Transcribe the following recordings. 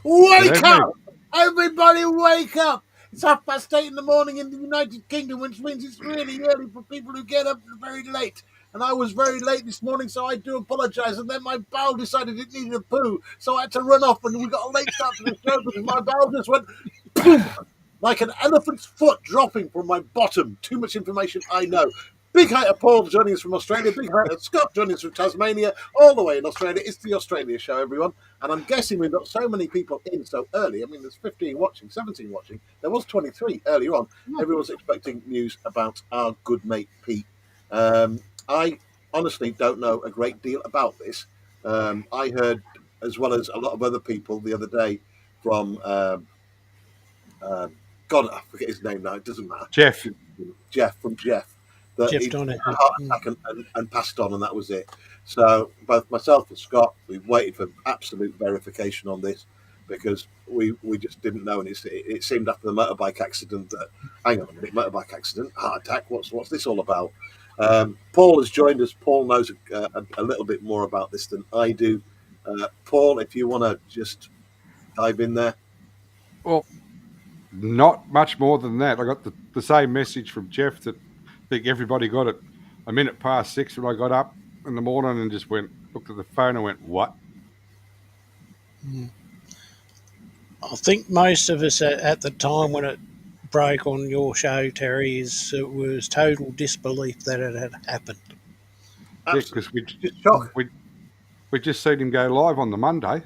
Wake up! Everybody wake up! It's 8:30 in the morning in the United Kingdom, which means it's really early for people who get up very late. And I was very late this morning, so I do apologise. And then my bowel decided it needed a poo, so I had to run off, and we got a late start to the show because my bowel just went boom, like an elephant's foot dropping from my bottom. Too much information, I know. Big hi to Paul joining us from Australia. Big hi to Scott joining us from Tasmania. All the way in Australia. It's the Australia show, everyone. And I'm guessing we've got so many people in so early. I mean, there's 15 watching, 17 watching. There was 23 earlier on. Everyone's expecting news about our good mate Pete. I honestly don't know a great deal about this. I heard, as well as a lot of other people the other day, from God, I forget his name now. It doesn't matter. Jeff, that Jeff he had Donner. a heart attack and passed on, and that was it. So both myself and Scott, we've waited for absolute verification on this because we just didn't know, and it seemed after the motorbike accident that, hang on a minute, motorbike accident, heart attack, what's this all about? Paul has joined us. Paul knows a little bit more about this than I do. Paul, if you want to just dive in there. Well, not much more than that. I got the same message from Jeff that I think everybody got it a minute past 6 when I got up in the morning and just looked at the phone and went, what? I think most of us at the time when it broke on your show, Terry, it was total disbelief that it had happened. Yeah, because we just seen him go live on the Monday.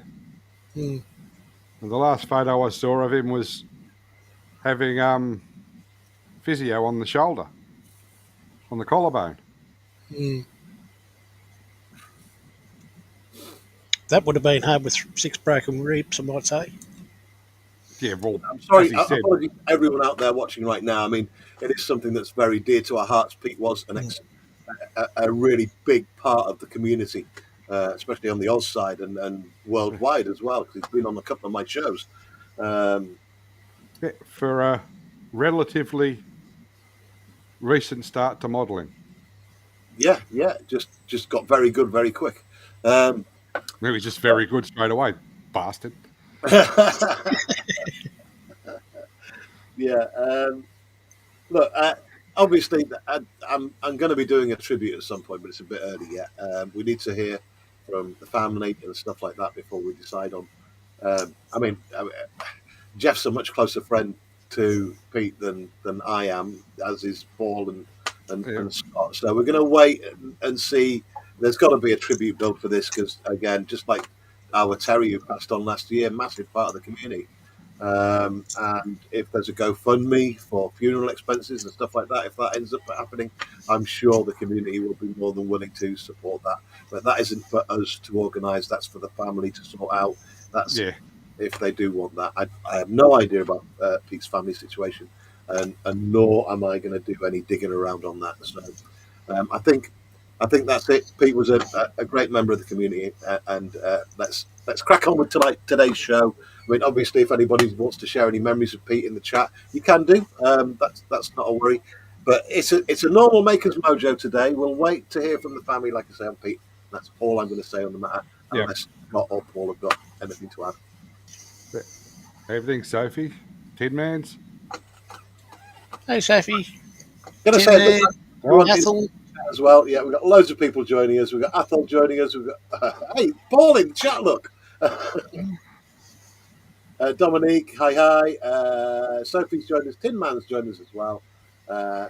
And the last photo I saw of him was having physio on the shoulder, on the collarbone. That would have been hard with 6 broken ribs, I might say. Yeah, well, I'm sorry, apologies to everyone out there watching right now. I mean, it is something that's very dear to our hearts. Pete was a really big part of the community, especially on the Oz side and worldwide as well, because he's been on a couple of my shows. For a relatively recent start to modelling. Yeah, just got very good very quick. He was just very good straight away, bastard. Yeah. Look, obviously, I'm going to be doing a tribute at some point, but it's a bit early yet. We need to hear from the family and stuff like that before we decide on. I mean, Jeff's a much closer friend to Pete than I am, as is Paul and Scott. So we're going to wait and see. There's got to be a tribute build for this because, again, just like our Terry who passed on last year, massive part of the community. And if there's a GoFundMe for funeral expenses and stuff like that, if that ends up happening, I'm sure the community will be more than willing to support that. But that isn't for us to organise. That's for the family to sort out. That's if they do want that. I have no idea about Pete's family situation, and nor am I going to do any digging around on that. So I think that's it. Pete was a great member of the community, and let's crack on with today's show. I mean, obviously, if anybody wants to share any memories of Pete in the chat, you can do. That's not a worry. But it's a normal Maker's Mojo today. We'll wait to hear from the family, like I say, on Pete. That's all I'm going to say on the matter, unless Scott or Paul have got anything to add. Everything, Sophie? Tin Mans? Hey, Sophie. Going to say Athel as well. Yeah, we've got loads of people joining us. We've got Athel joining us. We've got hey, Paul in the chat. Look. Dominique, hi. Sophie's joined us. Tin Man's joined us as well.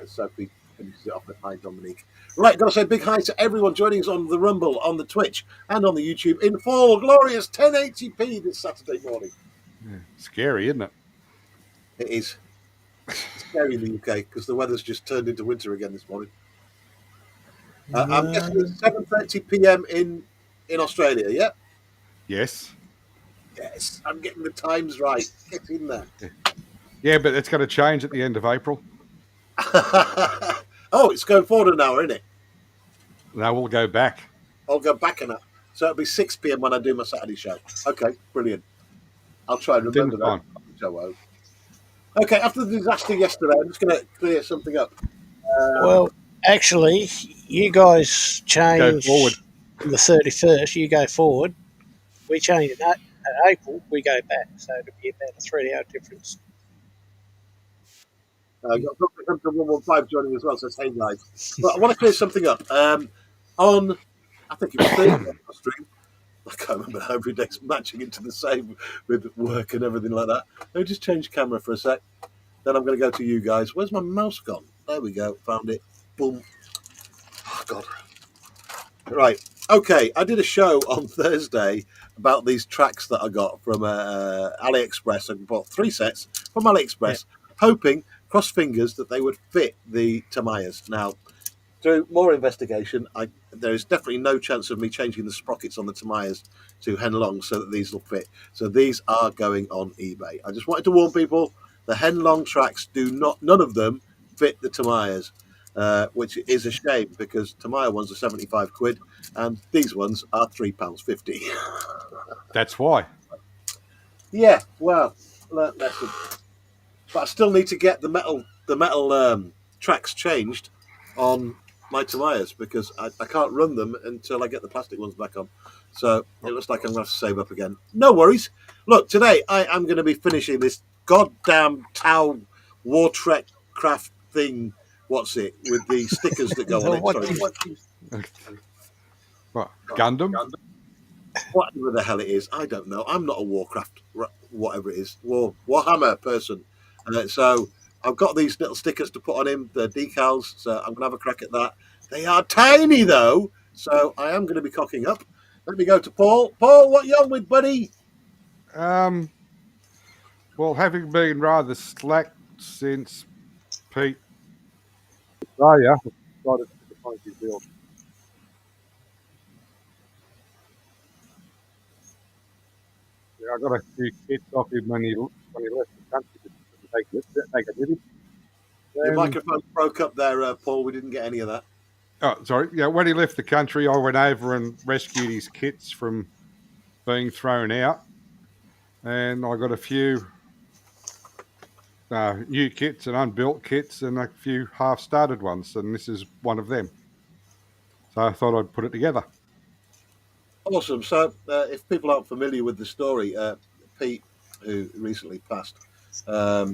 Sophie finishes it off with hi, Dominique. Right, got to say a big hi to everyone joining us on the Rumble, on the Twitch, and on the YouTube in full glorious 1080p this Saturday morning. Yeah, scary, isn't it? It is. It's scary in the UK because the weather's just turned into winter again this morning. I'm guessing it's 7:30 p.m. in Australia, yeah? Yes. Yes, I'm getting the times right. Get in there. Yeah, but it's going to change at the end of April. Oh, it's going forward an hour, isn't it? No, we'll go back. I'll go back an hour. So it'll be 6 p.m. when I do my Saturday show. Okay, brilliant. I'll try and remember that. Okay, after the disaster yesterday, I'm just going to clear something up. Well, actually, you guys changed go forward. On the 31st. You go forward. We changed that. April we go back, so it'll be about a 3-hour difference. Got Dr. Hunter 115 joining as well, says, hey guys. But I want to clear something up. On, I think it was Thursday stream, I can't remember how every day's matching into the same with work and everything like that. Let me just change camera for a sec. Then I'm going to go to you guys. Where's my mouse gone? There we go. Found it. Boom. Oh, God. Right. Okay. I did a show on Thursday about these tracks that I got from AliExpress. I bought 3 sets from AliExpress, hoping, cross fingers, that they would fit the Tamayas. Now, through more investigation, there is definitely no chance of me changing the sprockets on the Tamayas to Henlong so that these will fit. So these are going on eBay. I just wanted to warn people, the Henlong tracks none of them fit the Tamayas, which is a shame because Tamaya ones are 75 quid and these ones are £3.50. That's why. Yeah, well, listen. But I still need to get the metal tracks changed on my Tamayas because I can't run them until I get the plastic ones back on. So it looks like I'm going to have to save up again. No worries. Look, today I am going to be finishing this goddamn Tau War Trek craft thing. What's it? With the stickers that go on it. Sorry. What, Gundam? Whatever the hell it is, I don't know. I'm not a Warcraft, whatever it is, Warhammer person. So I've got these little stickers to put on him, the decals. So I'm going to have a crack at that. They are tiny though, so I am going to be cocking up. Let me go to Paul. Paul, what you on with, buddy? Well, having been rather slack since Pete Australia, decided to find his build. Yeah, I got a few kits off him when he left the country to take a visit. Your microphone broke up there, Paul. We didn't get any of that. Oh, sorry. Yeah, when he left the country, I went over and rescued his kits from being thrown out, and I got a few new kits and unbuilt kits and a few half-started ones, and this is one of them. So I thought I'd put it together. Awesome. So if people aren't familiar with the story, Pete, who recently passed,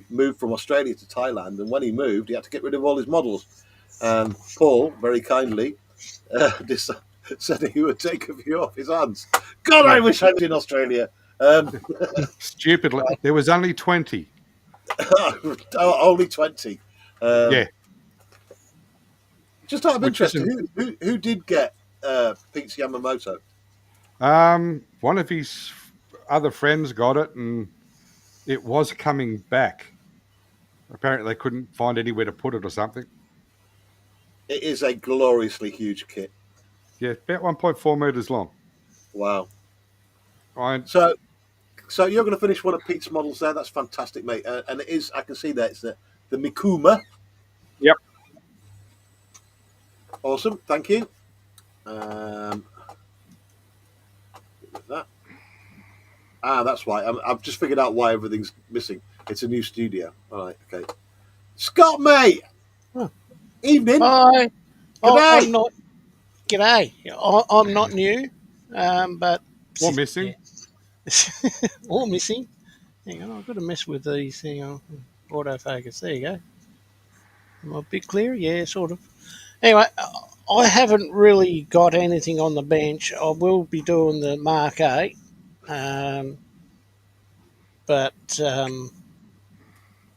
moved from Australia to Thailand, and when he moved, he had to get rid of all his models. And Paul, very kindly, said he would take a few off his hands. God, I wish I was in Australia. Stupidly, there was only 20. Only 20. Yeah. Just out of interest, who did get Pete's Yamamoto? One of his other friends got it, and it was coming back. Apparently, they couldn't find anywhere to put it or something. It is a gloriously huge kit. Yeah, about 1.4 meters long. Wow. So you're going to finish one of Pete's models there. That's fantastic, mate. And it is, I can see that it's the Mikuma. Yep. Awesome. Thank you. That. That's why. I've just figured out why everything's missing. It's a new studio. All right. Okay. Scott, mate. Huh. Evening. Hi. G'day. I'm not. G'day. I'm not new, but Or missing. Yeah. Or missing. Hang on, I've got to mess with these. Hang on. Autofocus. There you go. Am I a bit clearer? Yeah, sort of. Anyway, I haven't really got anything on the bench. I will be doing the Mark 8. But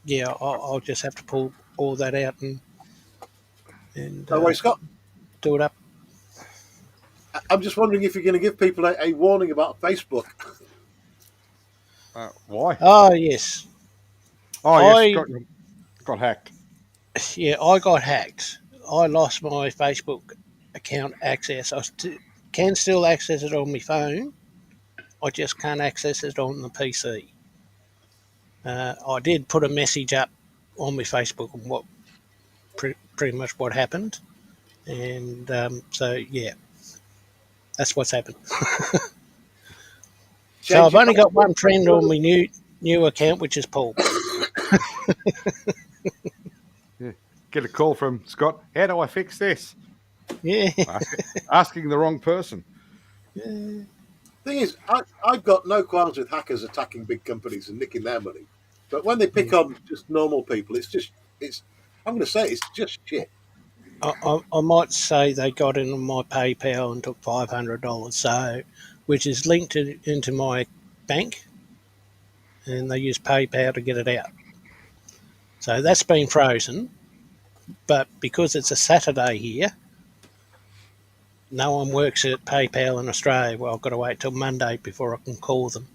yeah, I'll just have to pull all that out and No worries, Scott. Do it up. I'm just wondering if you're going to give people a warning about Facebook. Why? Oh, yes. Oh, yes, got hacked. Yeah, I got hacked. I lost my Facebook account access. I can still access it on my phone. I just can't access it on the PC. I did put a message up on my Facebook on what pretty much what happened, and so yeah, that's what's happened. So I've only got one friend on my new account, which is Paul. Yeah. Get a call from Scott. How do I fix this? Yeah, Asking the wrong person. Yeah. Thing is, I've got no qualms with hackers attacking big companies and nicking their money, but when they pick on just normal people, it's. I'm going to say it's just shit. I might say they got into my PayPal and took $500, so which is linked into my bank, and they use PayPal to get it out. So that's been frozen, but because it's a Saturday here, no one works at PayPal in Australia. Well, I've got to wait till Monday before I can call them.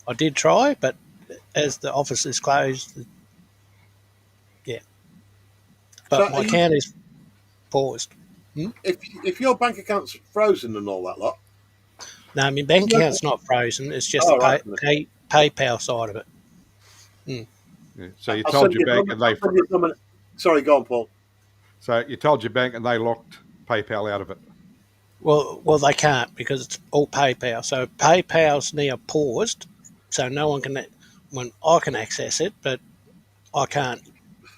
I did try, but as the office is closed, yeah. So, But my account is paused. if your bank account's frozen and all that lot, No, my bank account's not frozen. It's just oh, the right. PayPal side of it. Yeah. So you I'll told send your you. bank and they. I'll send you sorry, go on, Paul. So you told your bank and they locked PayPal out of it. Well, they can't because it's all PayPal. So PayPal's now paused, so no one can. When I can access it, but I can't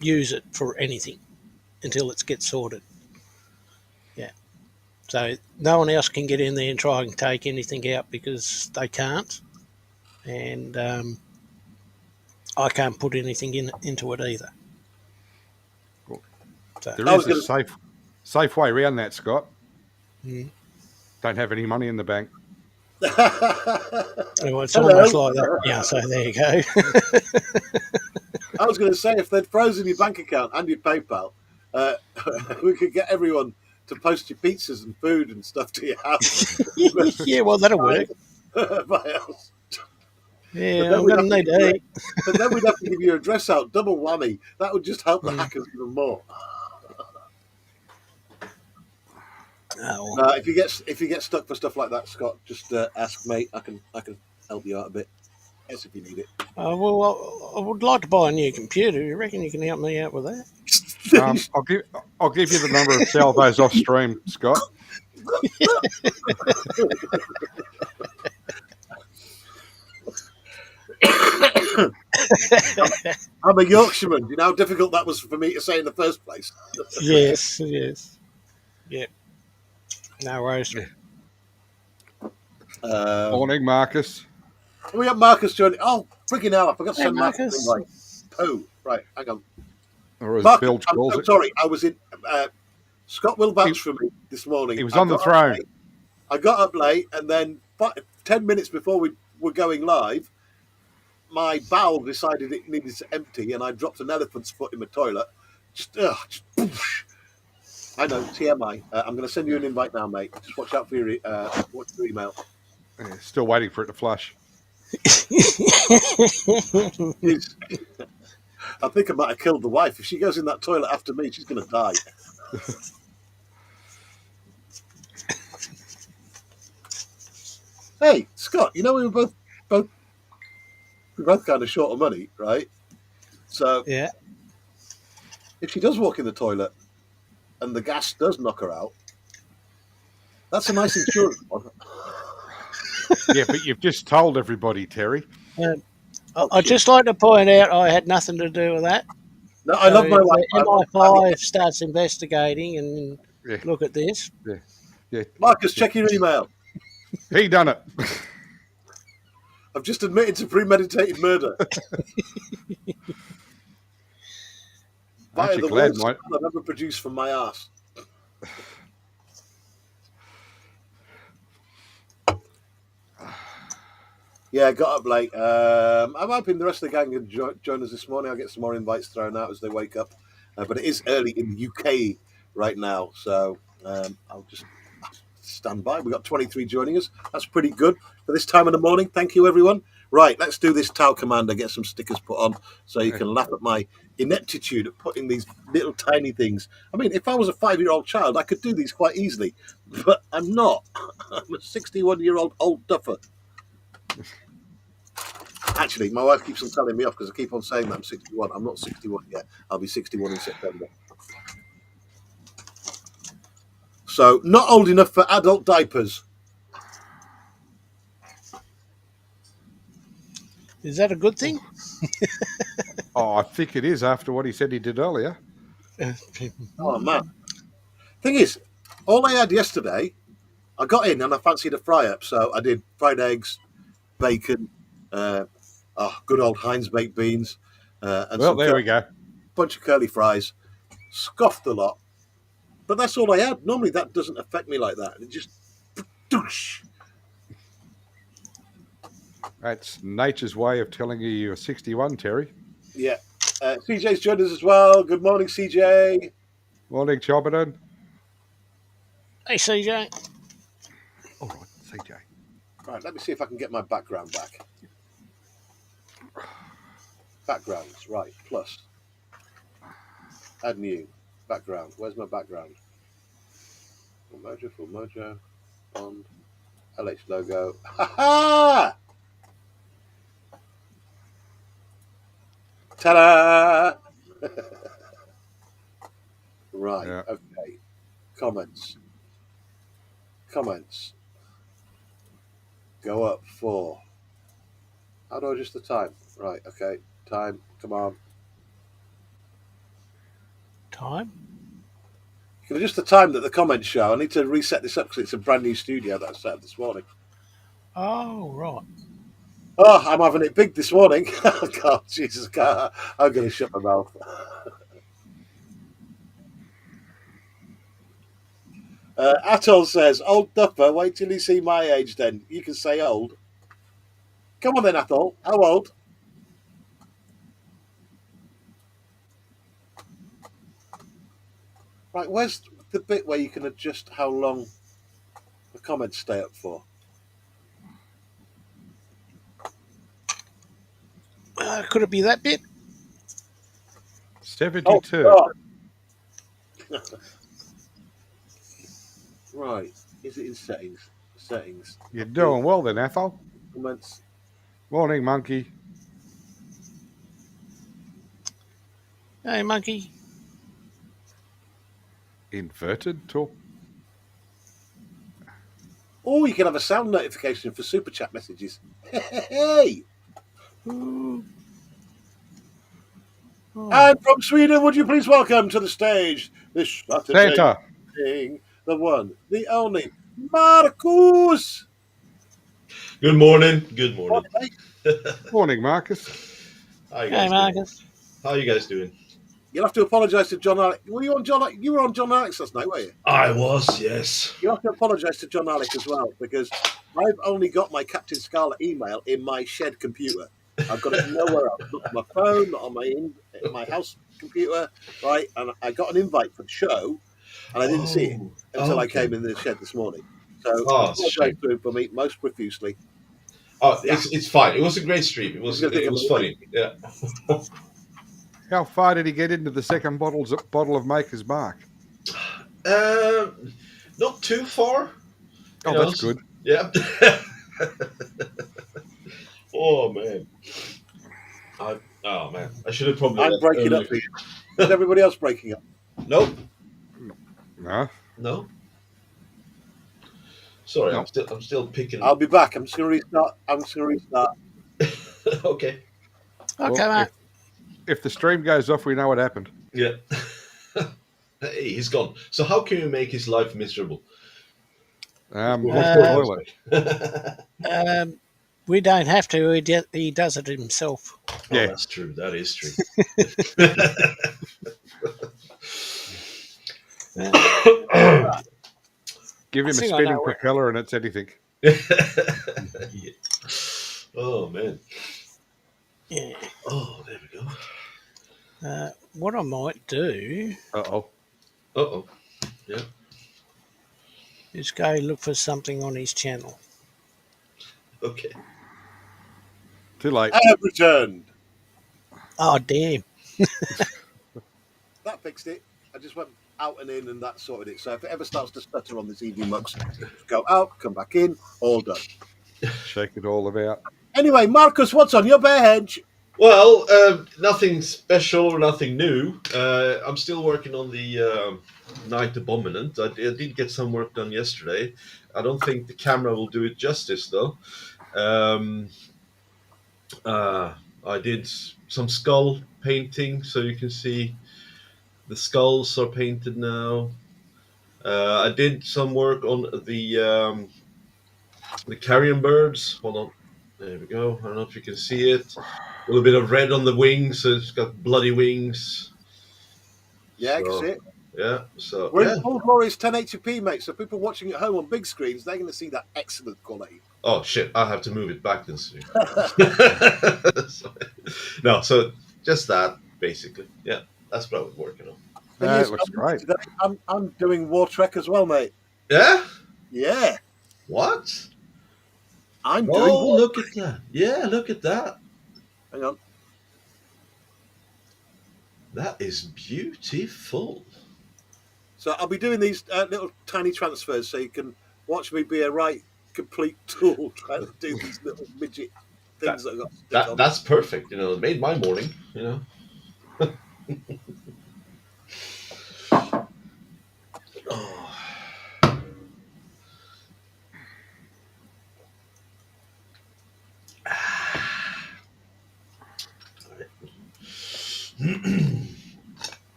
use it for anything until it gets sorted. Yeah. So no one else can get in there and try and take anything out because they can't, and I can't put anything into it either. Cool. So, There is a safe way around that, Scott. Don't have any money in the bank. well, it's almost like that. Yeah, so there you go. I was going to say, if they'd frozen your bank account and your PayPal, we could get everyone to post your pizzas and food and stuff to your house. Yeah, well, that'll work. Yeah, I'm going to need to eat. But then we'd have to give your address out, double whammy. That would just help the hackers even more. Oh. If you get stuck for stuff like that, Scott, just ask mate. I can help you out a bit. Yes, if you need it. Well, I would like to buy a new computer. You reckon you can help me out with that? I'll give you the number of salvos off stream, Scott. I'm a Yorkshireman. Do you know how difficult that was for me to say in the first place? Yes. Yeah. No worries. Morning, Marcus. We got Marcus joining. Oh, freaking hell! I forgot to send Marcus. Marcus. Oh, right. Hang on. Or as Marcus, Bilge calls I'm it. sorry. I was in. Scott will vouch for me this morning. He was on the throne. I got up late, and then 10 minutes before we were going live, my bowel decided it needed to empty, and I dropped an elephant's foot in my toilet. I know, TMI. I'm going to send you an invite now, mate. Just watch out for your email. Yeah, still waiting for it to flush. I think I might have killed the wife. If she goes in that toilet after me, she's going to die. Hey, Scott, you know we were both kind of short of money, right? So Yeah. if she does walk in the toilet and the gas does knock her out, that's a nice insurance one. Yeah, but you've just told everybody, Terry. I'd just like to point out I had nothing to do with that. No, I love my wife. MI5 starts investigating and look at this. Yeah. Marcus, check your email. He done it. I've just admitted to premeditated murder. Via the worst I've ever produced from my ass. Yeah, got up late. I'm hoping the rest of the gang can join us this morning. I'll get some more invites thrown out as they wake up. But it is early in the UK right now, so I'll just stand by. We've got 23 joining us. That's pretty good for this time of the morning. Thank you, everyone. Right, let's do this Tau Commander, get some stickers put on so you can laugh at my ineptitude at putting these little tiny things. I mean, if I was a 5-year-old child, I could do these quite easily, but I'm not. I'm a 61-year-old old duffer. Actually, my wife keeps on telling me off because I keep on saying that I'm 61. I'm not 61 yet. I'll be 61 in September. So, not old enough for adult diapers. Is that a good thing? I think it is after what he said he did earlier. Oh, man. Thing is, all I had yesterday I got in and I fancied a fry up, so I did fried eggs, bacon, good old Heinz baked beans, and Well, there we go. bunch of curly fries. Scoffed a lot, but that's all I had. Normally that doesn't affect me like that. It just doosh. That's nature's way of telling you you're 61, Terry. Yeah. CJ's joined us as well. Good morning, CJ. Morning, Chobberton. Hey, CJ. All right, CJ. Right, let me see if I can get my background back. Backgrounds, right, plus. Add new. Background. Where's my background? Full Mojo. Bond. LH logo. Ha ha! Ta-da! Right, Yeah. okay. Comments. Go up 4. How do I adjust the time? Right, okay. Time, come on. Time? You can adjust the time that the comments show. I need to reset this up because it's a brand new studio that I set up this morning. Oh, right. Oh, I'm having it big this morning. Oh, God, Jesus, God. I'm going to shut my mouth. Atoll says, old duffer, wait till you see my age then. You can say old. Come on then, Atoll. How old? Right, where's the bit where you can adjust how long the comments stay up for? Could it be that bit? 72. Oh, right. Is it in settings? Settings. You're doing well then, Athol. Comments. Morning, monkey. Hey, monkey. Inverted talk. Oh, you can have a sound notification for super chat messages. Hey! Oh. And from Sweden, would you please welcome to the stage this Saturday Santa. evening, the one, the only, Marcus. Good morning. Good morning. Morning, Marcus. How you Hey, guys doing? Marcus. How you guys doing? You'll have to apologise to John Alec. Were you on John? You were on John Alex last night, were you? I was, yes. You have to apologise to John Alec as well because I've only got my Captain Scarlet email in my shed computer. I've got it nowhere else. Not on my phone, not on my house computer, right? And I got an invite for the show, and I didn't see it until I came in the shed this morning. So I apologise to him for me most profusely. Oh, it's fine. It was a great stream. It was funny. Yeah. How far did he get into the second bottle of Maker's Mark? Not too far. Oh, that's good. Yeah. Oh man. I should have probably. I'm breaking up. Is everybody else breaking up? Nope. No. Sorry, no. I'm still picking. I'll be back. I'm just going to restart. Okay. Okay, mate. If the stream goes off, we know what happened. Yeah. Hey, he's gone. So how can you make his life miserable? We don't have to. He does it himself. Yeah, oh, that's true. That is true. Give him a spinning propeller and it's anything. Yeah. Oh, man. Yeah. Oh, there we go. What I might do... Yeah. Is go look for something on his channel. Okay. Too late. I have returned. Oh, damn. That fixed it. I just went out and in and that sorted it. So if it ever starts to stutter on this EV Mux, go out, come back in, all done. Shake it all about. Anyway, Marcus, what's on your bare hedge? Well, nothing special, nothing new. I'm still working on the Night Abominant. I did get some work done yesterday. I don't think the camera will do it justice, though. I did some skull painting, so you can see the skulls are painted now. I did some work on the carrion birds. Hold on, there we go. I don't know if you can see it. A little bit of red on the wings, so it's got bloody wings. Yeah, I can see So it. yeah, so We're in yeah. full glorious 1080p, mate. So people watching at home on big screens, they're going to see that excellent quality. Oh shit! I have to move it back then. So, no, so just that basically. Yeah, that's what I was working on. Thing It is, looks great. today, I'm doing War Trek as well, mate. Yeah. Yeah, What? I'm doing Oh, War. look at that! Yeah, look at that. Hang on. That is beautiful. So I'll be doing these little tiny transfers, so you can watch me be a right complete tool trying to do these little midget things that I've got to stick on. That's perfect. You know, it made my morning. You know.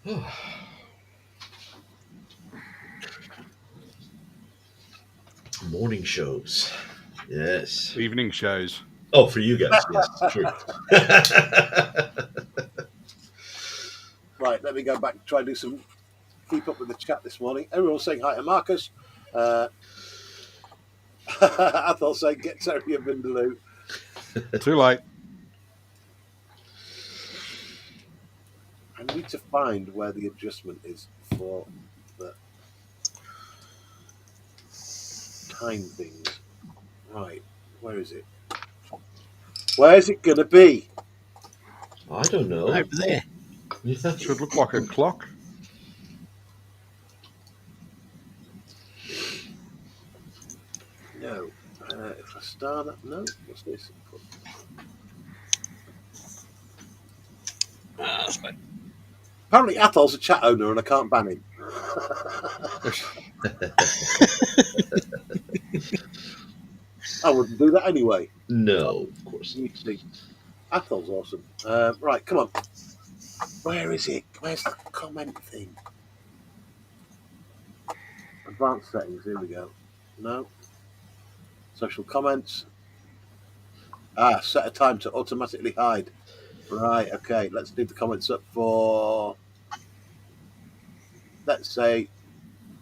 Oh. Morning shows. Yes. Evening shows. Oh, for you guys, yes, true. Right, let me go back and try and do some keep up with the chat this morning. Everyone's saying hi to Marcus. Athol saying get Terry Vindaloo. Too late. I need to find where the adjustment is for the time things. Right, where is it? Where's it going to be? I don't know. Over there. Should look like a clock. No. If I start up, no. What's this? Apparently, Athol's a chat owner and I can't ban him. I wouldn't do that anyway. No, of course not. Athol's awesome. Right, come on. Where is it? Where's the comment thing? Advanced settings. Here we go. No. Social comments. Set a time to automatically hide. Right, okay. Let's leave the comments up for, let's say,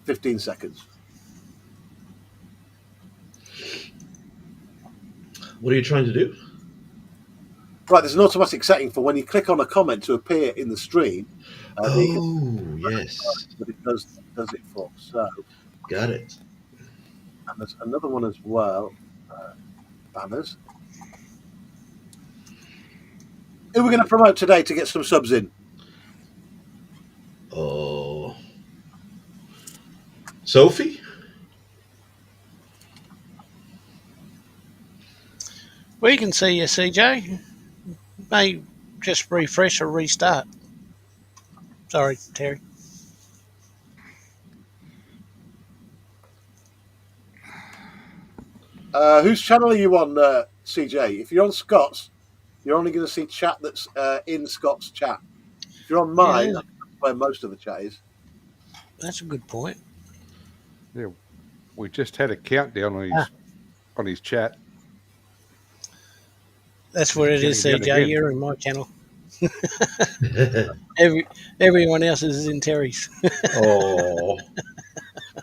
15 seconds. What are you trying to do? Right, there's an automatic setting for when you click on a comment to appear in the stream. Yes. But it does it for. So, Got it. and there's another one as well. Banners. Who are we going to promote today to get some subs in? Oh. Sophie? We can see you, CJ. May just refresh or restart. Sorry, Terry. Whose channel are you on, CJ? If you're on Scott's, you're only going to see chat that's in Scott's chat. If you're on mine, that's where most of the chat is. That's a good point. Yeah, we just had a countdown on his chat. That's where it is, Getting CJ. again. You're in my channel. Everyone else is in Terry's. Oh.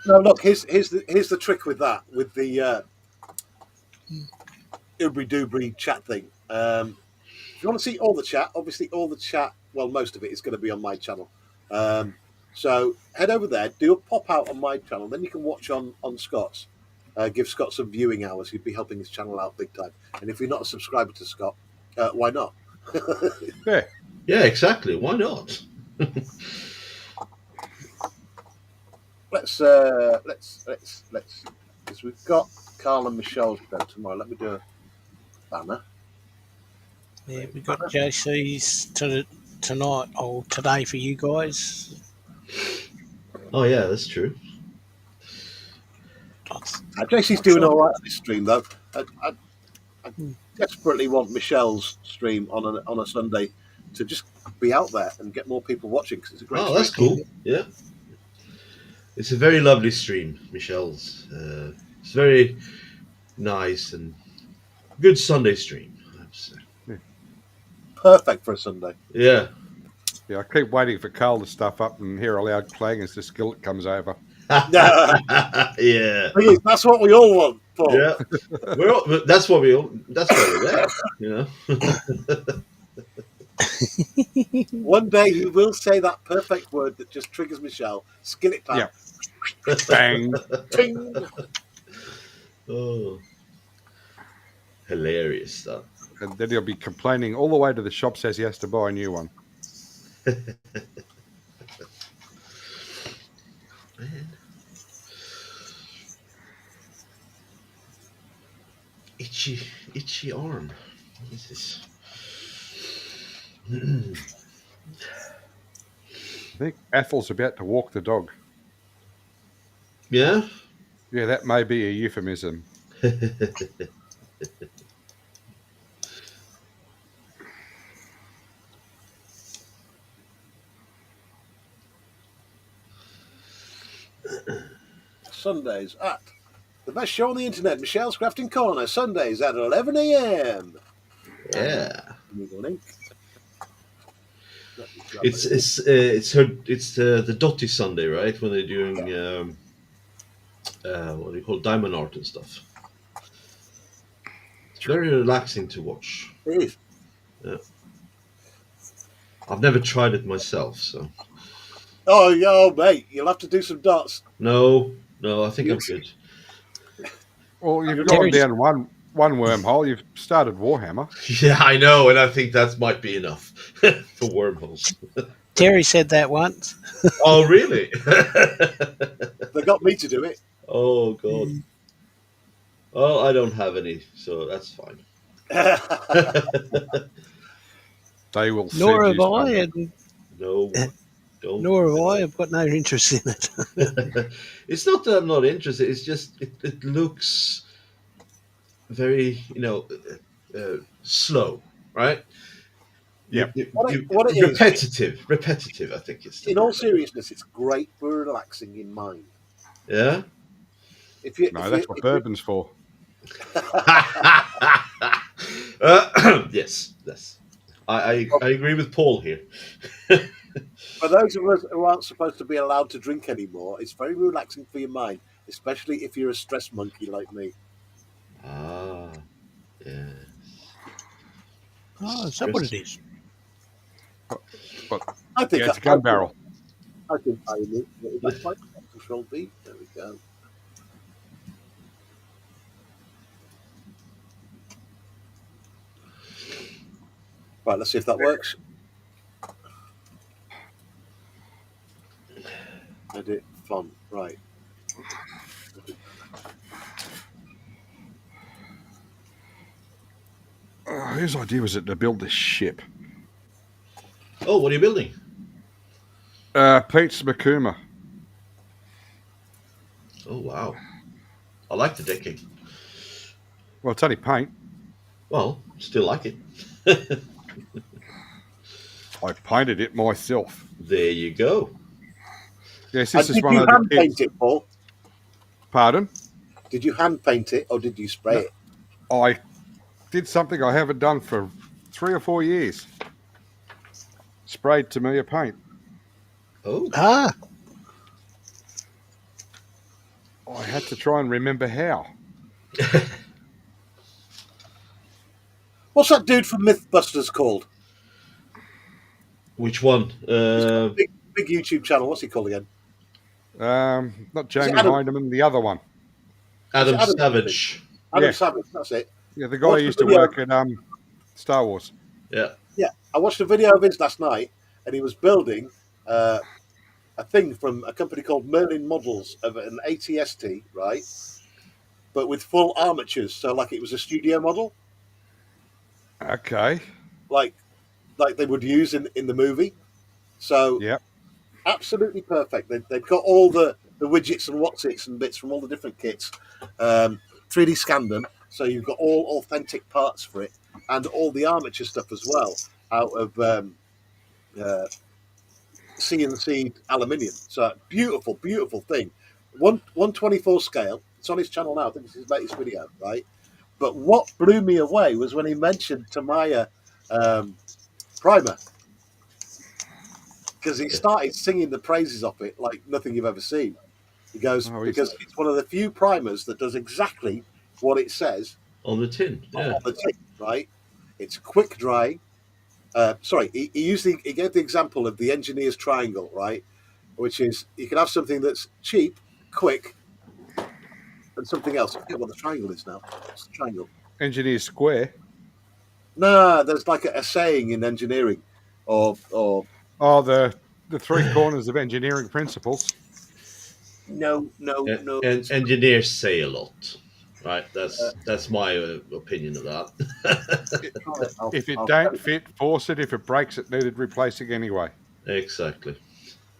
No, look, here's the trick with that, with the Ubri Dubri chat thing. If you want to see all the chat, obviously all the chat, well, most of it is going to be on my channel. So head over there, do a pop out on my channel, then you can watch on Scott's. Give Scott some viewing hours. He'd be helping his channel out big time. And if you're not a subscriber to Scott, why not? Yeah. Yeah, exactly. Why not? Let's because we've got Carl and Michelle's show tomorrow. Let me do a banner. Yeah, we got JC's tonight or today for you guys. Oh, yeah, that's true. JC's doing all right on this stream though. I desperately want Michelle's stream on a Sunday to just be out there and get more people watching because it's a great. Oh, that's stream. cool. Yeah. It's a very lovely stream, Michelle's. It's very nice and good Sunday stream, I have to say. Perfect for a Sunday. Yeah. Yeah, I keep waiting for Carl to stuff up and hear a loud clang as the skillet comes over. Yeah. That's what we all want, Paul. Yeah. That's what that's why we're there, you know. One day you will say that perfect word that just triggers Michelle. Skillet pan. Yeah. Bang. Ting. Oh. Hilarious stuff. And then he'll be complaining all the way to the shop, says he has to buy a new one. Man. Itchy arm. What is this? I think Ethel's about to walk the dog. Yeah? Yeah, that may be a euphemism. Sundays at the best show on the internet, Michelle's Crafting Corner. Sundays at 11 a.m. Yeah. Morning. It's the Dotty Sunday, right? When they're doing what do you call it? Diamond art and stuff. It's very relaxing to watch. It is. Yeah. I've never tried it myself, so Oh, mate, you'll have to do some dots. no, I think I'm good. Well, you've gone down one wormhole. You've started Warhammer. Yeah, I know, and I think that might be enough for wormholes. Terry said that once. Oh, really? They got me to do it. Oh, God. Well, I don't have any, so that's fine. They will. Nor have I, I. and No, don't. nor have I. I've got no interest in it. It's not that I'm not interested. It's just it looks very, slow, right? Yep. What it is- repetitive. I think it's. In all seriousness, it's great for relaxing in mind. Yeah. No, that's what bourbon's for. Yes. I agree with Paul here. For those of us who aren't supposed to be allowed to drink anymore, it's very relaxing for your mind, especially if you're a stress monkey like me. Ah, yeah. Oh, is that what it is? But I think yeah, it's a gun barrel. I think I need that's my Control B. There we go. Right, let's see if that works. Edit font. Right. Whose idea was it to build this ship? Oh, what are you building? Pete's Makuma. Oh, wow. I like the decking. Well, it's only paint. Well, still like it. I painted it myself. There you go. Yes, this is did one you of the hand kids. paint it, Paul? Pardon? Did you hand paint it or did you spray it? I did something I haven't done for 3 or 4 years. Sprayed Tamiya paint. Oh. Ah, I had to try and remember how. What's that dude from Mythbusters called? Which one? Big YouTube channel. What's he called again? Not Jamie Adam? Heineman, the other one. Adam Adam Savage. Adam Yeah. Savage. That's it. Yeah, the guy What's who used the to video? work at Star Wars. Yeah. Yeah, I watched a video of his last night, and he was building a thing from a company called Merlin Models of an ATST, right? But with full armatures, so like it was a studio model, Okay. like they would use in the movie. So Yep. absolutely perfect. They've got all the widgets and whatsits and bits from all the different kits. 3D scanned them, so you've got all authentic parts for it, and all the armature stuff as well out of CNC aluminium. So beautiful, beautiful thing. 1/24 scale. It's on his channel now. I think it's his latest video, right? But what blew me away was when he mentioned Tamiya primer, because he started singing the praises of it like nothing you've ever seen. He goes, because it's one of the few primers that does exactly what it says on the tin. Yeah, on the tin, right? It's quick drying. He gave the example of the engineer's triangle, right? Which is you can have something that's cheap, quick, and something else. I forget what the triangle is now. What's the triangle? Engineer square. No, there's like a saying in engineering, or the 3 corners of engineering principles. no. And engineers say a lot, right? That's my opinion of that. If it don't fit, force it. If it breaks, it needed replacing anyway. Exactly.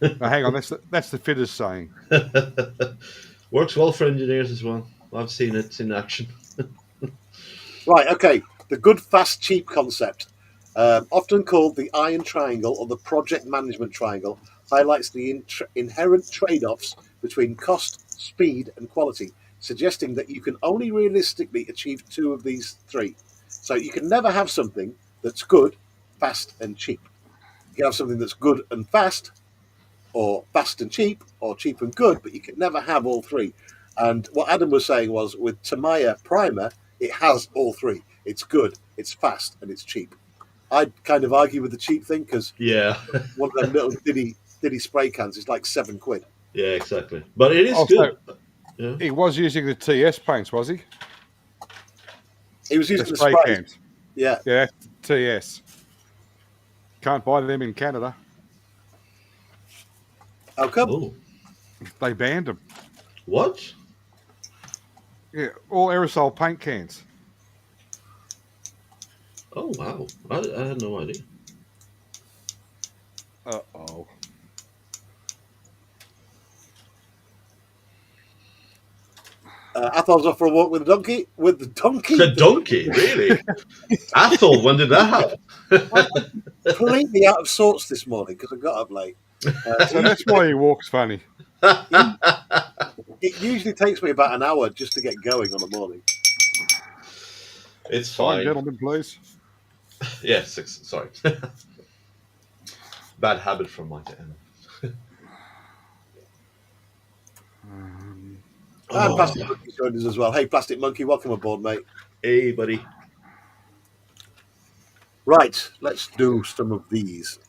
Now, hang on, that's the fitters saying. Works well for engineers as well. I've seen it in action. Right, okay. The good, fast, cheap concept, often called the iron triangle or the project management triangle, highlights the inherent trade offs between cost, speed, and quality, suggesting that you can only realistically achieve 2 of these 3. So you can never have something that's good, fast, and cheap. You can have something that's good and fast, or fast and cheap, or cheap and good, but you can never have all 3. And what Adam was saying was with Tamiya Primer, it has all 3. It's good, it's fast, and it's cheap. I'd kind of argue with the cheap thing because one of them little diddy spray cans is like £7. Yeah, exactly. But it is good. Yeah. He was using the TS paints, was he? He was using the spray spray cans. Yeah. Yeah, TS. Can't buy them in Canada. How come? Oh. They banned them. What? Yeah, all aerosol paint cans. Oh, wow. I had no idea. Uh-oh. Athol's off for a walk with the donkey. With the donkey? The donkey, really? Athol, when did that happen? I'm completely out of sorts this morning because I got up late. So that's why he walks funny. It usually takes me about an hour just to get going on a morning. It's fine. Gentlemen, please. Yes, sorry. Bad habit from my end. And Plastic Monkey's joined us as well. Hey, Plastic Monkey, welcome aboard, mate. Hey, buddy. Right, let's do some of these.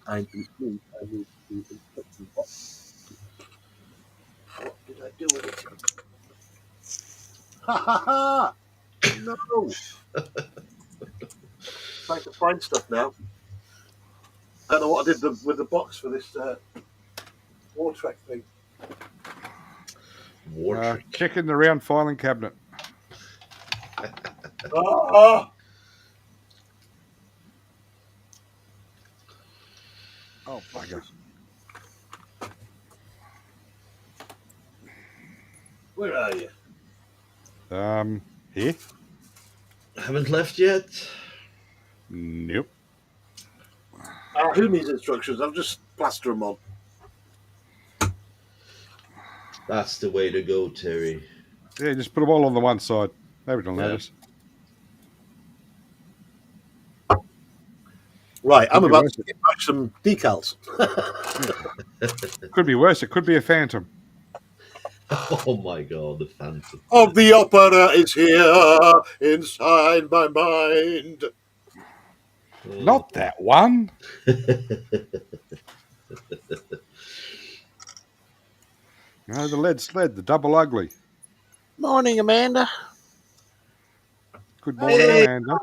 I need to what did I do with it? Ha ha ha! No! Trying to find stuff now. I don't know what I did with the box for this War Trek thing. Check in the round filing cabinet. Oh bugger. Where are you? Here? Haven't left yet? Nope. Who needs instructions? I'll just plaster them on. That's the way to go, Terry. Yeah, just put them all on the one side. Nobody will notice. Right, I'm about to get back some decals. Could be worse. It could be a phantom. Oh my God, the phantom. Of the opera is here inside my mind. Not that one. No, the lead sled, the double ugly. Morning, Amanda. Good morning, Amanda.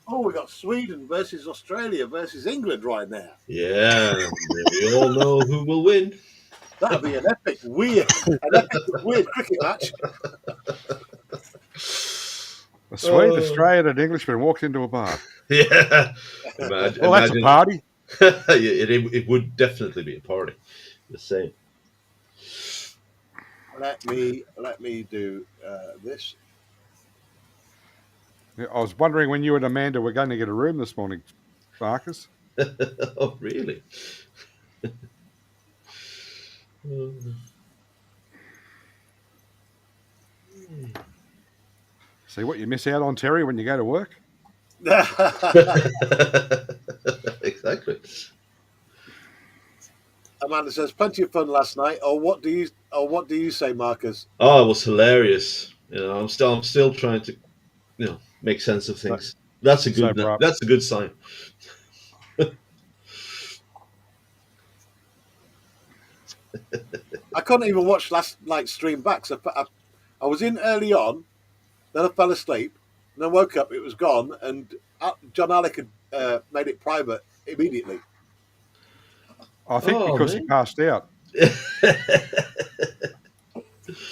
Oh, we got Sweden versus Australia versus England right now. Yeah, we all know who will win. That'd be an epic, weird cricket match. A Swede, Australian, and Englishman walked into a bar. Yeah. Well, that's a party. it would definitely be a party. The same. Let me do this. I was wondering when you and Amanda were going to get a room this morning, Marcus. Oh, really? See what you miss out on, Terry, when you go to work? Exactly. Amanda says, "Plenty of fun last night." Or what do you say, Marcus? Oh, it was hilarious. I'm still trying to, make sense of things. That's a good sign. I couldn't even watch last night's stream back. So I was in early on, then I fell asleep, and then woke up. It was gone, and John Alec had made it private immediately. I think because he passed out.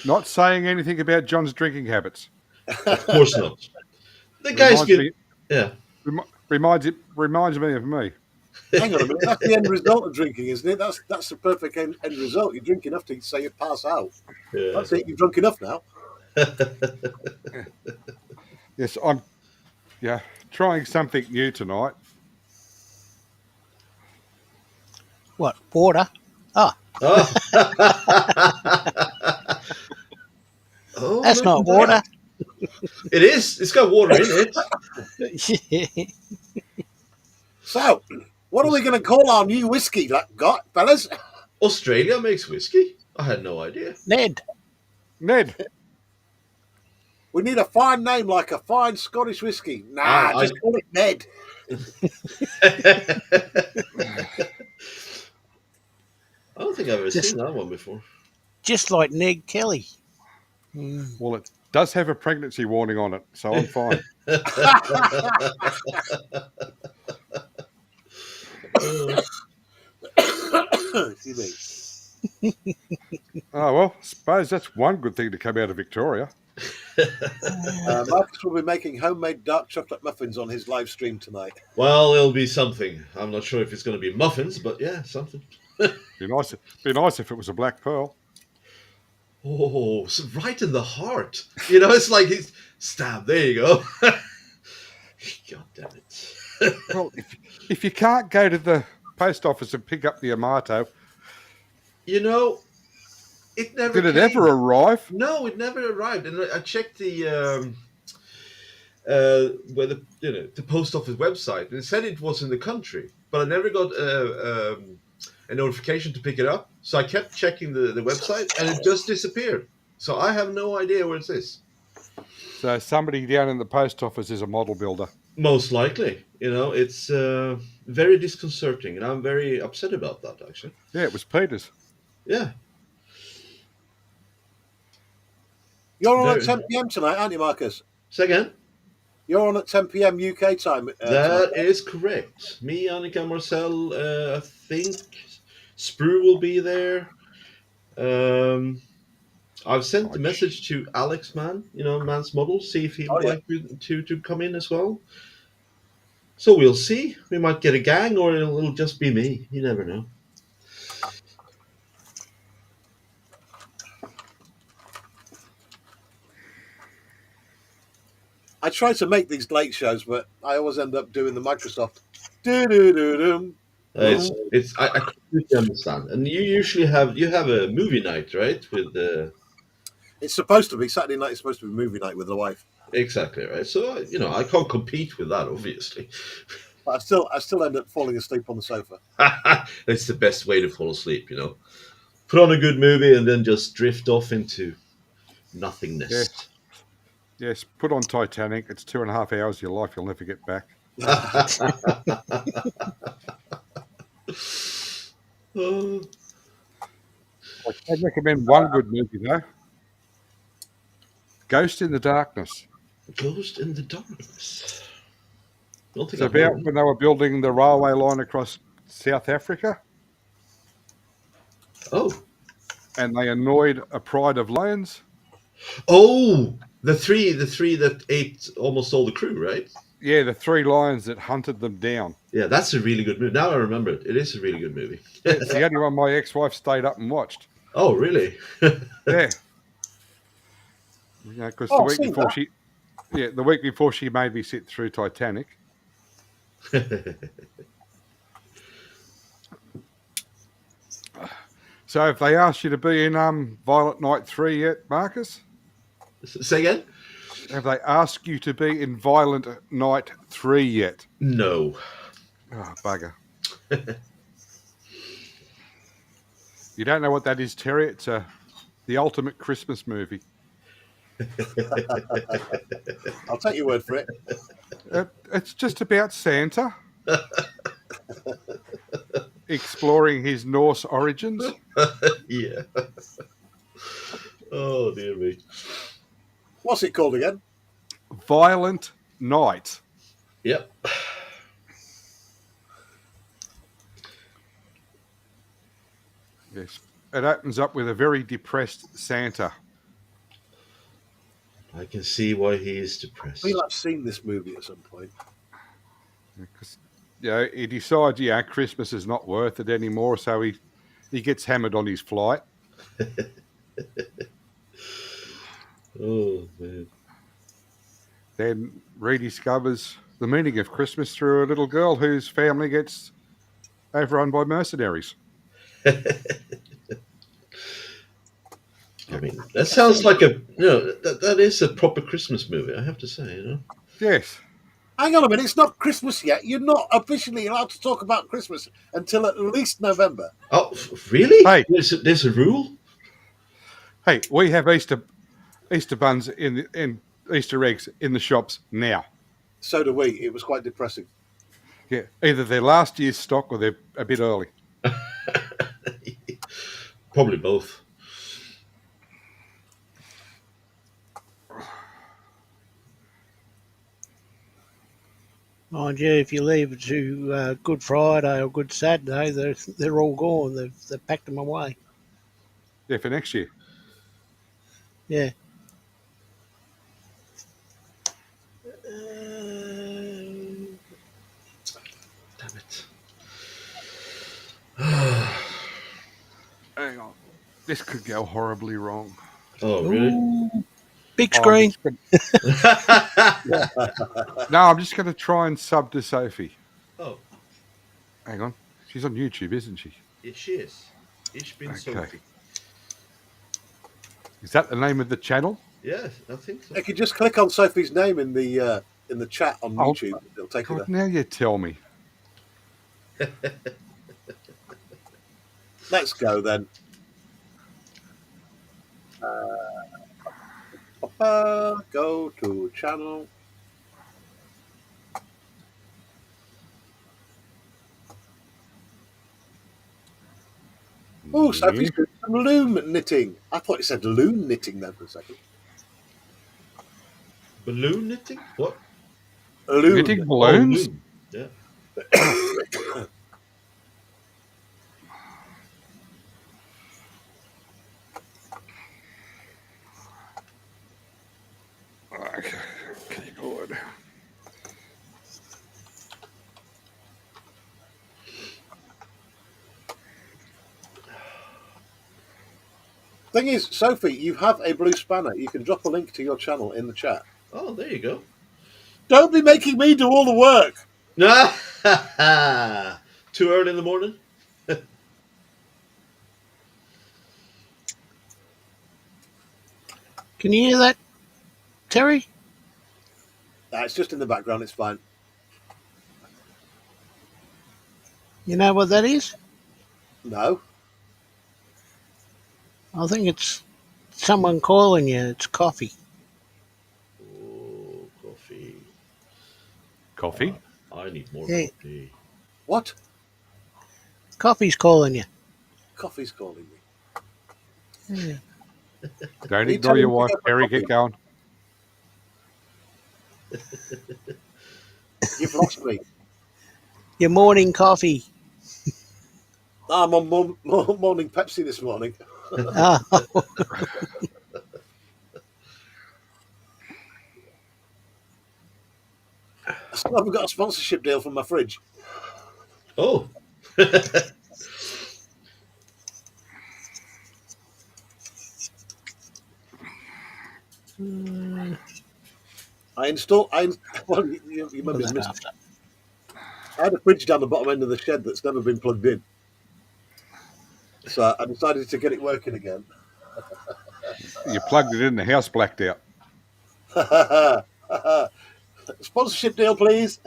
Not saying anything about John's drinking habits. Of course not. The guy's good. Reminds me of me. Hang on a minute. That's the end result of drinking, isn't it? That's the perfect end result. You drink enough to say you pass out. Yeah. That's it. You've drunk enough now. Yes, I'm trying something new tonight. What, water? Oh. Oh, that's not water. It is. It's got water in it. So, what are we going to call our new whiskey, fellas? Australia makes whiskey? I had no idea. Ned. We need a fine name, like a fine Scottish whiskey. Just call it Ned. I don't think I've ever seen that one before. Just like Ned Kelly. Well, it does have a pregnancy warning on it, so I'm fine. Oh, well, I suppose that's one good thing to come out of Victoria. Marcus will be making homemade dark chocolate muffins on his live stream tonight. Well, it'll be something. I'm not sure if it's going to be muffins, but yeah, something. Be nice if it was a black pearl. Oh, so right in the heart. It's like he's stabbed. There you go. God damn it. Well, if you can't go to the post office and pick up the Amato, it never did it ever arrive? No, it never arrived. And I checked the where the post office website, and it said it was in the country, but I never got a notification to pick it up. So I kept checking the website, and it just disappeared. So I have no idea where it is. So somebody down in the post office is a model builder. Most likely. It's very disconcerting, and I'm very upset about that, actually. Yeah, it was Peter's. Yeah. You're on at 10 p.m. tonight, aren't you, Marcus? Say again? You're on at 10 p.m. UK time. That is correct. Me, Annika, Marcel, I think Sprue will be there. I've sent the message to Alex Mann, Mann's model, see if he would like to come in as well. So we'll see. We might get a gang, or it'll just be me. You never know. I try to make these late shows, but I always end up doing the Microsoft. I completely understand. And you usually have a movie night, right? It's supposed to be Saturday night. Is supposed to be movie night with the wife. Exactly right. So I can't compete with that, obviously. But I still end up falling asleep on the sofa. That's the best way to fall asleep. Put on a good movie and then just drift off into nothingness. Yes, put on Titanic. It's 2.5 hours of your life you'll never get back. I'd recommend one good movie, though. Ghost in the Darkness. Ghost in the Darkness. It's about when they were building the railway line across South Africa. Oh. And they annoyed a pride of lions. Oh, the three that ate almost all the crew, right? Yeah, the 3 lions that hunted them down. Yeah, that's a really good movie. Now I remember it. It is a really good movie. It's the only one my ex-wife stayed up and watched. Oh, really? Yeah. Because the week before Yeah, the week before she made me sit through Titanic. So have they asked you to be in Violent Night 3 yet, Marcus? Say again? Have they asked you to be in Violent Night 3 yet? No. Oh, bugger. You don't know what that is, Terry? It's the ultimate Christmas movie. I'll take your word for it. It's just about Santa exploring his Norse origins. Yeah. Oh, dear me. What's it called again? Violent Night. Yep. Yes. It opens up with a very depressed Santa. I can see why he is I depressed. feel I've seen this movie at some point. Because he decides, Christmas is not worth it anymore, so he gets hammered on his flight. Oh, man. Then rediscovers the meaning of Christmas through a little girl whose family gets overrun by mercenaries. I mean, that sounds like that is a proper Christmas movie, I have to say, Yes. Hang on a minute, it's not Christmas yet. You're not officially allowed to talk about Christmas until at least November. Oh, really? Hey. There's a rule? Hey, we have Easter buns in Easter eggs in the shops now. So do we. It was quite depressing. Yeah, either they're last year's stock or they're a bit early. Probably both. Mind you, if you leave it to Good Friday or Good Saturday, they're all gone. They've packed them away. Yeah, for next year. Yeah. Damn it. Hang on. This could go horribly wrong. Oh, really? Ooh, big screen. No, I'm just going to try and sub to Sophie. Oh. Hang on. She's on YouTube, isn't she? Yes, she is. Ich bin Sophie. Is that the name of the channel? Yeah, I think so. If you just click on Sophie's name in the chat on YouTube, it'll take you God, there. now you tell me. Let's go then. Go to channel. Oh, Sophie's doing some loom knitting. I thought you said loom knitting then for a second. Balloon knitting? What? Loom. Knitting balloons? Oh, loom. Yeah. Okay, keyboard. Thing is, Sophie, you have a blue spanner. You can drop a link to your channel in the chat. Oh, there you go. Don't be making me do all the work. Too early in the morning? Can you hear that, Terry? It's just in the background. It's fine. You know what that is? No. I think it's someone calling you. It's coffee. Oh, coffee. Coffee? I need more Yeah. coffee. What? Coffee's calling you. Coffee's calling me. Yeah. Don't You ignore tell your him to wife, get the Terry. coffee. Get going. You've lost me. Your morning coffee. I'm on morning Pepsi this morning. Oh, I still haven't got a sponsorship deal from my fridge. Oh. Well, you Look maybe at that missed. after. I had a fridge down the bottom end of the shed that's never been plugged in, so I decided to get it working again. You plugged it in, the house blacked out. Sponsorship deal, please.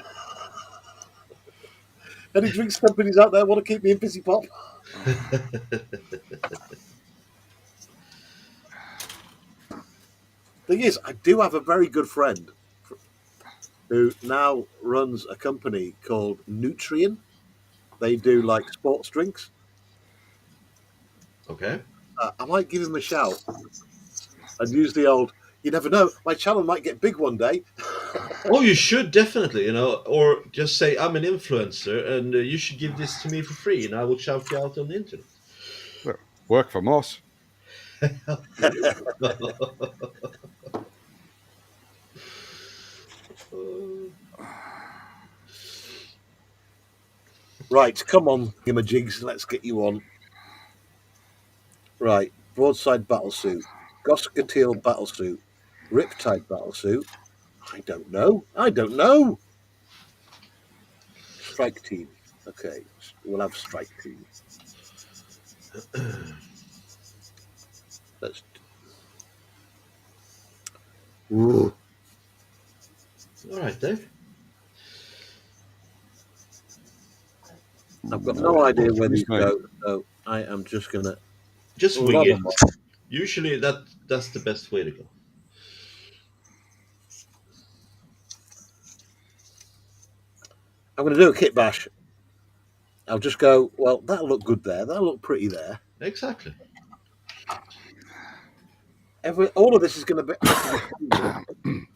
Any drinks companies out there want to keep me in Pissy Pop? Thing is, I do have a very good friend who now runs a company called Nutrien. They do like sports drinks. Okay. I might give him a shout and use the old. You never know. My channel might get big one day. Oh, you should definitely, or just say I'm an influencer and you should give this to me for free, and I will shout you out on the internet. Work for Moss. Right, come on, Gimajigs, let's get you on. Right, broadside battlesuit, Goscatil battlesuit, Riptide battlesuit. I don't know. Strike team. Okay, we'll have strike team. Let's. Ooh. All right, Dave. I've got no idea where these go, so I am just gonna just wing it. Usually, that's the best way to go. I'm gonna do a kit bash. I'll just go. Well, that'll look good there. That'll look pretty there. Exactly. All of this is going to be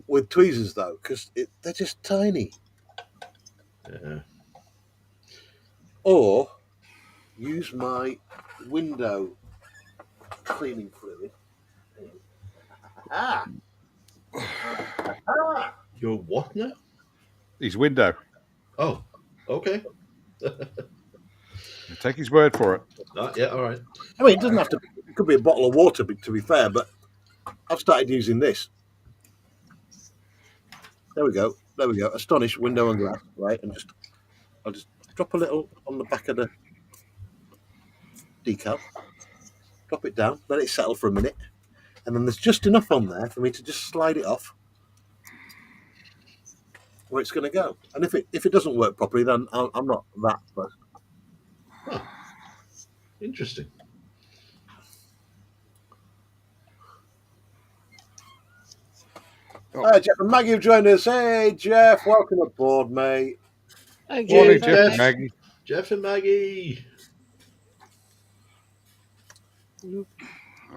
with tweezers though, because they're just tiny. Yeah. Or use my window cleaning fluid. Your what now? His window. Oh, okay. Take his word for it. Yeah, all right. I mean, it doesn't have to. It could be a bottle of water, to be fair. But I've started using this. There we go. Astonish window and glass, right? And I'll just drop a little on the back of the decal. Drop it down, let it settle for a minute, and then there's just enough on there for me to just slide it off where it's going to go. And if it doesn't work properly, then I'm not that fussed. Huh. Interesting. Jeff and Maggie have joined us. Hey, Jeff, welcome aboard, mate. Hey, Morning, Jeff. Jeff and Maggie. Jeff and Maggie.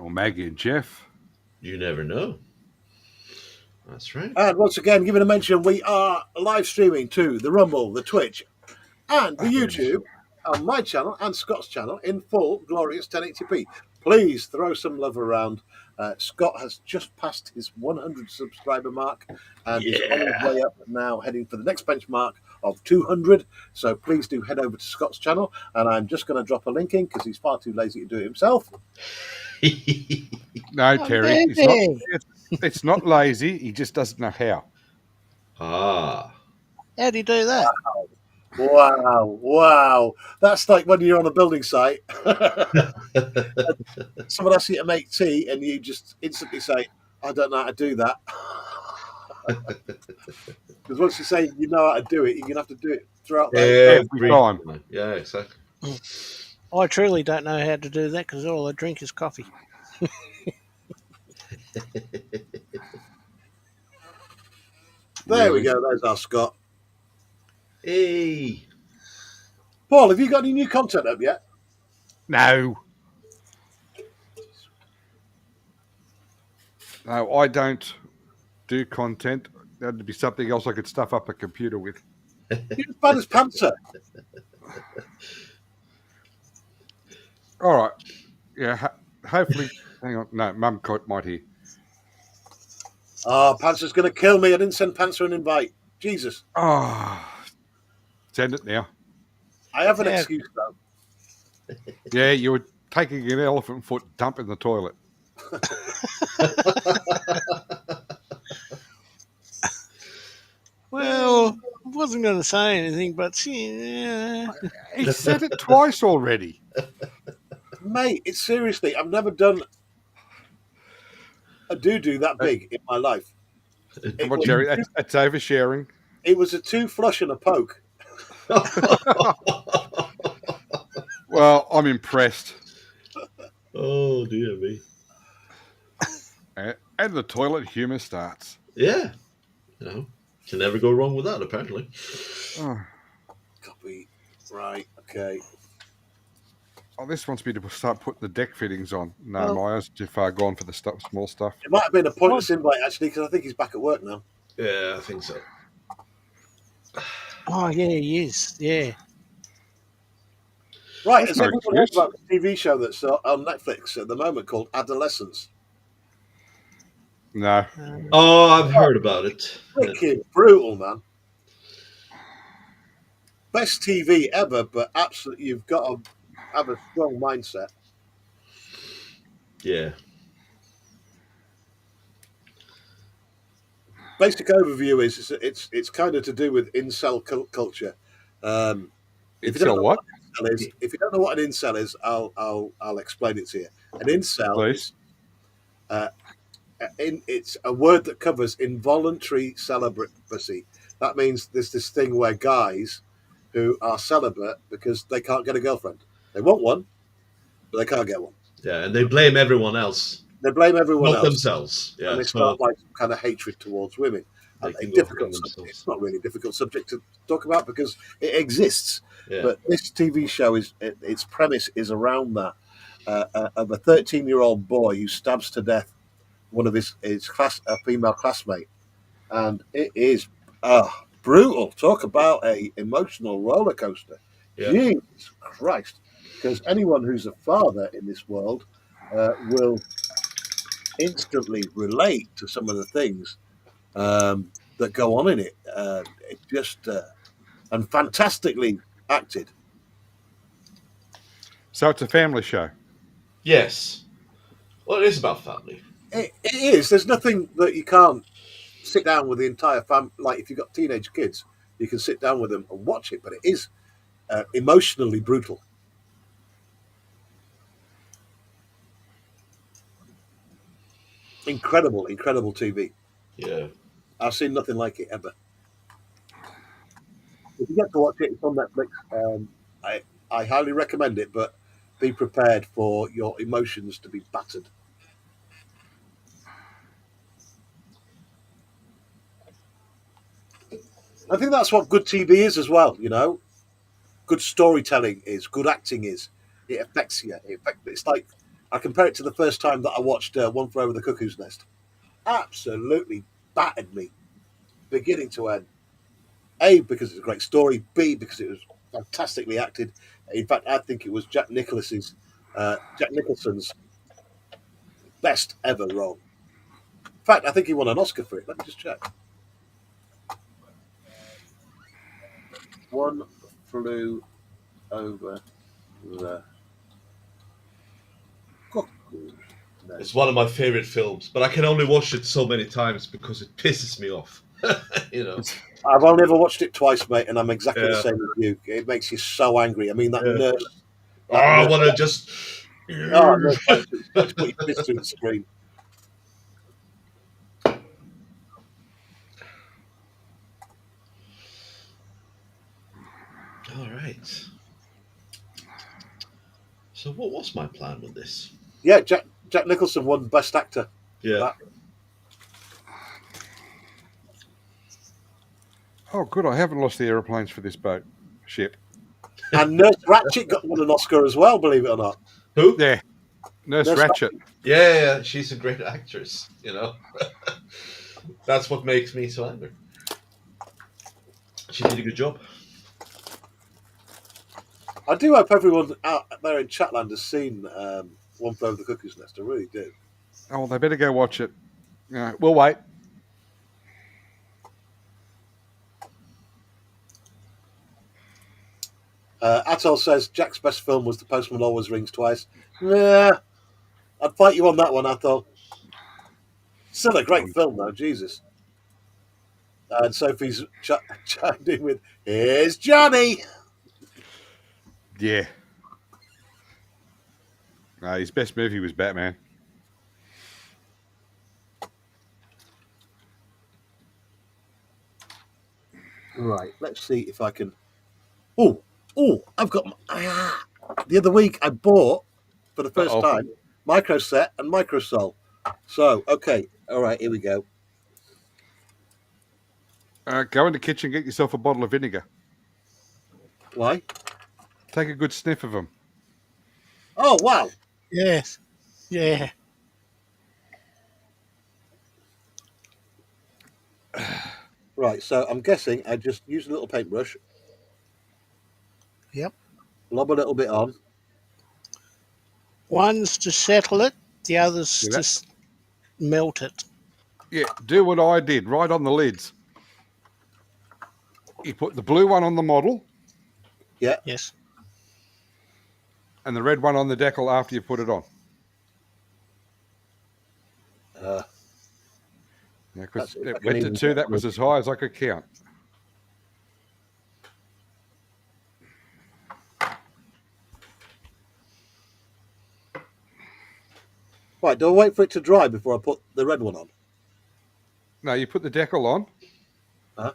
Or Maggie and Jeff. You never know. That's right. And once again, giving a mention, we are live streaming to the Rumble, the Twitch, and the YouTube on my channel and Scott's channel in full glorious 1080p. Please throw some love around. Scott has just passed his 100 subscriber mark and is on his way up now, heading for the next benchmark of 200. So please do head over to Scott's channel, and I'm just going to drop a link in because he's far too lazy to do it himself. No, Terry, it's not lazy. He just doesn't know how. Ah. How do you do that? Wow. That's like when you're on a building site. Someone asks you to make tea and you just instantly say, I don't know how to do that. Because once you say you know how to do it, you're going to have to do it throughout every time. Yeah, exactly. I truly don't know how to do that because all I drink is coffee. There we go. There's our Scott. Hey. Paul, have you got any new content up yet? No. No, I don't do content. That'd be something else I could stuff up a computer with. You're as bad as Panther. All right. Yeah, hopefully. Hang on. No, Mum might hear. Oh, Panther's going to kill me. I didn't send Panther an invite. Jesus. Oh, send it now. I have an excuse, though. Yeah, you were taking an elephant foot dump in the toilet. wasn't going to say anything, but yeah. He said it twice already. Mate, it's seriously, I've never done a doo-doo that big in my life. Come on, Jerry, that's oversharing. It was a 2 flush and a poke. Well, I'm impressed. Oh, dear me. And the toilet humour starts. Yeah. You know, can never go wrong with that, apparently. Oh. Copy. Right, okay. Oh, this wants me to start putting the deck fittings on. No, my eyes are too far gone for the small stuff. It might have been a pointless invite, actually, because I think he's back at work now. Yeah, I think so. Oh, yeah, he is. Yeah. Right, That's has no everyone heard excuse. about the TV show that's on Netflix at the moment called Adolescence? No. Oh, I've heard about it. Wicked brutal, man. Best TV ever, but absolutely, you've got to have a strong mindset. Yeah. Basic overview is it's kind of to do with incel culture. If you don't know what? an incel is, if you don't know what an incel is, I'll explain it to you. An incel Please. is it's a word that covers involuntary celibacy. That means there's this thing where guys who are celibate because they can't get a girlfriend. They want one, but they can't get one. Yeah, and they blame everyone else. They blame everyone Not else. themselves. Yeah, and they start like some kind of hatred towards women. They And can a go difficult hang subject. themselves. It's not really a difficult subject to talk about because it exists. Yeah. But this TV show its premise is around that of a 13-year-old boy who stabs to death one of his a female classmate, and it is brutal. Talk about a emotional roller coaster. Yeah. Jesus Christ! Because anyone who's a father in this world will instantly relate to some of the things that go on in it. It just and fantastically acted. So it's a family show. Yes. Well, it is about family. It is. There's nothing that you can't sit down with the entire family. Like if you've got teenage kids, you can sit down with them and watch it. But it is emotionally brutal. Incredible TV. Yeah. I've seen nothing like it ever. If you get to watch it, it's on Netflix. I highly recommend it, but be prepared for your emotions to be battered. I think that's what good TV is as well, you know. Good storytelling is, good acting is. It affects you. It's like, I compare it to the first time that I watched One Flew Over the Cuckoo's Nest. Absolutely battered me, beginning to end. A, because it's a great story. B, because it was fantastically acted. In fact, I think it was Jack Nicholson's best ever role. In fact, I think he won an Oscar for it. Let me just check. One Flew Over the Cuckoo's Nest. It's one of my favorite films, but I can only watch it so many times because it pisses me off. You know. I've only ever watched it twice, mate, and I'm exactly the same as you. It makes you so angry. I mean, that nurse. I want to just. Oh, no, put your fist through the screen. All right. So, what was my plan with this? Yeah, Jack Nicholson won Best Actor. Yeah. Oh, good. I haven't lost the aeroplanes for this ship. And Nurse Ratched won an Oscar as well, believe it or not. Who? Yeah. Nurse Ratched. Yeah, she's a great actress, you know. That's what makes me so angry. She did a good job. I do hope everyone out there in Chatland has seen One Flew Over the Cuckoo's Nest. I really do. Oh, well, they better go watch it. We'll wait. Atoll says Jack's best film was The Postman Always Rings Twice. Yeah, I'd fight you on that one, Atoll. Still a great film, though. Jesus. And Sophie's chimed in with, "Here's Johnny." Yeah. His best movie was Batman. Right, let's see if I can. Oh, I've got. The other week I bought for the first Uh-oh. time Micro Set and Microsol. So, okay, all right, here we go. Go in the kitchen, get yourself a bottle of vinegar. Why? Take a good sniff of them. Oh, wow. Yes. Yeah. Right, so I'm guessing I just use a little paintbrush, Yep. lob a little bit on. One's to settle it, the other's See to that? melt it. Yeah, do what I did, right on the lids. You put the blue one on the model Yeah. Yes. and the red one on the decal after you put it on. Uh, Yeah, That's because if I it can went to even 2, get that was as high as I could count. Right, do I wait for it to dry before I put the red one on? No, you put the decal on, Huh?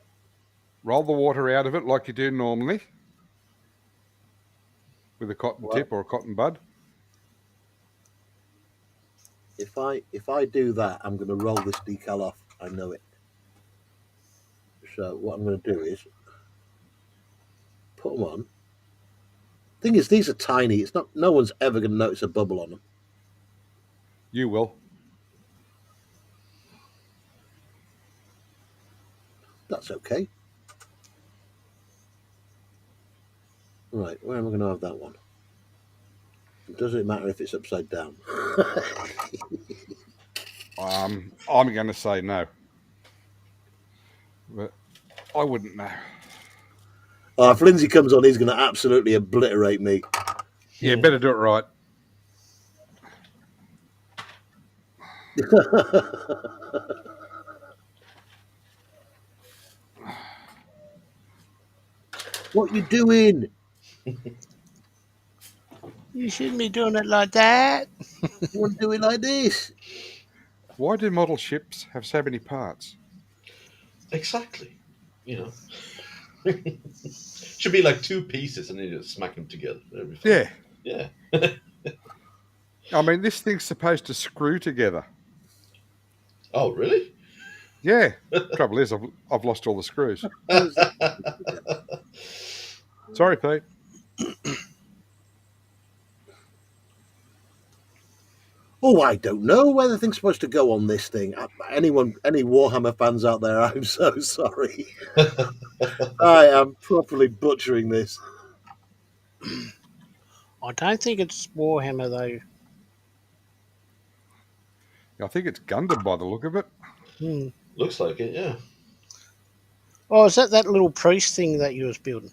roll the water out of it like you do normally with a cotton Well, tip or a cotton bud. if I do that, I'm going to roll this decal off. I know it. So what I'm going to do is put them on. Thing is, these are tiny. It's not. No one's ever going to notice a bubble on them. You will. That's okay. Right, where am I going to have that one? Does it matter if it's upside down? I'm going to say no. But I wouldn't know. Oh, if Lindsay comes on, he's going to absolutely obliterate me. Yeah, better do it right. What you doing? You shouldn't be doing it like that. You want to do it like this? Why do model ships have so many parts? Exactly. You know, should be like two pieces, and then you just smack them together. That'd be fine. Yeah. Yeah. I mean, this thing's supposed to screw together. Oh, really? Yeah. Trouble is, I've lost all the screws. How is that? Sorry, Pete. Oh, I don't know where the thing's supposed to go on this thing. Any Warhammer fans out there, I'm so sorry. I am properly butchering this. I don't think it's Warhammer though. I think it's Gundam by the look of it. Hmm. Looks like it. Yeah. Oh, is that little priest thing that you was building?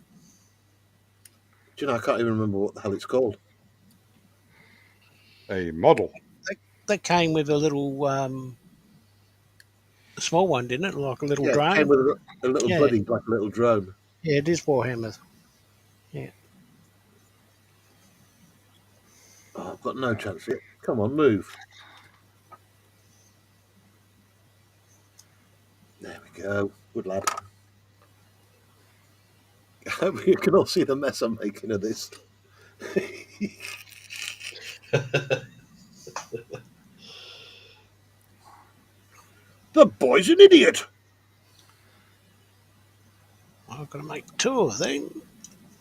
Do you know, I can't even remember what the hell it's called. A model. That came with a little small one, didn't it? Like a little Yeah, it drone. came with a little Yeah. buddy, like a little drone. Yeah, it is Warhammer. Yeah. Oh, I've got no chance here. Come on, move. There we go. Good lad. I hope you can all see the mess I'm making of this. The boy's an idiot. I've got to make two of them,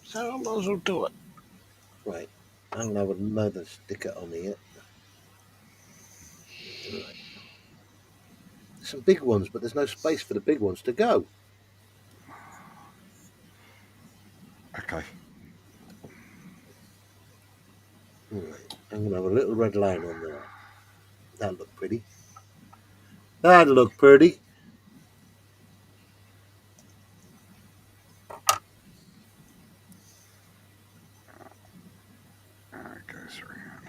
so I might as well do it. Right, I'm gonna have another sticker on here. Right. Some big ones, but there's no space for the big ones to go. Okay. Right. I'm gonna have a little red line on there. That'll look pretty. That'll look pretty. Goes around.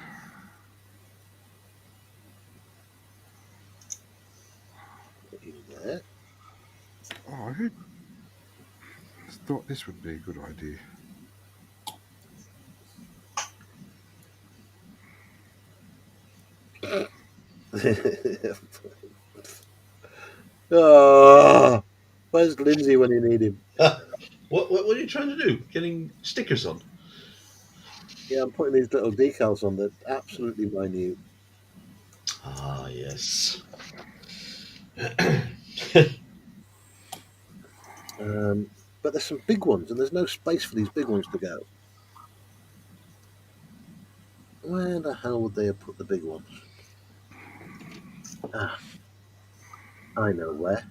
Put you there. Oh, I thought this would be a good idea. Oh, where's Lindsay when you need him? What are you trying to do? Getting stickers on? Yeah, I'm putting these little decals on that absolutely minute. Ah, yes. But there's some big ones, and there's no space for these big ones to go. Where the hell would they have put the big ones? Ah, I know where.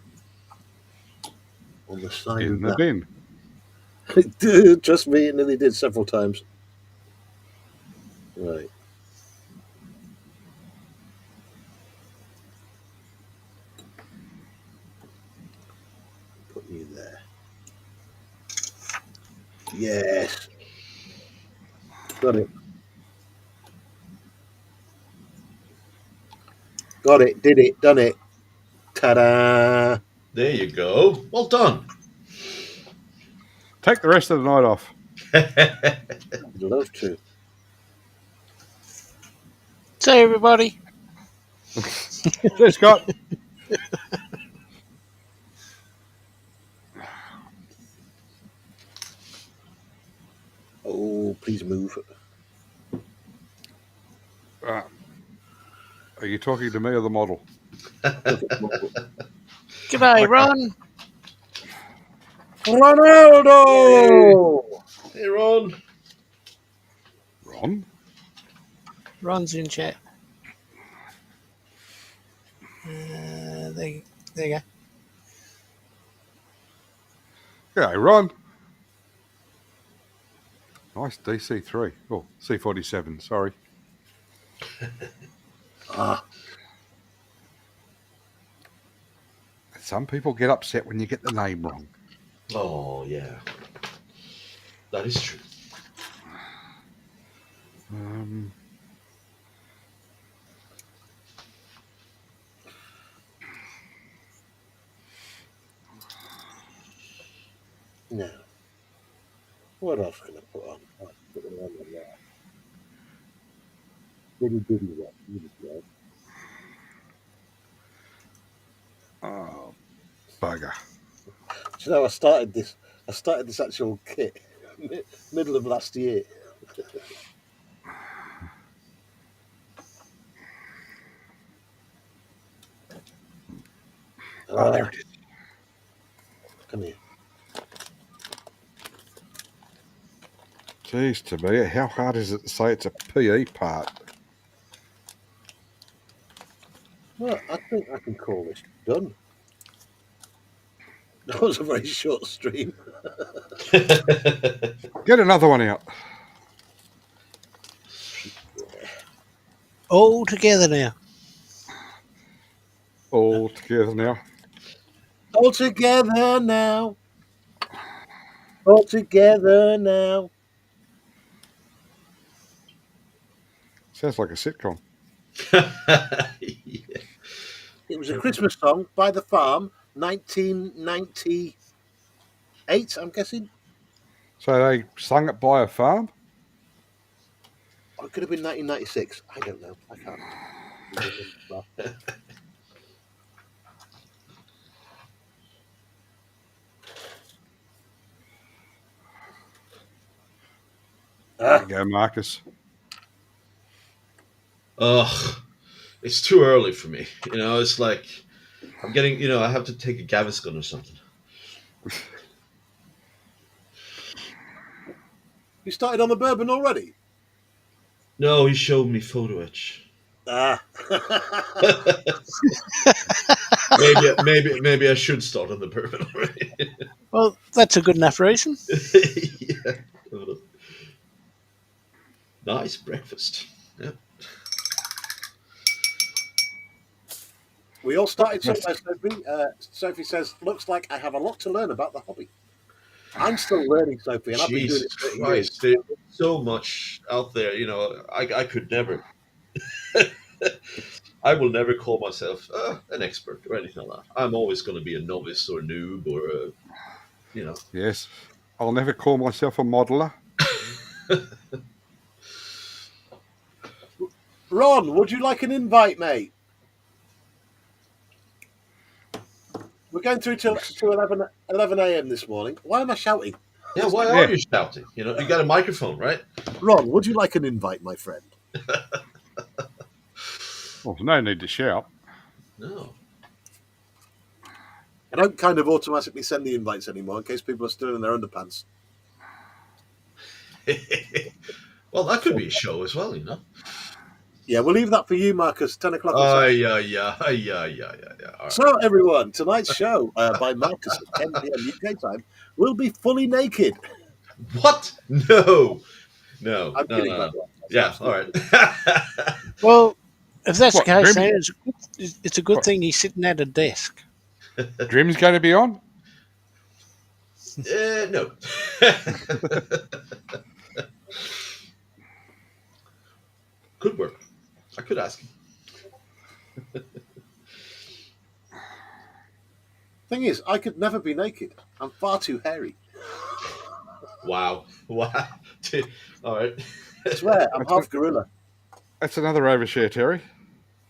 On the side In of the that. bin. Trust me, it nearly did several times. Right. Put you there. Yes. Got it. Got it. Did it. Done it. Ta-da. There you go. Well done. Take the rest of the night off. I'd love to. See everybody. See, Scott. Oh, please move. Are you talking to me or the model? G'day, Ron. Ronaldo! Hey, Ron. Ron? Ron's in chat. There you go. G'day, Ron. Nice DC3. Oh, C47, sorry. Some people get upset when you get the name wrong. Oh, yeah. That is true. Now, what else can I put on? Oh, put it on there. Diddy what? Oh, bugger. Do you know, I started this actual kit middle of last year. Oh, there it is. Come here. Jeez, Tabia, how hard is it to say it's a PE part? Well, I think I can call this done. That was a very short stream. Get another one out. All together now. All together now. All together now. All together now. Sounds like a sitcom. Yeah. It was a Christmas song by The Farm, 1998, I'm guessing. So they sung it by a farm? Or it could have been 1996. I don't know. I can't remember. There you go, Marcus. Ugh. It's too early for me. It's like I'm getting, I have to take a Gaviscon or something. You started on the bourbon already? No, he showed me photo etch. Ah. maybe I should start on the bourbon already. Well, that's a good enough reason. Yeah. Nice breakfast. Yeah. We all started somewhere, Sophie. Sophie says, looks like I have a lot to learn about the hobby. I'm still learning, Sophie, and I've been doing it Jesus 30 Christ, years. there's so much out there. I could never. I will never call myself an expert or anything like that. I'm always going to be a novice or a noob or Yes. I'll never call myself a modeler. Ron, would you like an invite, mate? We're going through to 11 a.m. this morning. Why am I shouting? Yeah, why are you shouting? You got a microphone, right? Ron, would you like an invite, my friend? Well, there's no need to shout. No. I don't kind of automatically send the invites anymore in case people are still in their underpants. Well, that could be a show as well, Yeah, we'll leave that for you, Marcus. 10 o'clock. Yeah. Right. So, everyone, tonight's show by Marcus at 10 p.m. UK time will be fully naked. What? No. I'm kidding about that. Yeah, all right. Well, if that's What, the case, Grim? then it's a good thing he's sitting at a desk. Dream's going to be on? No. Could work. I could ask him. Thing is, I could never be naked. I'm far too hairy. Wow. All right. I swear, I'm half gorilla. That's another overshare, Terry.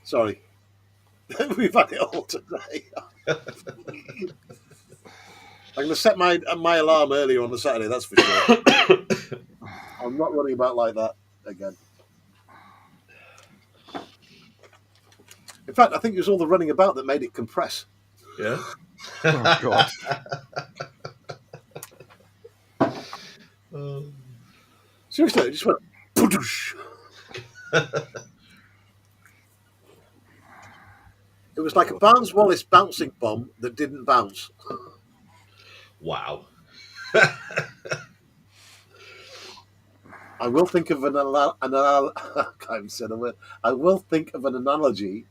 Sorry. We've had it all today. I'm going to set my alarm earlier on the Saturday, that's for sure. I'm not running about like that again. In fact, I think it was all the running about that made it compress. Yeah. Oh, God. Seriously, it just went poosh. It was like a Barnes Wallis bouncing bomb that didn't bounce. Wow. I will think of I can't say the word. I will think of an analogy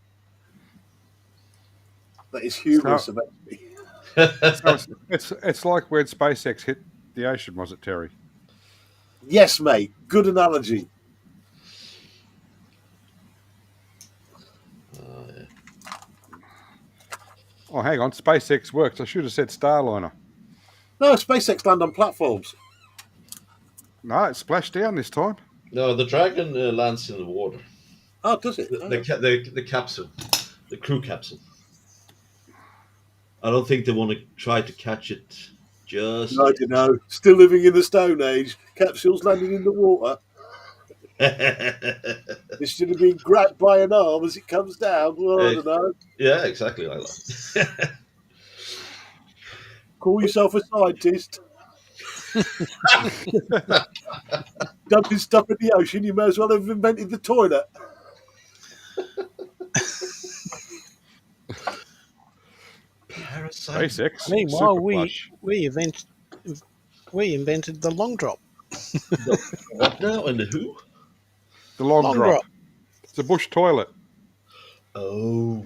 that is humorous about me. So it's like when SpaceX hit the ocean, was it, Terry? Yes, mate. Good analogy. Oh, hang on. SpaceX works. I should have said Starliner. No, SpaceX land on platforms. No, it splashed down this time. No, the Dragon lands in the water. Oh, does it? The capsule, the crew capsule. I don't think they want to try to catch it just. I don't know. Still living in the Stone Age. Capsules landing in the water. It should have been grabbed by an arm as it comes down. Well, I don't know. Yeah, exactly like that. Call yourself a scientist. Dumping stuff in the ocean, you may as well have invented the toilet. SpaceX. Meanwhile, Superflush. we invented the long drop. What now? And the who? The long Long drop. drop. It's a bush toilet. Oh.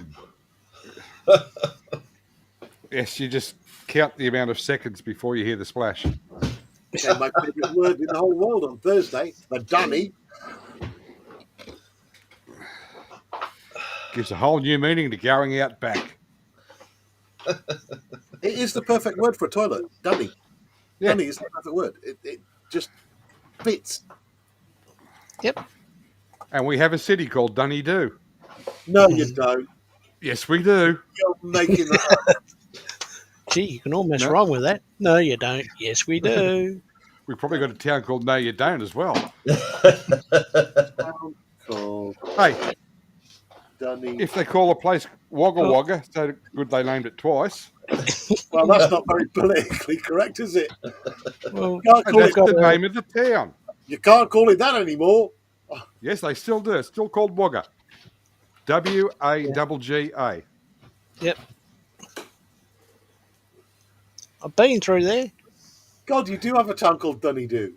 Yes, you just count the amount of seconds before you hear the splash. Became my favourite word in the whole world on Thursday. The dunny. Gives a whole new meaning to going out back. It is the perfect word for a toilet. Dunny. Yeah. Dunny is the perfect word. It just fits. Yep. And we have a city called Dunedoo. No, you don't. Yes, we do. You're making that up. Gee, you can almost rhyme with that. No, you don't. Yes, we do. We've probably got a town called No You Don't as well. Called Hey, Dunny. if they call a place Wagga Wagga, so good they named it twice. Well, that's not very politically correct, is it? Well, You can't And call that's it, the name of the town. you can't call it that anymore. Yes, they still do. It's still called Wagga. W-A-G-G-A. yep. I've been through there. God, you do have a town called Dunedoo.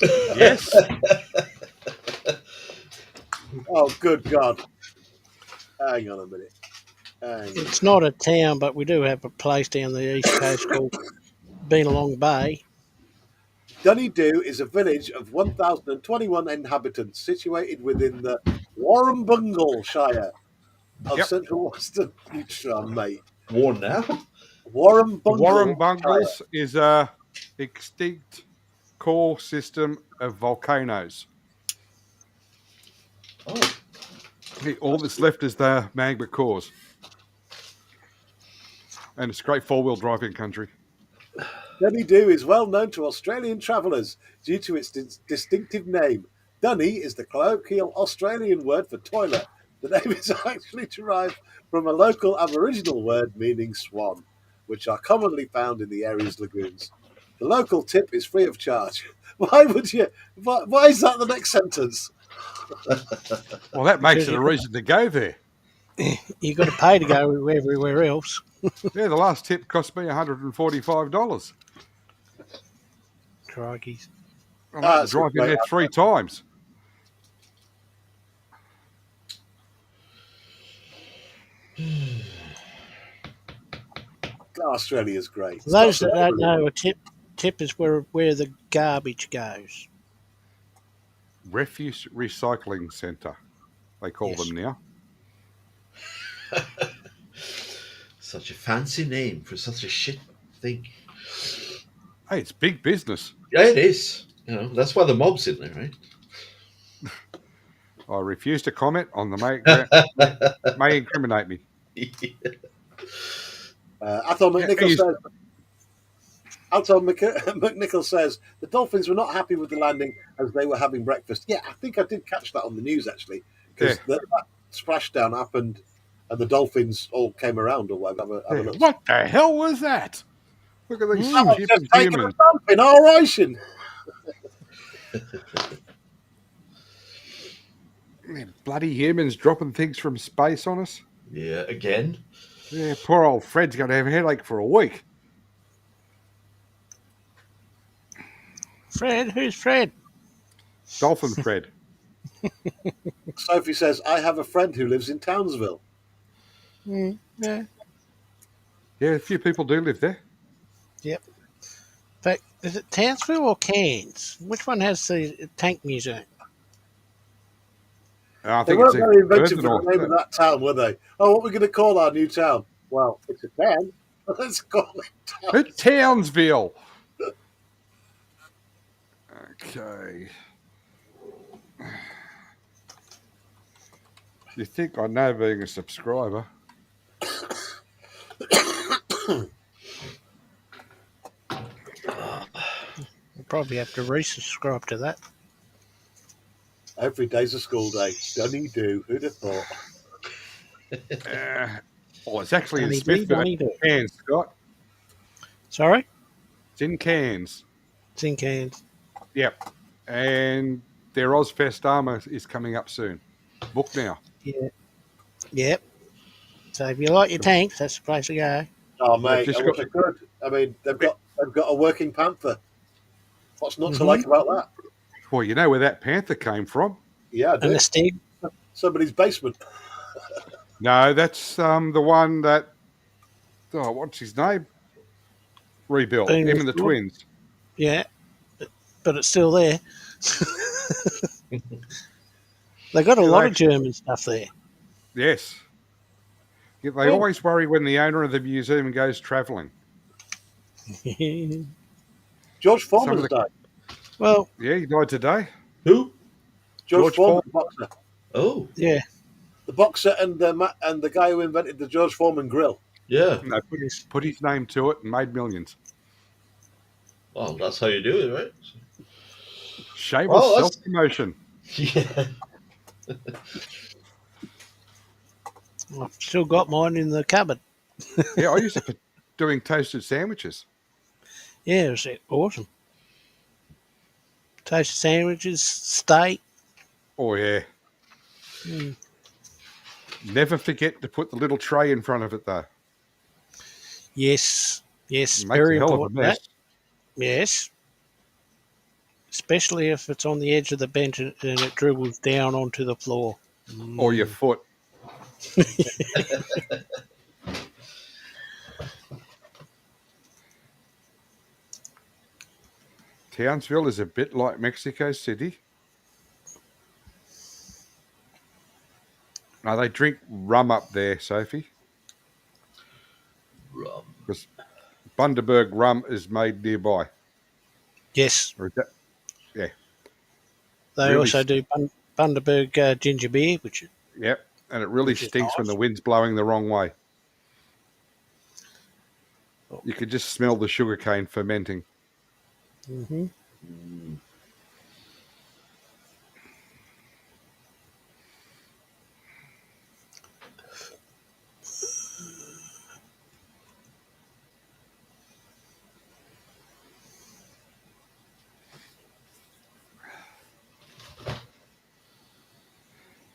Yes. Oh, good God. Hang on a minute. Hang on. It's not a town, but we do have a place down the east coast called Beenalong Bay. Dunedoo is a village of 1,021 inhabitants situated within the Warrumbungle Shire. of Central Western Utah, mate. Warn now. Warren The Bungle. Bungles is a extinct core system of volcanoes. Oh, All that's left is the magma cores. And it's great four-wheel driving country. Dunny Doo is well known to Australian travellers due to its distinctive name. Dunny is the colloquial Australian word for toilet. The name is actually derived from a local Aboriginal word meaning swan, which are commonly found in the area's lagoons. The local tip is free of charge. Why would you? Why is that the next sentence? Well, that makes Because it a reason to go there. you got to pay to go everywhere else. Yeah, the last tip cost me $145. Crikey. I'm having to drive in there 3 times. Australia's great. For those that don't know, a tip is where the garbage goes. Refuse Recycling Centre, they call them now. such a fancy name for such a shit thing. Hey, it's big business. Yeah, it is. You know, that's why the mob's in there, right? I refuse to comment on the may incriminate me. Athol McNichol says the Dolphins were not happy with the landing as they were having breakfast. Yeah, I think I did catch that on the news actually, because that splashdown happened and the Dolphins all came around or whatever. What the hell was that? Look at these just taking a dump in our ration. Bloody humans dropping things from space on us. Yeah, again. Yeah, poor old Fred's going to have a headache for a week. Fred? Who's Fred? Dolphin Fred. Sophie says, I have a friend who lives in Townsville. Yeah. Yeah, a few people do live there. Yep. But is it Townsville or Cairns? Which one has the tank museum? I They think weren't very inventive for for the name of that town, were they? Oh, what are we going to call our new town? Well, it's a town. Let's call it Townsville. It's Townsville. Okay. You think I know being a subscriber? We'll probably have to resubscribe to that. Every day's a school day. Dunny do. Who'd have thought? It's actually in Dunny Smithville. Cairns, Scott. Sorry? It's in Cairns. It's in Cairns. Yep. And their Ozfest Armour is coming up soon. Book now. Yeah. Yep. So if you like your tanks, that's the place to go. Oh, mate, I wish I could. I mean, they've got a working Panther. What's not to like about that? Well, you know where that Panther came from? Yeah, I do. And the Stig? Somebody's basement. No, that's the one that, what's his name? Rebuilt. Him and the twins. Yeah, but it's still there. They got a lot of German stuff there. Yes. Yeah, they always worry when the owner of the museum goes travelling. George Foreman's died. Well, yeah, he died today. Who? George Foreman, the boxer. Oh, yeah, the boxer and the guy who invented the George Foreman grill. Yeah, no, put his name to it and made millions. Well, that's how you do it, right? Shameless self-promotion. Yeah. I've still got mine in the cupboard. Yeah, I used to doing toasted sandwiches. Yeah, it was awesome. Toasted sandwiches, steak. Oh, yeah. Mm. Never forget to put the little tray in front of it, though. Yes, It very makes a hell of a important. mess. Yes. Especially if it's on the edge of the bench and it dribbles down onto the floor. Or your foot. Townsville is a bit like Mexico City. No, they drink rum up there, Sophie. Rum. Because Bundaberg rum is made nearby. Yes. Yeah. They really also do Bundaberg ginger beer, which Yep, and it really stinks when nice. the wind's blowing the wrong way. Oh. You could just smell the sugarcane fermenting. Mm-hmm.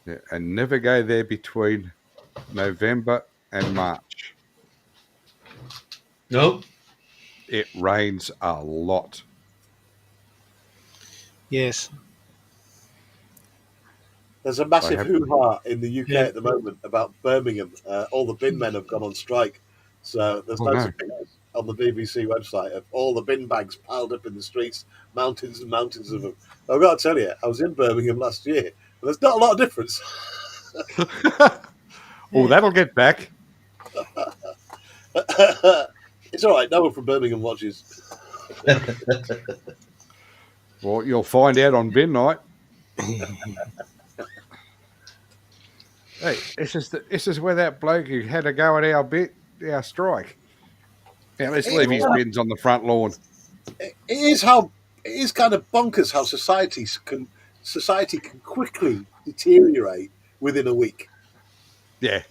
Yeah, and never go there between November and March. No? It rains a lot. Yes. There's a massive hoo-ha in the UK at the moment about Birmingham. All the bin men have gone on strike. So there's loads of pictures on the BBC website of all the bin bags piled up in the streets, mountains and mountains of them. I've got to tell you, I was in Birmingham last year, and there's not a lot of difference. Oh, that'll get back. It's all right. No one from Birmingham watches. Well, you'll find out on bin night. Hey, this is where that bloke who had a go at our strike. Now let's leave his bins on the front lawn. It is kind of bonkers how society can quickly deteriorate within a week. Yeah.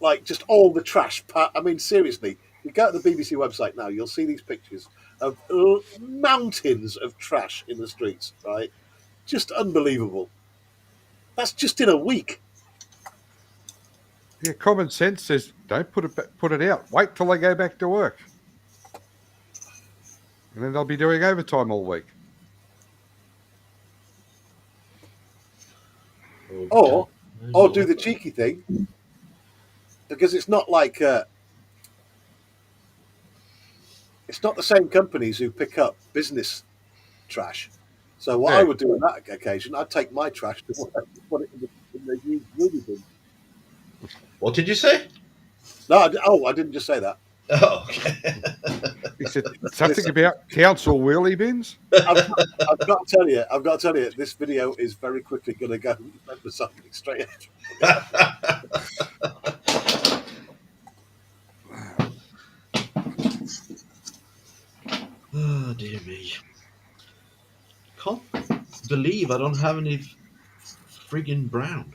Like just all the trash. I mean, seriously, you go to the BBC website now, you'll see these pictures of mountains of trash in the streets, right? Just unbelievable. That's just in a week. Yeah, common sense says don't put it out. Wait till they go back to work. And then they'll be doing overtime all week. Or do the cheeky thing, because it's not like it's not the same companies who pick up business trash. So what I would do on that occasion, I'd take my trash to work and put it in the used movie bin. What did you say? No, I didn't just say that. Oh, okay. He said something about council wheelie bins. I've got to tell you, this video is very quickly going to go for something straight. Oh dear me! Can't believe I don't have any friggin' brown.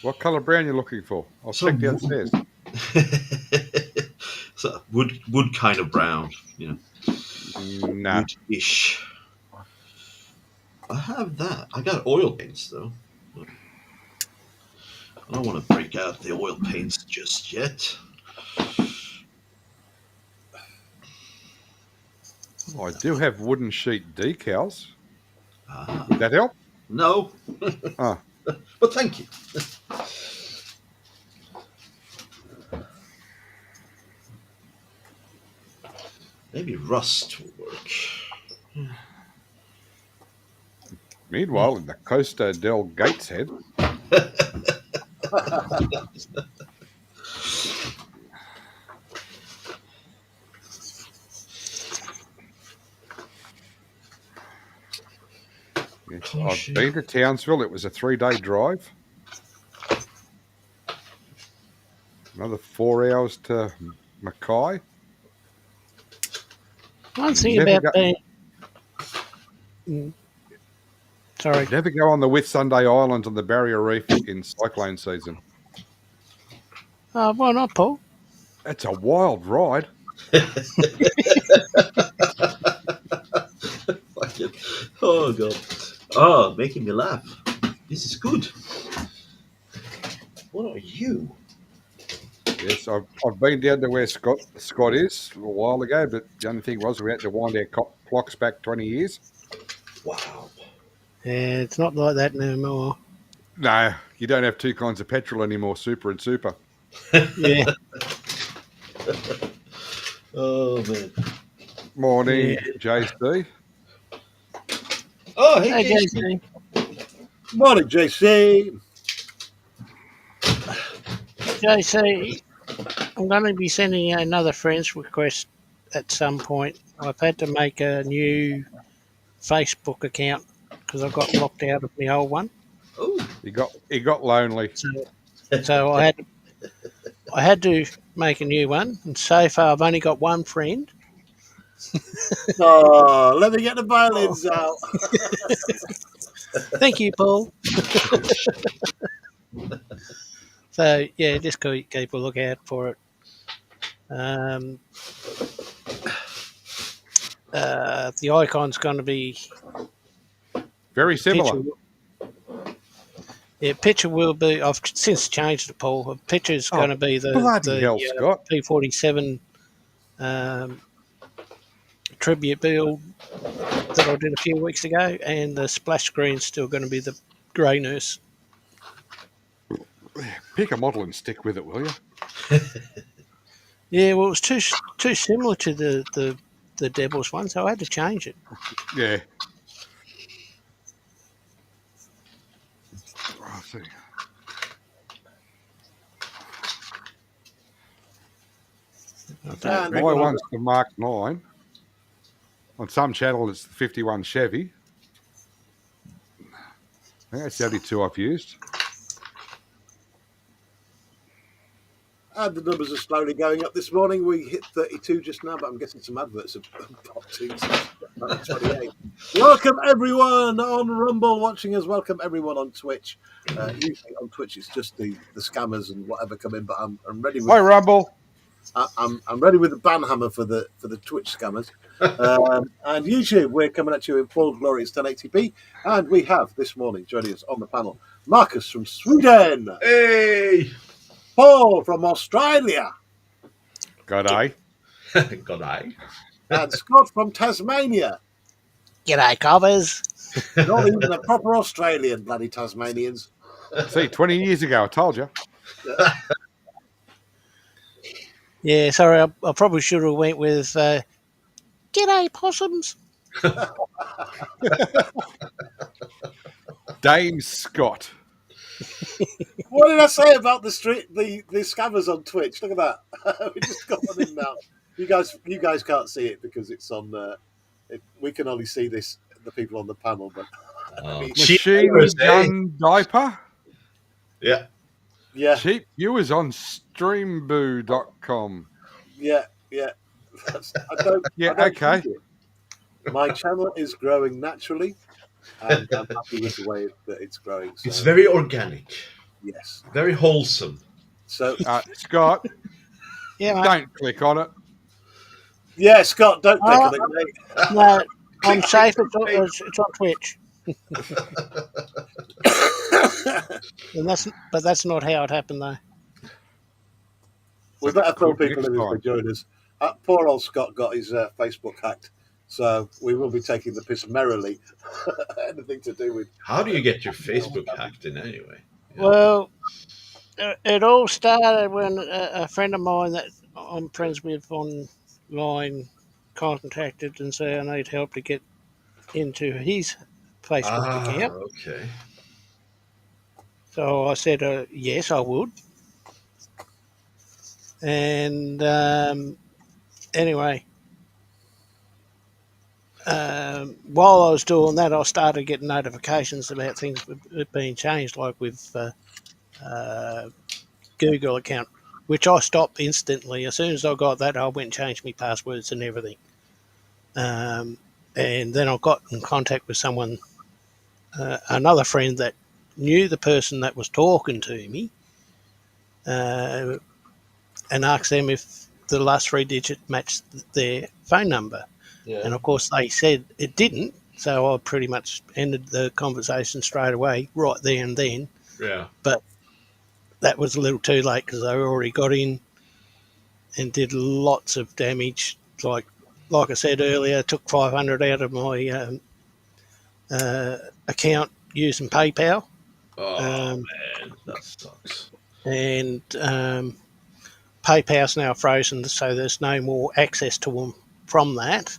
What colour brown you looking for? I'll check downstairs. So wood kind of brown, you know. Nah. Wood-ish. I have that. I got oil paints though. I don't want to break out the oil paints just yet. I do have wooden sheet decals. Would that help? No. Oh. But thank you. Maybe rust will work. Meanwhile, in the Costa del Gateshead. Yes, I've been to Townsville. It was a 3-day drive. Another 4 hours to Mackay. One thing about being... Sorry. Never go on the Whitsunday Islands on the Barrier Reef in cyclone season. Why not, Paul? It's a wild ride. Oh, God. Oh, making me laugh. This is good. What are you? Yes, I've been down to where Scott is a little while ago, but the only thing was we had to wind our clocks back 20 years. Wow. Yeah, it's not like that no more. No, you don't have two kinds of petrol anymore, super and super. Yeah. Oh, man. Morning, JC. Oh, hey JC. Morning, JC. JC, I'm going to be sending you another friend's request at some point. I've had to make a new Facebook account because I got locked out of my old one. Oh, He got lonely. So I had to make a new one, and so far I've only got one friend. Oh, let me get the violins out. Thank you, Paul. So yeah, just keep a lookout for it. The icon's going to be Very similar. Picture will be. I've since changed it, Paul. The picture's going to be bloody hell, Scott. P-47 tribute build that I did a few weeks ago, and the splash screen's still going to be the Grey Nurse. Pick a model and stick with it, will you? Yeah, well, it was too similar to the Devils one, so I had to change it. Yeah. I see. My one's the Mark 9. On some channel, it's the 51 Chevy. I think that's the only two I've used. And the numbers are slowly going up this morning. We hit 32 just now, but I'm guessing some adverts have popped to 28. Welcome everyone on Rumble watching us. Welcome everyone on Twitch. Usually on Twitch it's just the scammers and whatever come in, but I'm ready with. Hi Rumble. I'm ready with the banhammer for the Twitch scammers. And YouTube, we're coming at you in full glory. It's 1080p, and we have this morning joining us on the panel Marcus from Sweden. hey! Paul from Australia. G'day. G'day. And Scott from Tasmania. G'day, cobbers. Not even a proper Australian, bloody Tasmanians. See, 20 years ago, I told you. Yeah, sorry, I probably should have went with G'day, possums. Dame Scott. What did I say about the scammers on Twitch? Look at that. We just got one in now. You guys can't see it because it's on. We can only see this, the people on the panel. But Machine gun diaper. Yeah. Cheap viewers on streamboo.com. Yeah. Okay. My channel is growing naturally, and I'm happy with the way that it's growing. So, it's very organic. Yes. Very wholesome. So, Scott, yeah, don't click on it. Yeah, Scott, don't click on it, mate. No, I'm safe. It's on Twitch. But that's not how it happened, though. We better fill people in as they join us. Poor old Scott got his Facebook hacked, so we will be taking the piss merrily. Anything to do with... How do you get your Facebook hacked in anyway? Yeah. Well, it all started when a friend of mine that I'm friends with online contacted and said I need help to get into his Facebook account. Okay. So I said, yes, I would. And anyway, while I was doing that, I started getting notifications about things being changed, like with Google account, which I stopped instantly. As soon as I got that, I went and changed my passwords and everything. And then I got in contact with someone, another friend that knew the person that was talking to me, and asked them if the last 3 digits matched their phone number. Yeah. And of course they said it didn't, so I pretty much ended the conversation straight away, right there and then. Yeah. But that was a little too late because they already got in and did lots of damage. Like I said earlier, took 500 out of my account using PayPal. Oh, man, that sucks. And PayPal's now frozen, so there's no more access to them from that.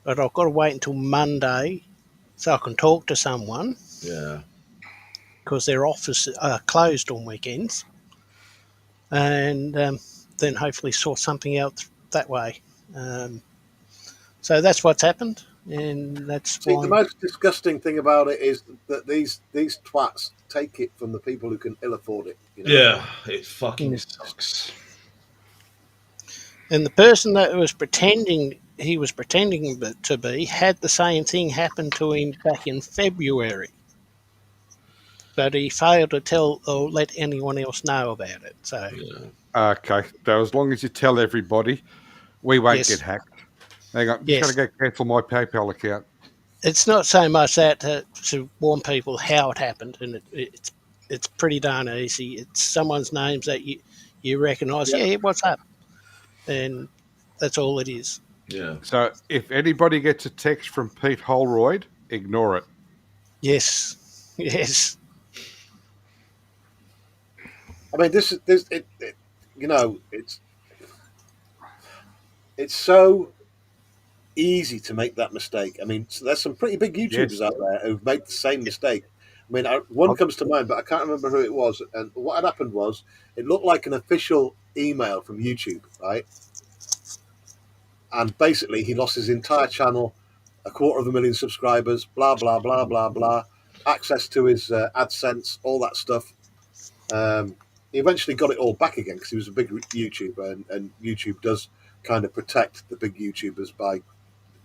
But I've got to wait until Monday so I can talk to someone. Yeah. Because their offices are closed on weekends. and then hopefully sort something out that way. So that's what's happened, and that's See, the why. most disgusting thing about it is that these twats take it from the people who can ill afford it. You know. Yeah, it fucking Mm. sucks. And the person that was pretending he was pretending to be had the same thing happen to him back in February, but he failed to tell or let anyone else know about it. So Yeah. Okay, so as long as you tell everybody, we won't get yes, hacked. Hang on, I'm just going yes, to go cancel my PayPal account. it's not so much that to warn people how it happened, and it's pretty darn easy. It's someone's names that you recognise. Yeah. Yeah, what's up? And that's all it is. Yeah. So if anybody gets a text from Pete Holroyd, ignore it. Yes, yes, I mean, you know, it's so easy to make that mistake. I mean, so there's some pretty big YouTubers Yes. out there who've made the same mistake. I mean, one I'll- comes to mind, but I can't remember who it was. And what had happened was, it looked like an official email from YouTube, right? And basically, he lost his entire channel, 250,000 subscribers, blah blah blah blah blah, access to his AdSense, all that stuff. He eventually got it all back again because he was a big YouTuber, and YouTube does kind of protect the big YouTubers by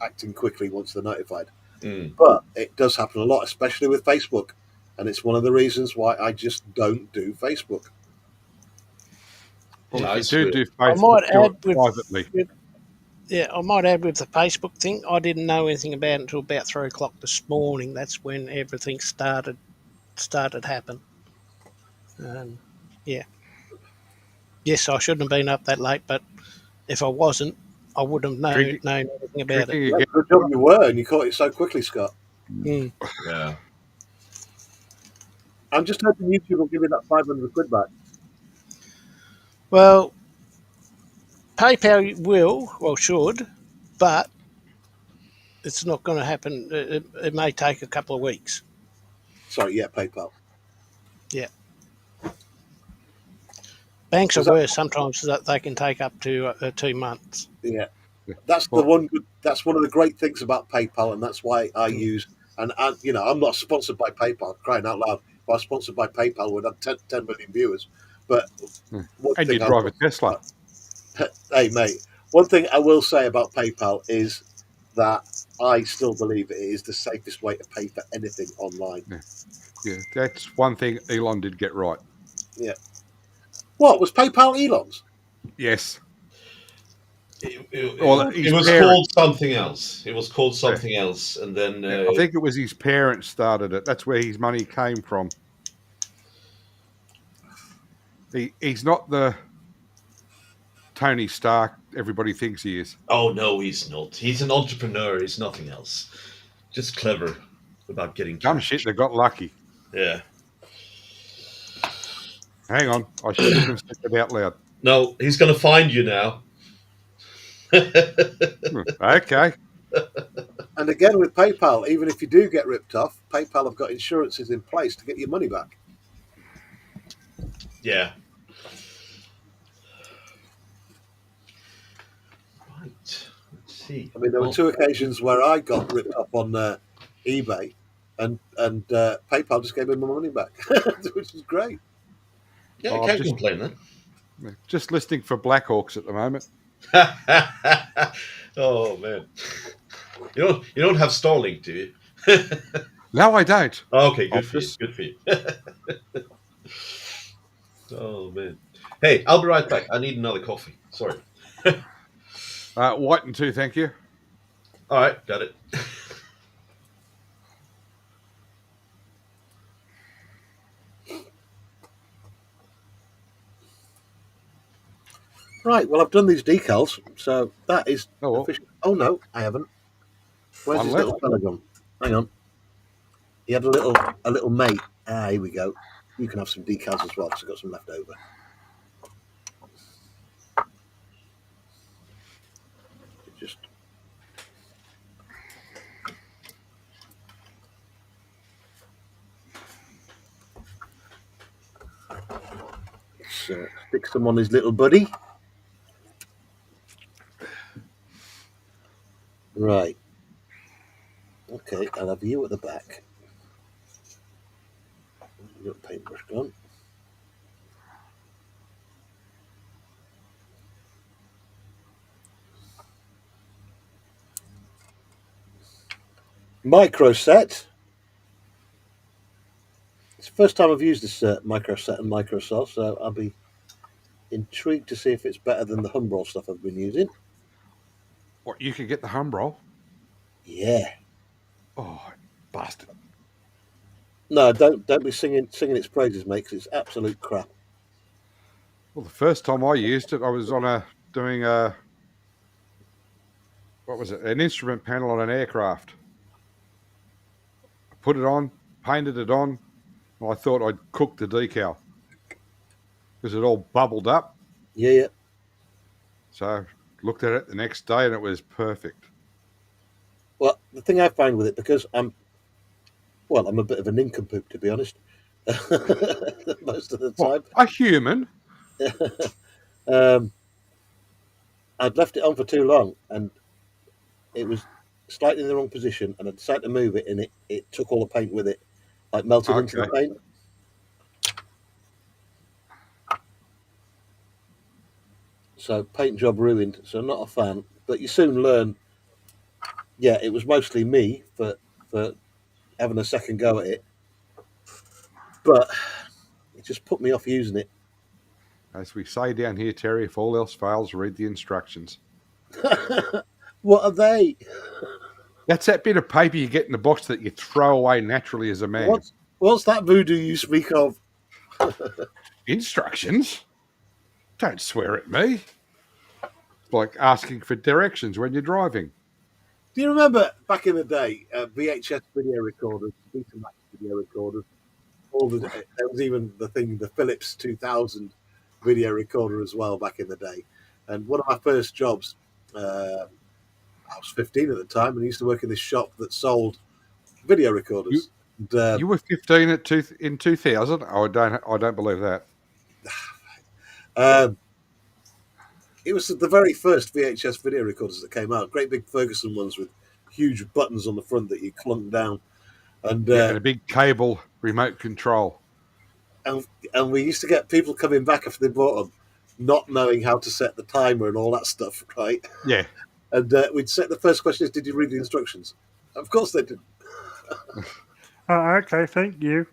acting quickly once they're notified. Mm. But it does happen a lot, especially with Facebook, and it's one of the reasons why I just don't do Facebook. Well, Yeah, if I you do swear. do I Facebook, might do it add privately. yeah, I might add with the Facebook thing. I didn't know anything about it until about 3 o'clock this morning. That's when everything started happen. And yeah, yes, I shouldn't have been up that late, but if I wasn't, I wouldn't have Drinking, known anything about it. drinking Yeah, again. good job you were, and you caught it so quickly, Scott. Mm. Yeah. I'm just hoping YouTube will give me that 500 quid back. Well, PayPal should, but it's not going to happen. It may take a couple of weeks. Sorry, yeah, PayPal. Yeah, banks are Was that? worse sometimes. That they can take up to 2 months. Yeah, that's the Well, one. That's one of the great things about PayPal, and that's why I Mm. use. And you know, I'm not sponsored by PayPal. Crying out loud! If I was sponsored by PayPal, we'd have 10 million viewers. But one and you thing I drive a will, Tesla. hey mate, one thing I will say about PayPal is that I still believe it is the safest way to pay for anything online. Yeah, yeah, that's one thing Elon did get right. Yeah. What was PayPal Elon's? Yes. Well, Good. It his was parents. called something else. It was called Yeah, something else, and then yeah, I think it was his parents started it. That's where his money came from. He's not the Tony Stark everybody thinks he is. oh no, he's not. He's an entrepreneur. He's nothing else. Just clever about getting Dumb cash. shit, they got lucky. Yeah. Hang on, I shouldn't have said it out loud. No, he's gonna find you now. Okay. And again with PayPal, even if you do get ripped off, PayPal have got insurances in place to get your money back. Yeah. Right. Let's see. I mean, there were two occasions where I got ripped off on eBay, and PayPal just gave me my money back, which is great. Yeah, I I'm can't complain just listening for Blackhawks at the moment. then. Oh man. You don't have Starlink, do you? No, I don't. Okay, I'll good for you. just Good for you. Oh man. Hey, I'll be right back. I need another coffee. Sorry. white and two, thank you. All right, got it. Right. Well, I've done these decals, so that is Oh, well, official. Oh no, I haven't. Where's one his left. little fella gone? Hang on. He had a little mate. Ah, here we go. You can have some decals as well because I've got some left over. Just stick some on his little buddy. Right. Okay, I'll have you at the back. Your paintbrush gone. Micro set. It's the first time I've used this micro set and micro cell, so I'll be intrigued to see if it's better than the Humbrol stuff I've been using. What, you could get the Humbrol? Yeah. Oh, bastard. No, don't be singing its praises, mate, because it's absolute crap. Well, the first time I used it, I was doing an instrument panel on an aircraft. I put it on, painted it on, and I thought I'd cooked the decal because it all bubbled up. Yeah. So I looked at it the next day and it was perfect. Well, the thing I find with it, because I'm a bit of a nincompoop, to be honest, most of the time. A human? I'd left it on for too long, and it was slightly in the wrong position, and I decided to move it, and it took all the paint with it, like melted into the paint. So paint job ruined, so not a fan. But you soon learn, yeah, it was mostly me for having a second go at it. But it just put me off using it. As we say down here, Terry, if all else fails, read the instructions. What are they? That's that bit of paper you get in the box that you throw away naturally as a man. What's that voodoo you speak of? Instructions? Don't swear at me. It's like asking for directions when you're driving. Do you remember back in the day, VHS video recorders, Betamax video recorders, there was even the Philips 2000 video recorder as well back in the day. And one of my first jobs, I was 15 at the time, and I used to work in this shop that sold video recorders. You were 15 in 2000? Oh, I don't believe that. It was the very first VHS video recorders that came out. Great big Ferguson ones with huge buttons on the front that you clunked down. And a big cable remote control. And we used to get people coming back after they bought them, not knowing how to set the timer and all that stuff, right? Yeah. And we'd set the first question is, did you read the instructions? Of course they did. Okay, thank you.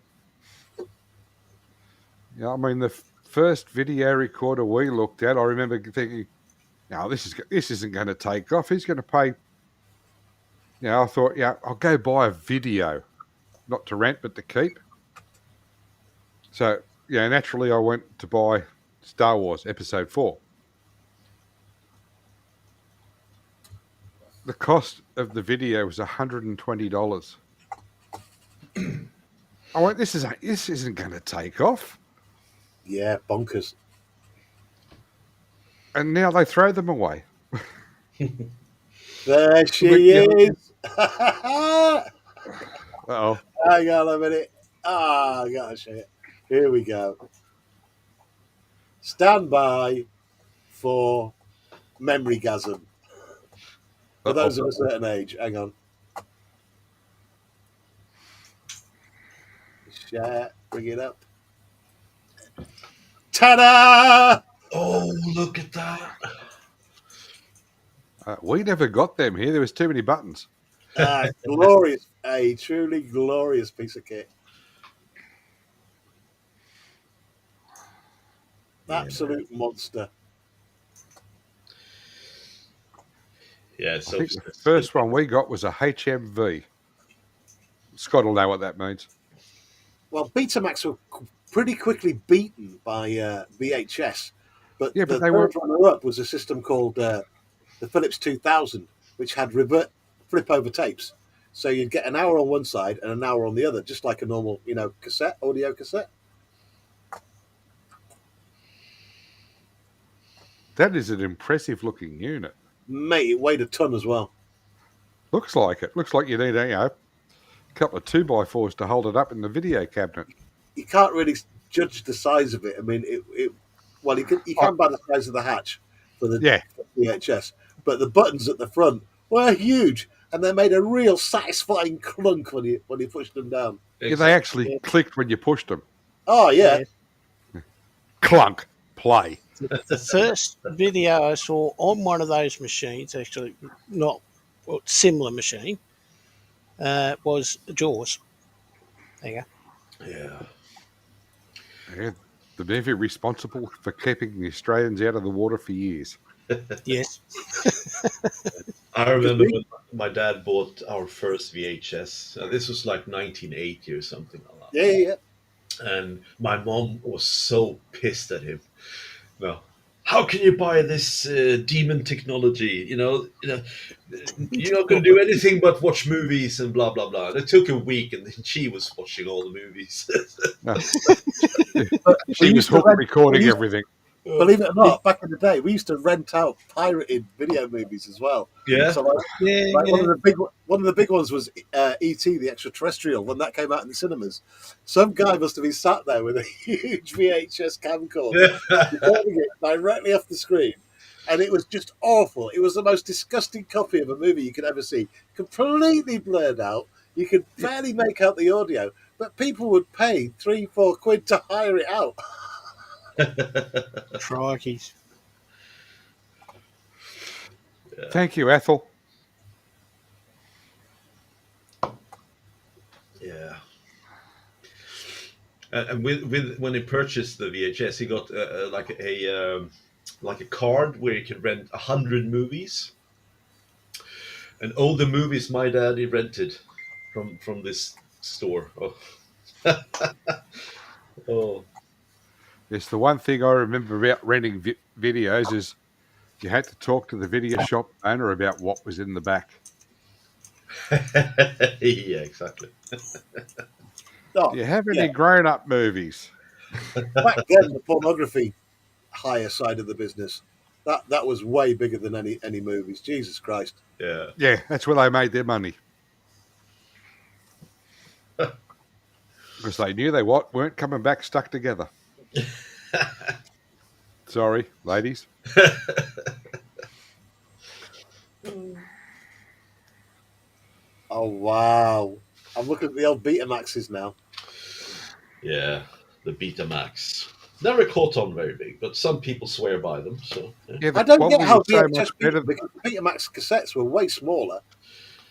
Yeah, I mean, the first video recorder we looked at, I remember thinking, no, this isn't going to take off. He's going to pay. I thought, I'll go buy a video, not to rent, but to keep. So, naturally I went to buy Star Wars Episode 4. The cost of the video was $120. I went, this isn't going to take off. Yeah, bonkers. And now they throw them away. There she is. Uh-oh. Hang on a minute. I gotta show it. Here we go. Stand by for memorygasm. For those of a certain age. Hang on. Share. Bring it up. Ta-da! Oh, look at that. We never got them here. There was too many buttons. Glorious. A truly glorious piece of kit. Absolute monster. Yeah, so I think the first one we got was a HMV. Scott will know what that means. Well, Betamax were pretty quickly beaten by VHS, but the third runner-up was a system called the Philips 2000, which had flip-over tapes. So you'd get an hour on one side and an hour on the other, just like a normal, audio cassette. That is an impressive-looking unit. Mate, it weighed a ton as well. Looks like it. Looks like you need a couple of 2x4s to hold it up in the video cabinet. You can't really judge the size of it. I mean, Well, you can buy the size of the hatch for the Yeah. VHS, but the buttons at the front were huge, and they made a real satisfying clunk when you pushed them down. Yeah, they actually clicked when you pushed them. Oh yeah. Clunk. Play. The first video I saw on one of those machines, actually not similar machine, was Jaws. There you go. Yeah. Yeah, the Navy responsible for keeping the Australians out of the water for years. Yes. I remember when my dad bought our first VHS. This was like 1980 or something like that. Yeah. And my mom was so pissed at him. Well, how can you buy this demon technology? You're not going to do anything but watch movies and blah blah blah. And it took a week, and then she was watching all the movies. No. But She was recording everything. Believe it or not, back in the day, we used to rent out pirated video movies as well. Yeah. So one of the big ones was E.T. the Extraterrestrial when that came out in the cinemas. Some guy must have been sat there with a huge VHS camcorder, recording it directly off the screen, and it was just awful. It was the most disgusting copy of a movie you could ever see, completely blurred out. You could barely make out the audio, but people would pay £3-4 to hire it out. Crikeys. Yeah. Thank you, Ethel. Yeah. And with when he purchased the VHS, he got like a card where you could rent 100 movies, and all the movies my daddy rented from this store. Oh. Oh. Yes, the one thing I remember about renting videos is you had to talk to the video shop owner about what was in the back. Yeah, exactly. Do you have any grown-up movies? Back then, the pornography higher side of the business, that was way bigger than any movies. Jesus Christ. Yeah. Yeah, that's where they made their money. Because they knew they weren't coming back stuck together. Sorry, ladies. Oh, wow. I'm looking at the old Betamaxes now. Yeah, the Betamax. Never caught on very big, but some people swear by them. So I don't get how VHS because Betamax cassettes were way smaller.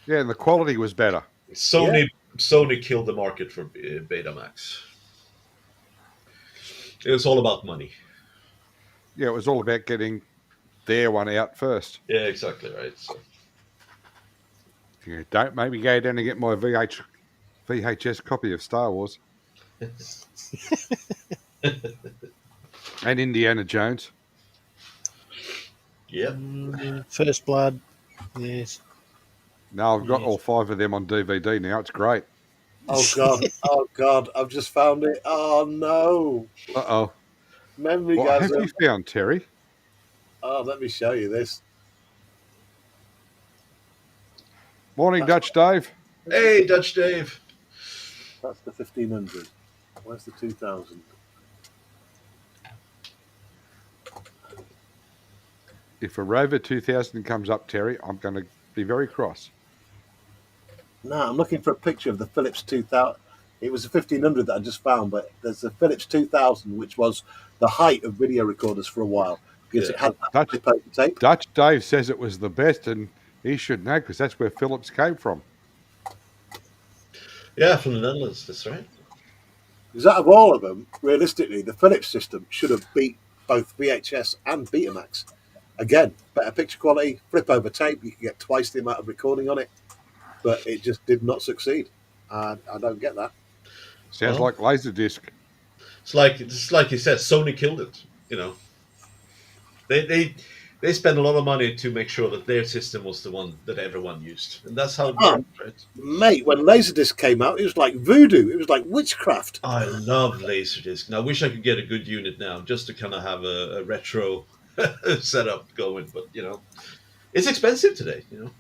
Yeah, and the quality was better. Sony killed the market for Betamax. It was all about money. Yeah, it was all about getting their one out first. Yeah, exactly right. So. Yeah, don't make me go down and get my VHS copy of Star Wars. And Indiana Jones. Yep. First Blood. Yes. No, I've got all 5 of them on DVD now. It's great. Oh, God. Oh, God. I've just found it. Oh, no. Uh-oh. Memory What have you found, Terry? Oh, let me show you this. Morning, Dutch Dave. Hey, Dutch Dave. That's the 1500. Where's the 2000? If a Rover 2000 comes up, Terry, I'm going to be very cross. No, I'm looking for a picture of the Philips 2000. It was a 1500 that I just found, but there's a Philips 2000, which was the height of video recorders for a while because it had that paper tape. Dutch Dave says it was the best, and he should know because that's where Philips came from. Yeah, from the Netherlands, that's right. Because out of all of them, realistically, the Philips system should have beat both VHS and Betamax. Again, better picture quality, flip over tape, you can get twice the amount of recording on it, but it just did not succeed. I don't get that. Sounds like Laserdisc. It's like you said, Sony killed it. You know, they spent a lot of money to make sure that their system was the one that everyone used, and that's how it worked, right? Mate, when Laserdisc came out, it was like voodoo. It was like witchcraft. I love Laserdisc. Now, I wish I could get a good unit now, just to kind of have a retro setup going. But you know, it's expensive today. You know.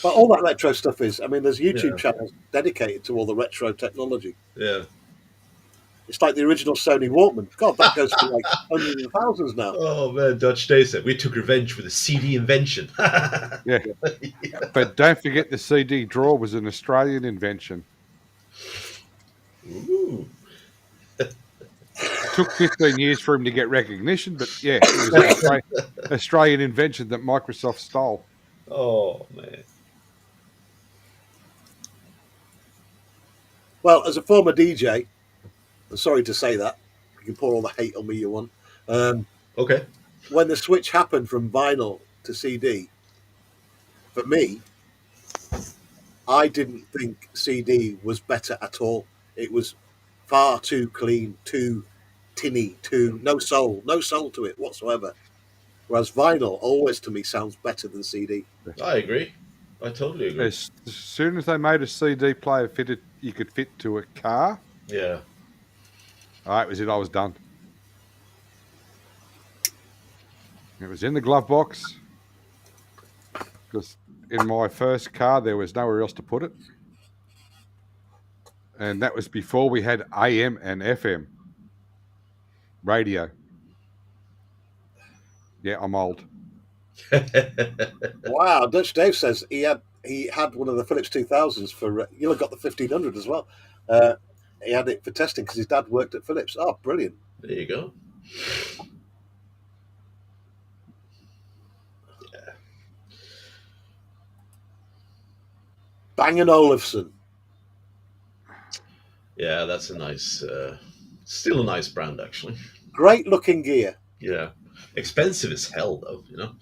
But all that retro stuff is, I mean, there's YouTube channels dedicated to all the retro technology. Yeah. It's like the original Sony Walkman. God, that goes for like hundreds of thousands now. Oh man, Dutch Day said we took revenge with the CD invention. Yeah. But don't forget the CD drawer was an Australian invention. Ooh. It took 15 years for him to get recognition, but yeah, it was an Australian invention that Microsoft stole. Oh man. Well, as a former DJ, I'm sorry to say that. You can pour all the hate on me you want. Okay. When the switch happened from vinyl to CD, for me, I didn't think CD was better at all. It was far too clean, too tinny, too no soul to it whatsoever. Whereas vinyl always to me sounds better than CD. I agree. I totally agree. As soon as they made a CD player you could fit to a car, Yeah. that was it. I was done. It was in the glove box because in my first car there was nowhere else to put it, and that was before we had AM and FM radio. Yeah, I'm old. Wow, Dutch Dave says he had one of the Philips 2000s for you got the 1500 as well. He had it for testing because his dad worked at Philips. Oh, brilliant! There you go. Yeah. Bang & Olufsen. Yeah, that's a nice, still a nice brand actually. Great looking gear. Yeah, expensive as hell though. You know.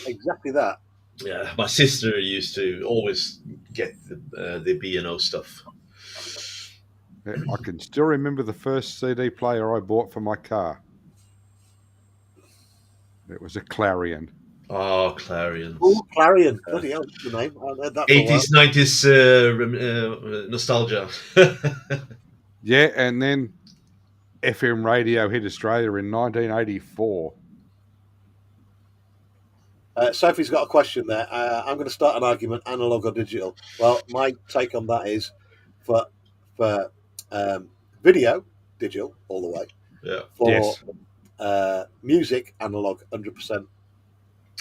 Exactly that. Yeah, my sister used to always get the B&O stuff. Yeah, I can still remember the first CD player I bought for my car. It was a Clarion. Oh, Clarion. Oh, Clarion. Bloody hell, that's the name. I heard that for 80s, 90s nostalgia. Yeah, and then FM radio hit Australia in 1984. Sophie's got a question there. I'm going to start an argument: analog or digital? Well, my take on that is for video, digital all the way. Yeah. For Yes. Music, analog, 100%.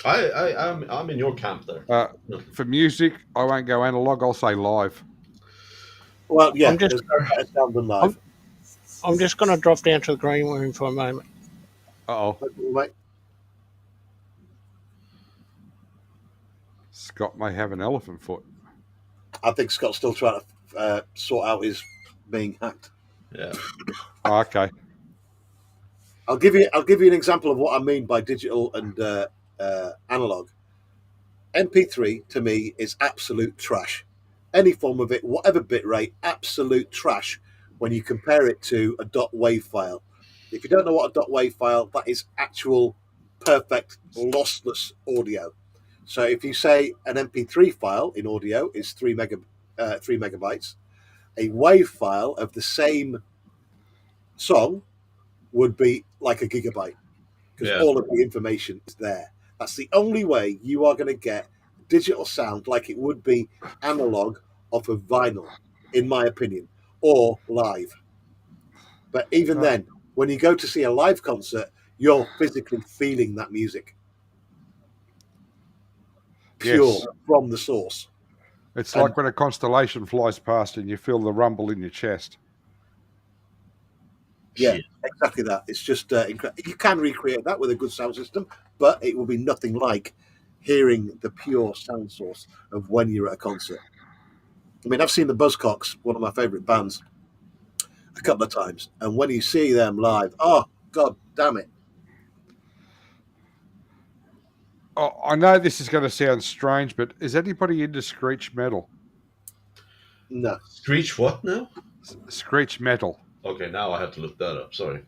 I'm in your camp there. For music, I won't go analog. I'll say live. Well, yeah, I'm just- there's no better sound than live. I'm just going to drop down to the green room for a moment. Uh-oh. Mate. Scott may have an elephant foot. I think Scott's still trying to sort out his being hacked. Yeah. Oh, okay. I'll give you an example of what I mean by digital and analog. MP3 to me is absolute trash. Any form of it, whatever bit rate, absolute trash when you compare it to a .wav file. If you don't know what a .wav file, that is actual perfect lossless audio. So if you say an MP3 file in audio is 3 megabytes, a WAV file of the same song would be like a gigabyte because all of the information is there. That's the only way you are going to get digital sound like it would be analog off of vinyl, in my opinion, or live. But even then, when you go to see a live concert, you're physically feeling that music. Pure from the source. It's like when a constellation flies past and you feel the rumble in your chest. Yeah, exactly that. It's just you can recreate that with a good sound system, but it will be nothing like hearing the pure sound source of when you're at a concert. I mean, I've seen the Buzzcocks, one of my favourite bands, a couple of times, and when you see them live, oh god damn it! Oh, I know this is going to sound strange, but is anybody into screech metal? No. Screech what now? Screech metal. Okay, now I have to look that up. Sorry.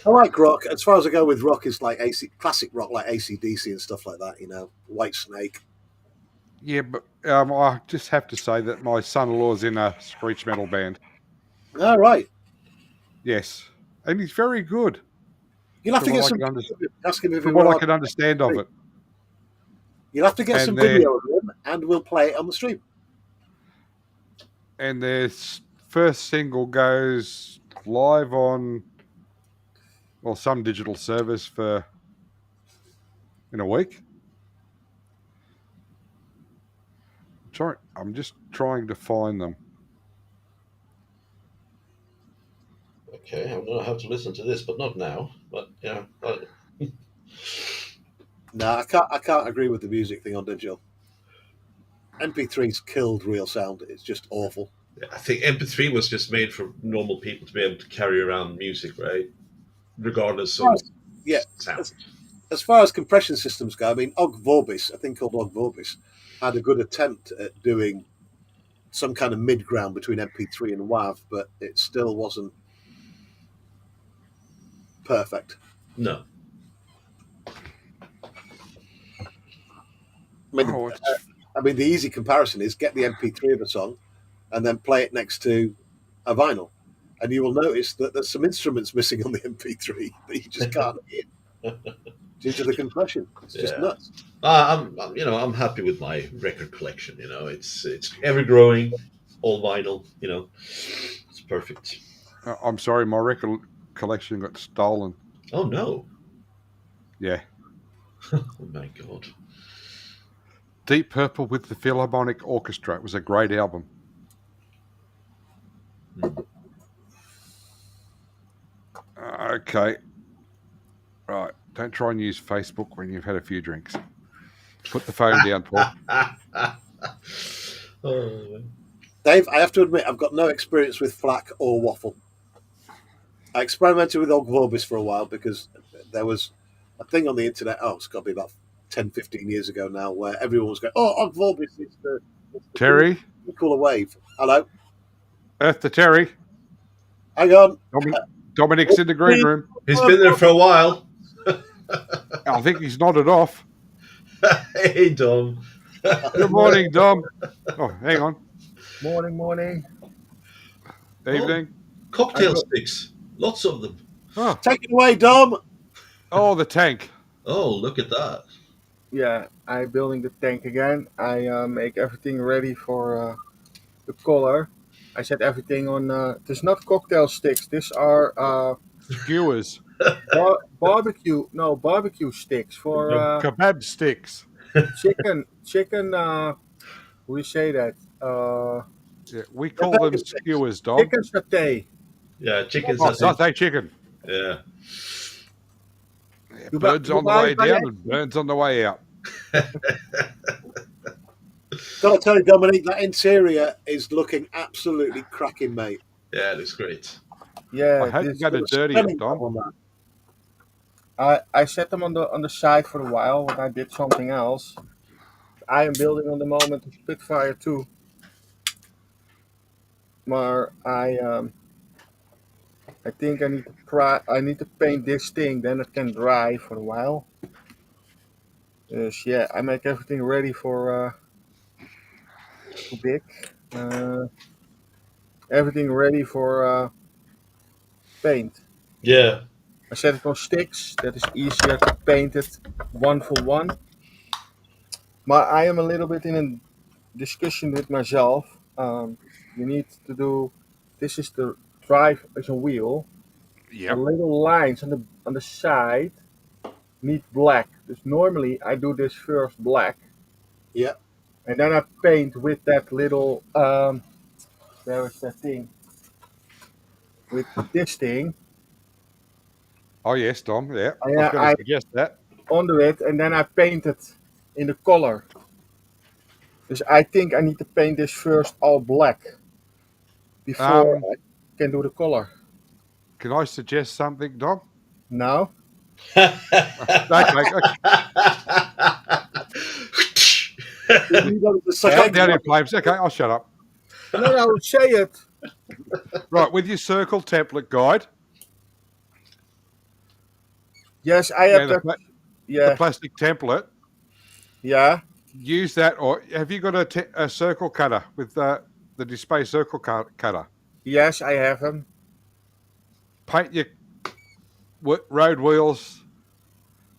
I like rock. As far as I go with rock, it's like classic rock, like AC/DC and stuff like that. You know, White Snake. Yeah, but I just have to say that my son-in-law's in a screech metal band. All right. Yes, and he's very good. You'll have to get some. Ask him if from what I can understand of it. You'll have to get some video of him, and we'll play it on the stream. And their first single goes live on, well, some digital service in a week. I'm just trying to find them. Okay, I'm gonna have to listen to this, but not now. But yeah, No, I can't agree with the music thing on digital. MP3's killed real sound. It's just awful. I think MP3 was just made for normal people to be able to carry around music, right? Regardless of Yeah, sound. as far as compression systems go, I mean, Og Vorbis, a thing called Og Vorbis, had a good attempt at doing some kind of mid ground between MP3 and WAV, but it still wasn't perfect. No. I mean, the easy comparison is get the MP3 of a song and then play it next to a vinyl, and you will notice that there's some instruments missing on the MP3 that you just can't hear due to the compression. It's just nuts. I'm happy with my record collection. It's ever growing, all vinyl. It's perfect. I'm sorry, my record collection got stolen. Oh no! Yeah. Oh my god! Deep Purple with the Philharmonic Orchestra. It was a great album. Okay. Right. Don't try and use Facebook when you've had a few drinks. Put the phone down, Paul. Dave, I have to admit, I've got no experience with FLAC or waffle. I experimented with Og Vorbis for a while because there was a thing on the internet, it's got to be about 10, 15 years ago now, where everyone was going, Og Vorbis is the Terry? Cooler wave. Hello? Earth to Terry. Hang on. Dominic's in the green room. He's been there for a while. I think he's nodded off. Hey, Dom. Good morning, Dom. Oh, hang on. Morning. Evening. Cocktail sticks. Lots of them. Oh. Take it away, Dom. Oh, the tank. Oh, look at that. Yeah, I'm building the tank again. I make everything ready for the color. I set everything on. There's not cocktail sticks. These are skewers. Barbecue sticks for kebab sticks. Chicken. How do you say that? Yeah, we call them skewers, Dom. Chicken satay. Yeah, chicken satay chicken. Yeah. Birds on the way down and birds on the way out. Gotta tell you, Dominic, that interior is looking absolutely cracking, mate. Yeah, it looks great. Yeah, I hope you got it dirty, Dom. I set them on the side for a while when I did something else. I am building on the moment a Spitfire 2. Maar I think I need to paint this thing, then it can dry for a while. Yeah, I make everything ready for too big. Everything ready for paint. Yeah. I set it on sticks. That is easier to paint it one for one. But I am a little bit in a discussion with myself. You need to do. This is the drive as a wheel. Yeah. The little lines on the side need black. Dus normally I do this first black. Yeah. And then I paint with that little where is that thing? With this thing. Oh yes, Dom. Yeah. I was going to suggest that. Under it, and then I paint it in the color. Dus I think I need to paint this first all black before I can do the color. Can I suggest something, Dom? No. Okay. Down in flames. Okay, I'll shut up. No, say it. Right, with your circle template guide. Yes, I have the plastic template. Yeah. Use that, or have you got a circle cutter with the display circle cutter? Yes, I have them. Paint your road wheels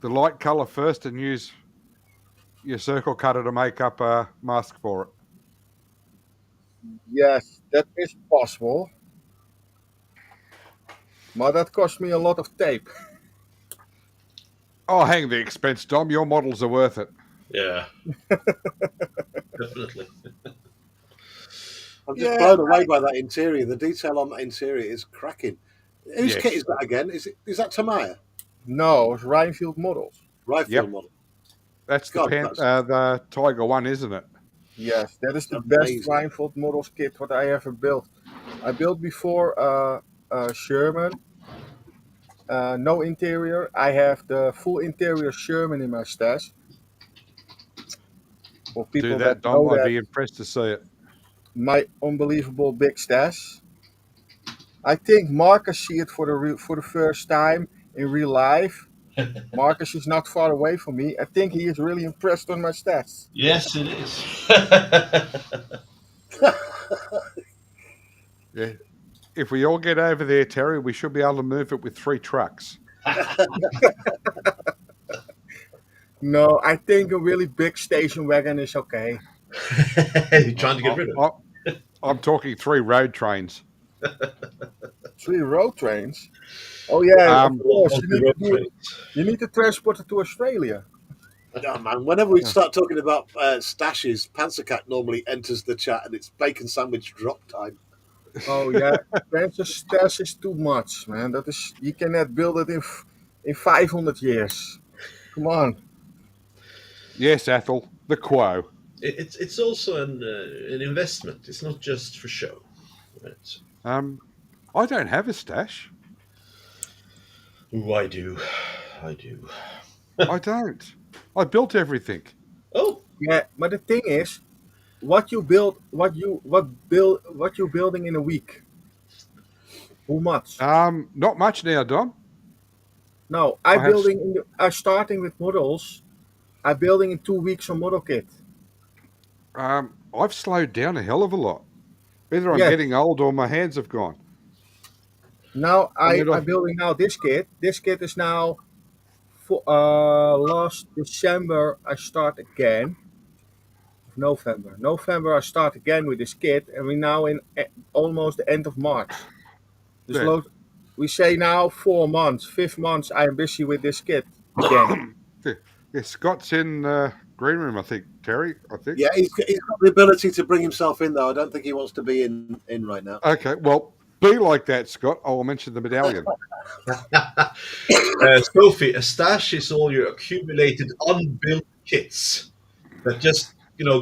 the light color first, and use your circle cutter to make up a mask for it. Yes, that is possible. But that cost me a lot of tape. Oh, hang the expense, Dom. Your models are worth it. Yeah, definitely. I'm just Yeah. blown away by that interior. The detail on that interior is cracking. Whose Yes. kit is that again? Is that Tamaya? No, it's Rhinefield models. Rifle Yep. model. That's God, the Tiger one, isn't it? Yes, that is the Amazing. best Rhinefield models kit what I ever built. I built before Sherman. No interior. I have the full interior Sherman in my stash. For Do people that, that Dom. know I'd that, be impressed to see it. my unbelievable big stash. I think Marcus see it for the first time in real life. Marcus is not far away from me. I think he is really impressed on my stats. Yes, it is. Yeah. If we all get over there, Terry, we should be able to move it with 3 trucks. No, I think a really big station wagon is okay. You're trying to get rid of it. I'm talking 3 road trains. 3 road trains. Oh yeah, of course. Of the road trains. You need to transport it to Australia. Oh man, whenever we start talking about stashes, Panzercat normally enters the chat and it's bacon sandwich drop time. Oh yeah, Francis stash is too much, man. That is, you cannot build it in 500 years. Come on. Yes, Athel, the Quo. It's also an investment. It's not just for show. Right? I don't have a stash. Ooh, I do. I do. I don't. I built everything. Oh, Yeah, but the thing is, what you build, what you building in a week? How much? Not much now, Dom. No, I have. I'm starting with models. I'm building in 2 weeks a model kit. I've slowed down a hell of a lot. Either I'm Yes. getting old or my hands have gone. Now I mean, I'm building now this kit. This kit is now for last December I start again. November. November I start again with this kit, and we're now in almost the end of March. This Yeah. we say now 4 months, 5 months. I am busy with this kit again. Yeah, Scott's in green room, I think. Terry, I think. Yeah, he's got the ability to bring himself in though. I don't think he wants to be in right now. Okay, well, be like that, Scott. I will mention the medallion. Sophie, a stash is all your accumulated unbuilt kits that just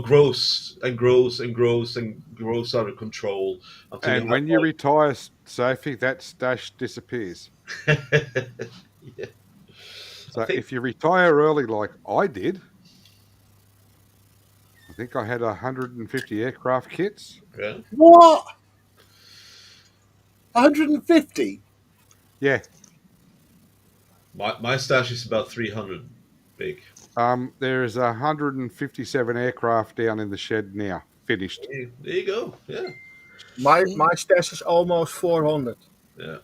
grows and grows and grows and grows out of control until And you when you retire, Sophie, that stash disappears. yeah. So if you retire early like I did, I think I had 150 aircraft kits. Yeah. What? 150? Yeah. My stash is about 300 big. There is 157 aircraft down in the shed now, finished. There you go. Yeah. My stash is almost 400. Yeah.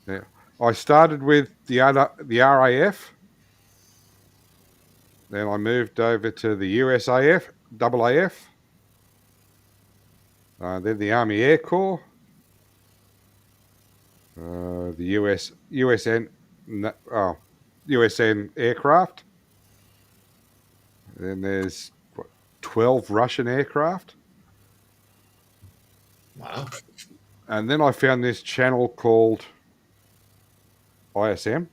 Yeah. I started with the RAF. Then I moved over to the USAF, AAF. Then the Army Air Corps. The USN aircraft. Then there's 12 Russian aircraft. Wow. And then I found this channel called ISM.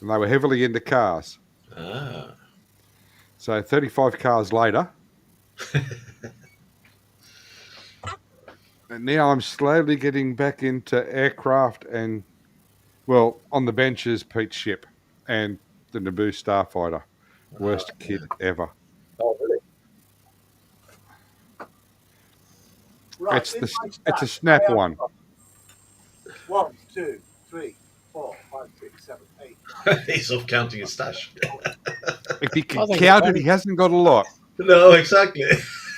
And they were heavily into cars. Ah. So 35 cars later. And now I'm slowly getting back into aircraft and, well, on the benches, Pete's ship and the Naboo Starfighter. Worst kid ever. Oh, really? Right. It's a snap one. 1, 2, 3, 4, 5, 6, 7, 8. He's off counting his stash. If he can I think count it's it, he hasn't got a lot. No, exactly.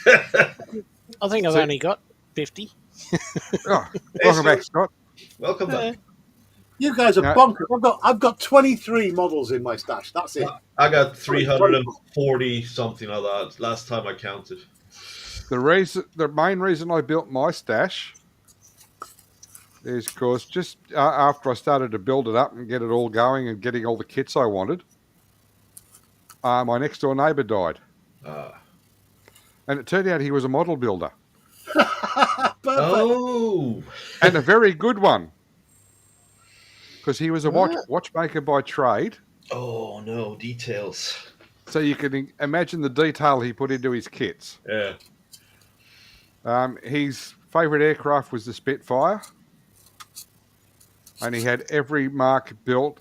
I think I've only got 50. Oh, welcome back, Scott. Welcome back. You guys are Yeah. bonkers. I've got 23 models in my stash. That's it. I got 340 something like that last time I counted. The main reason I built my stash is because just after I started to build it up and get it all going and getting all the kits I wanted, my next door neighbour died. And it turned out he was a model builder. Perfect. Oh, And a very good one. Because he was a watchmaker by trade. oh no, details. So you can imagine the detail he put into his kits. Yeah. His favourite aircraft was the Spitfire. And he had every mark built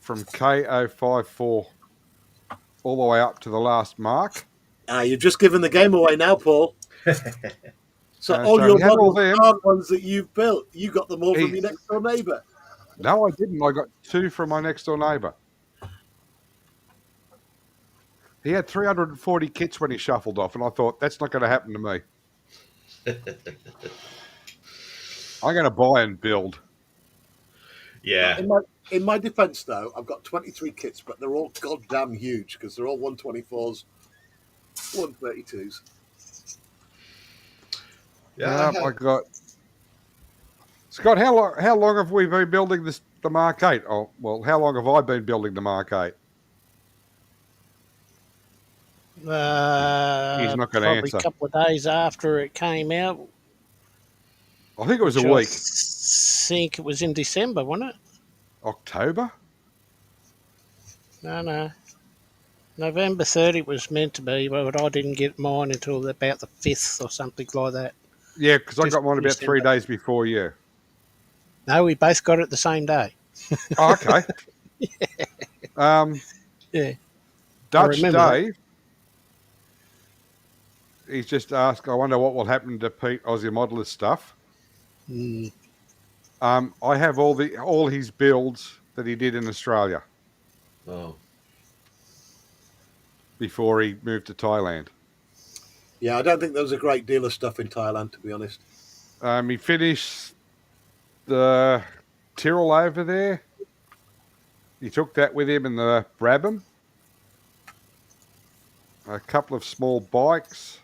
from K054 all the way up to the last mark. You've just given the game away now, Paul. So all so your he had all models them. aren't ones that you've built. You got them all from your next door neighbour. No, I didn't. I got 2 from my next door neighbour. He had 340 kits when he shuffled off, and I thought, that's not going to happen to me. I'm going to buy and build. Yeah. In my defence, though, I've got 23 kits, but they're all goddamn huge because they're all 124s, 132s. Yeah. I got Scott. How long have we been building the Mark 8? Oh, well, how long have I been building the Mark 8? He's not going to answer. Probably a couple of days after it came out. I think it was a week. I think it was in December, wasn't it? October? No. November 30 was meant to be, but I didn't get mine until about the 5th or something like that. Yeah, because I got mine about 3 days before you. No, we both got it the same day. Oh, okay. Yeah. Dutch Dave, he's just asked, I wonder what will happen to Pete Aussie Modeler stuff. I have all his builds that he did in Australia. Oh. Before he moved to Thailand. Yeah, I don't think there was a great deal of stuff in Thailand, to be honest. He finished the Tyrrell over there. He took that with him in the Brabham. A couple of small bikes.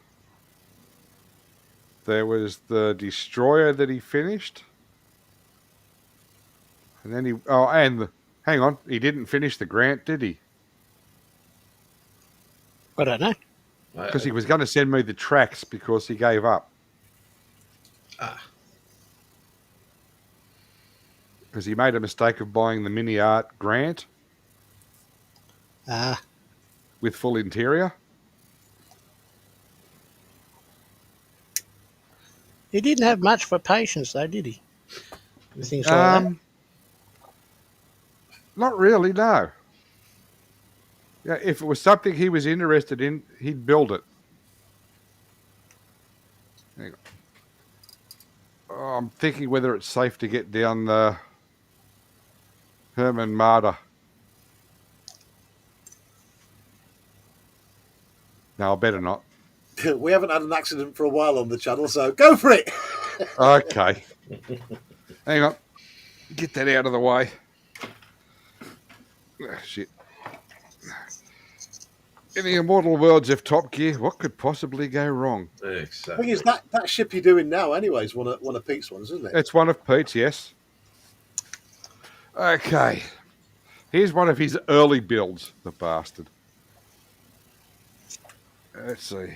There was the Destroyer that he finished. And then hang on, he didn't finish the Grant, did he? I don't know. Because he was going to send me the tracks because he gave up. Because he made a mistake of buying the Mini Art Grant. With full interior. He didn't have much for patience, though, did he? Things like that. Not really, no. Yeah, if it was something he was interested in, he'd build it. Hang on. I'm thinking whether it's safe to get down the Herman Marder. No, I better not. We haven't had an accident for a while on the channel, so go for it. Okay. Hang on. Get that out of the way. Oh, shit. In the immortal words of Top Gear, what could possibly go wrong? Exactly. The thing is, that ship you're doing now, anyway, is one of Pete's ones, isn't it? It's one of Pete's, yes. Okay. Here's one of his early builds, the bastard. Let's see.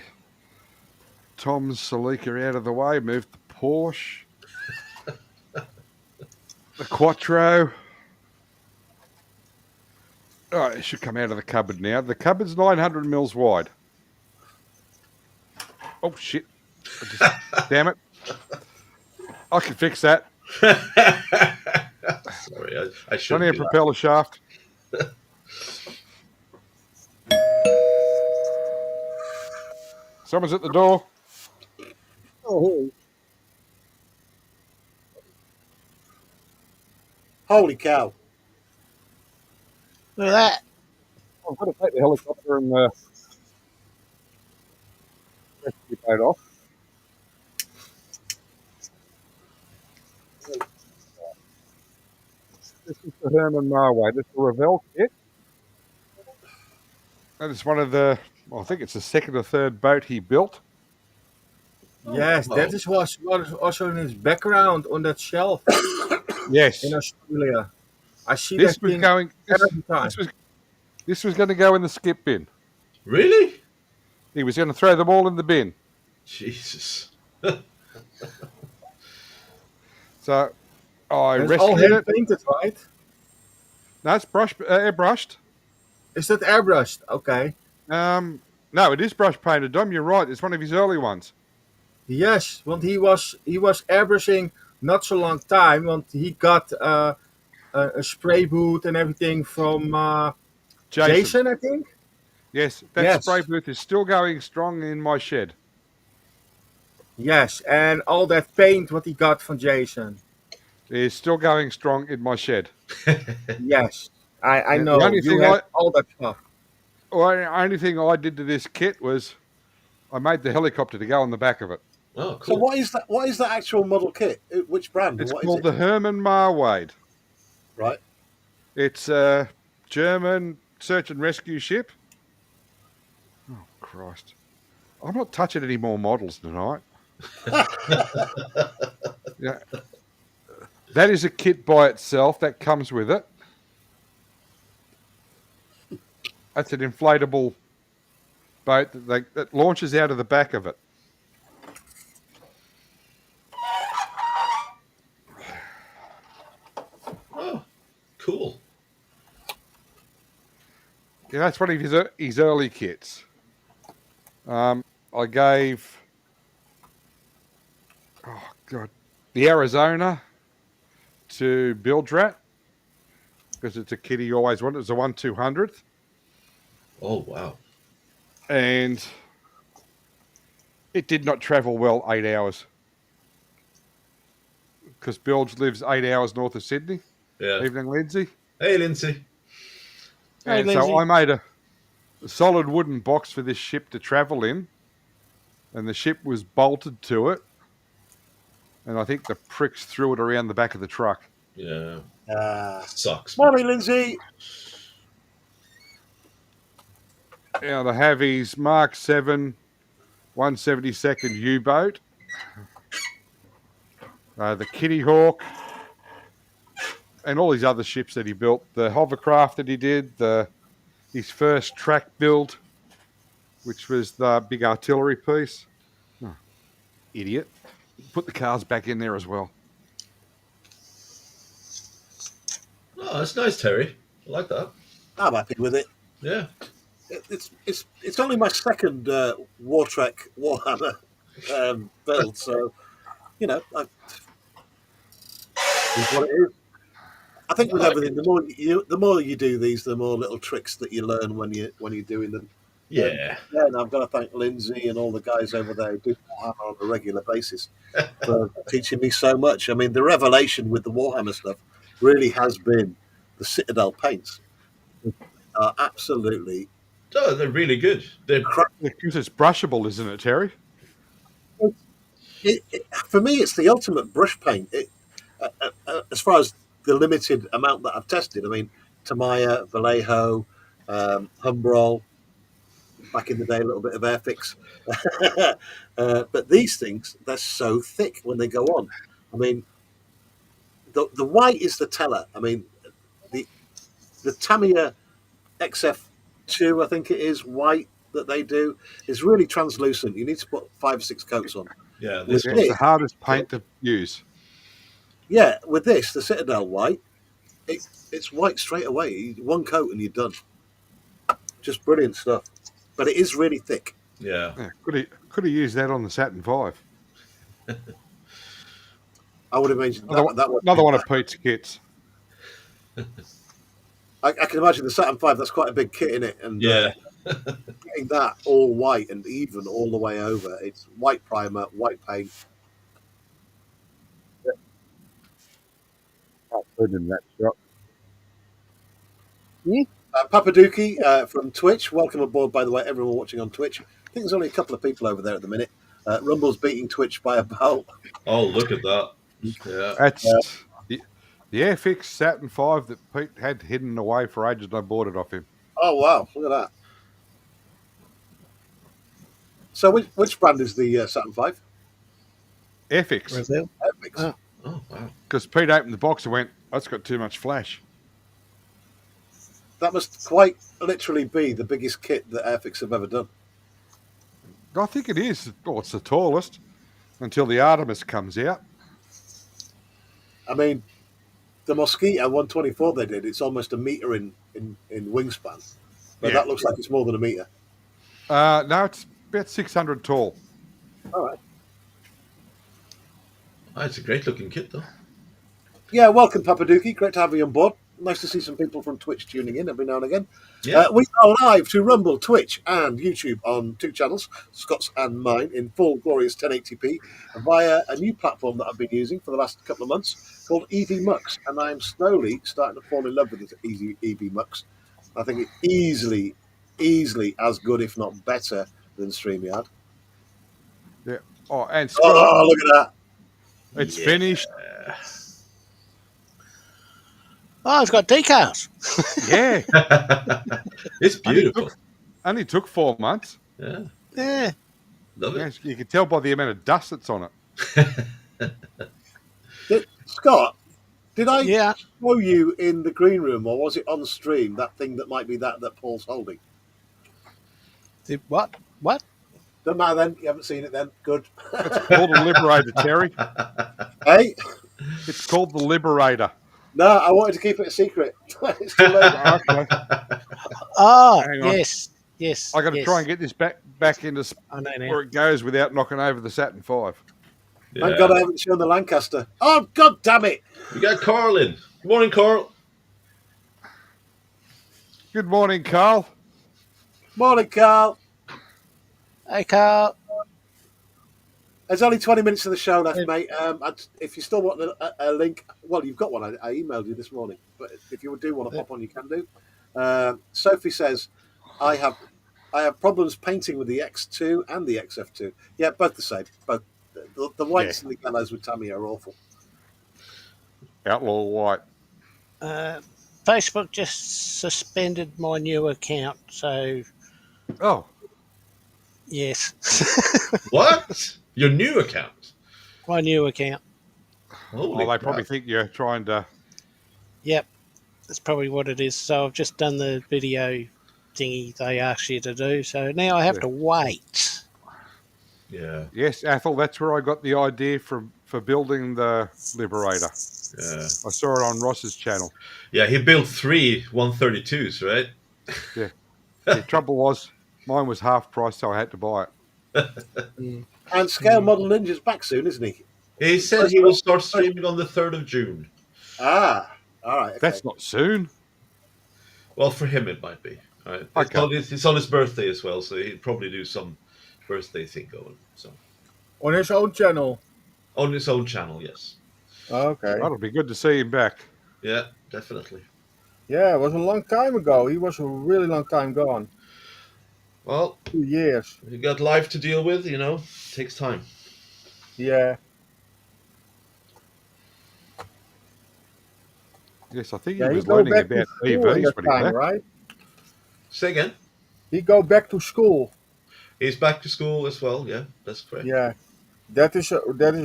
Tom's Celica out of the way, moved the Porsche. The Quattro. Oh, it should come out of the cupboard now. The cupboard's 900 mils wide. Oh, shit. Damn it. I can fix that. Sorry, I should. Only a propeller shaft. Someone's at the door. Oh, Holy cow. look at that. I've got to take the helicopter and the rescue boat off. This is the Herman Marway. This is the Revell kit. And it's one of the, I think it's the second or third boat he built. Yes, wow. that is was also in his background on that shelf Yes. in Australia. I see This that was thing going. every time. This was going to go in the skip bin. Really? He was going to throw them all in the bin. Jesus. So I And it's all rescued hand it. painted, right? No, it's airbrushed. Is that airbrushed? Okay. No, it is brush painted. Dom, you're right. It's one of his early ones. Yes, want he was airbrushing not so long time. Want he got a spray boot and everything from Jason. Jason, I think. Yes, that spray Yes, booth is still going strong in my shed. yes, and all that paint what he got from Jason. It is still going strong in my shed. Yes, I Yeah, the know only you thing have all that stuff. only thing I did to this kit was I made the helicopter to go on the back of it. Oh, So cool. what is that? What is that actual model kit? Which brand and It's what is called it? the Herman Marwade. Right. It's a German search and rescue ship. Oh Christ! I'm not touching any more models tonight. Yeah, that is a kit by itself that comes with it. That's an inflatable boat that launches out of the back of it. Oh, cool. Yeah, that's one of his early kits. I gave, oh God, the Arizona to Bildrat because it's a kit he always wanted. It's a 1/200th, Oh, wow. and it did not travel well 8 hours because Bilge lives 8 hours north of Sydney. Yeah. Evening, Lindsay. Hey, Lindsay. Hey, And so Lindsay. I made a solid wooden box for this ship to travel in, and the ship was bolted to it. And I think the pricks threw it around the back of the truck. Yeah. Ah, Sucks. morning, Lindsay. Now they have his Mark 7 172nd U-boat, the Kitty Hawk, and all these other ships that he built. The hovercraft that he did, his first track build, which was the big artillery piece. Oh, idiot. Put the cars back in there as well. Oh, that's nice, Terry. I like that. I'm happy with it. Yeah. It's only my second Wartrek Warhammer build, so you know, it's what it is. I think with everything, the more you do these, the more little tricks that you learn when you're doing them. Yeah. Yeah, and I've got to thank Lindsay and all the guys over there who do Warhammer on a regular basis for teaching me so much. I mean, the revelation with the Warhammer stuff really has been the Citadel paints. Are absolutely Oh, they're really good. They're Because it's brushable, isn't it, Terry? for me, it's the ultimate brush paint. As far as the limited amount that I've tested, I mean, Tamaya, Vallejo, Humbrol, back in the day, a little bit of Airfix. But these things, they're so thick when they go on. I mean, the white is the teller. I mean, the Tamiya XF2, I think it is, white that they do, is really translucent. You need to put 5 or 6 coats on. yeah. With This Yeah, it's the this, hardest paint to use. yeah, with this, the Citadel white, it's white straight away. One coat and you're done. Just brilliant stuff. But it is really thick. Yeah. Yeah, could have used that on the Saturn V. I would imagine Another one of Pete's kits. I can imagine the Saturn V. That's quite a big kit in it, and Yeah. getting that all white and even all the way over. It's white primer, white paint. Put in that shot. Papaduki from Twitch. Welcome aboard, by the way, everyone watching on Twitch. I think there's only a couple of people over there at the minute. Rumble's beating Twitch by about. Oh, look at that. Yeah. That's the Airfix Saturn V that Pete had hidden away for ages, and I bought it off him. Oh wow! Look at that. So which brand is the Saturn V? Airfix. Brazil. Epics. Oh. Oh wow. Because Pete opened the box and went, that's got too much flash. That must quite literally be the biggest kit that Airfix have ever done. I think it is. Well, it's the tallest until the Artemis comes out. I mean, the Mosquito 124 they did, it's almost a meter in wingspan. But Yeah. that looks like it's more than a meter. No, it's about 600 tall. All right. Oh, it's a great looking kit though. Yeah, welcome, Papaduki. Great to have you on board. Nice to see some people from Twitch tuning in every now and again. Yeah. We are live to Rumble, Twitch, and YouTube on 2 channels, Scott's and mine, in full glorious 1080p via a new platform that I've been using for the last couple of months called EV Mux, and I'm slowly starting to fall in love with this EV Mux. I think it's easily as good, if not better, than StreamYard. Yeah. Oh, and Scott, Oh, look at that. it's finished. Oh, it's got decals. Yeah. It's beautiful. Only took 4 months. Yeah. Yeah. Love it. Yes, you can tell by the amount of dust that's on it. Scott, did I Yeah. show you in the green room, or was it on stream, that thing that might be that Paul's holding? What? What? Doesn't matter then. You haven't seen it then. Good. It's called the Liberator, Terry. Hey? It's called the Liberator. No, I wanted to keep it a secret. It's too late. Okay. Oh, Hang on. yes. I got to try and get this back into I know now. where it goes without knocking over the Saturn V. Thank God I haven't shown the Lancaster. Oh, God damn it. We got Carl in. Good morning, Carl. Good morning, Carl. Morning, Carl. Hey, Carl. There's only 20 minutes of the show left, mate. If you still want a link, well, you've got one. I emailed you this morning. But if you do want to pop on, you can do. Sophie says, I have problems painting with the X2 and the XF2. Yeah, both the same. Both the whites and the yellows with Tammy are awful. Outlaw White. Facebook just suspended my new account, so Oh, yes. What? Your new account? My new account. Holy they crap. probably think you're trying to. Yep. That's probably what it is. So I've just done the video thingy they asked you to do, so now I have to wait. Yeah. Yes, Athel, that's where I got the idea for building the Liberator. Yeah. I saw it on Ross's channel. Yeah, he built 3 132s, right? Yeah. The trouble was, mine was half price, so I had to buy it. And Scale Model Ninja's back soon, isn't he? He said he will start streaming on the 3rd of June. Ah, all right. Okay. That's not soon. Well, for him it might be. All right. Okay. It's on his birthday as well, so he'd probably do some birthday thing going. So On his own channel. on his own channel, yes. Okay. That'll be good to see him back. Yeah, definitely. Yeah, it was a long time ago. He was a really long time gone. Well, 2 years. you got life to deal with, takes time. Yeah. Yes, I think Yeah, he he was go learning back to about school in EVs that when he time, left. right? Say again. He go back to school. He's back to school as well. Yeah, that's correct. Yeah. That is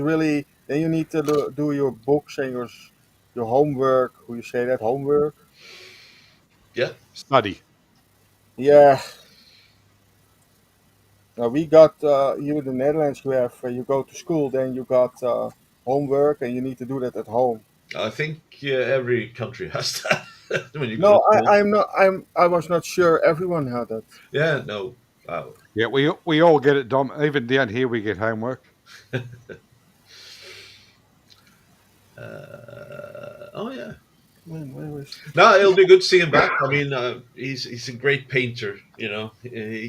really. Then you need to do your books and your homework. How you say that? Homework. Yeah. Study. Yeah. Now we got here in the Netherlands. You have you go to school, then you got homework, and you need to do that at home. I think every country has that. When you No, go to school. I'm not. I was not sure everyone had that. Yeah, no. Wow. Yeah, we all get it, Dom. Even down here, we get homework. Oh yeah. Where was? No, it'll be good to see him back. I mean, he's a great painter. He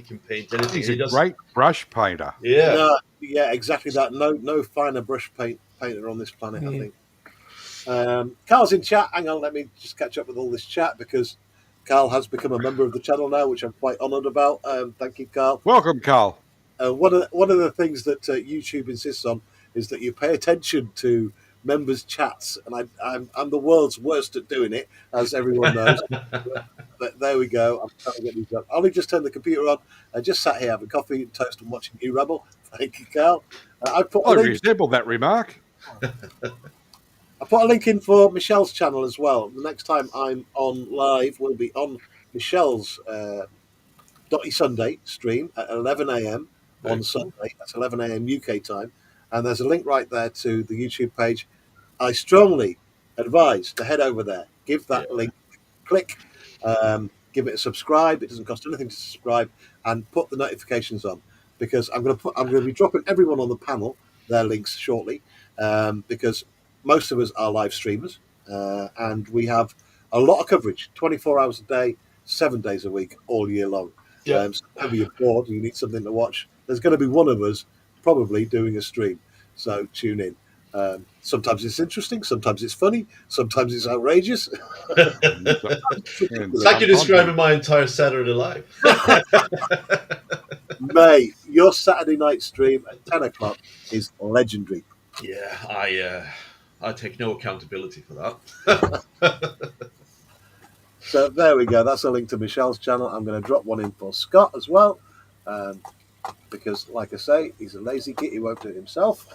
can paint anything. He's He a does. great brush painter. Yeah. No, yeah, exactly that. No finer brush painter on this planet, I think. Carl's in chat. Hang on, let me just catch up with all this chat because Carl has become a member of the channel now, which I'm quite honoured about. Thank you, Carl. Welcome, Carl. One of the things that YouTube insists on is that you pay attention to members chats, and I'm the world's worst at doing it, as everyone knows. But there we go. I'm trying to get these up. Ollie just turned the computer on. I just sat here having coffee and toast and watching you rebel. Thank you, Carl. I put a I link. resemble that remark. I put a link in for Michelle's channel as well. The next time I'm on live will be on Michelle's Dotty Sunday stream at 11 a.m. on Sunday. That's 11 a.m. UK time. And there's a link right there to the YouTube page. I strongly advise to head over there, give that link, click, give it a subscribe. It doesn't cost anything to subscribe, and put the notifications on, because I'm going to be dropping everyone on the panel their links shortly, because most of us are live streamers, and we have a lot of coverage, 24 hours a day, 7 days a week, all year long. So whenever you're bored and you need something to watch, there's going to be one of us probably doing a stream. So tune in. Sometimes it's interesting, sometimes it's funny, sometimes it's outrageous. It's like you're describing my entire Saturday life. Mate, your Saturday night stream at 10 o'clock is legendary. Yeah, I take no accountability for that. So there we go. That's a link to Michelle's channel. I'm going to drop one in for Scott as well, because, like I say, he's a lazy git. He won't do it himself.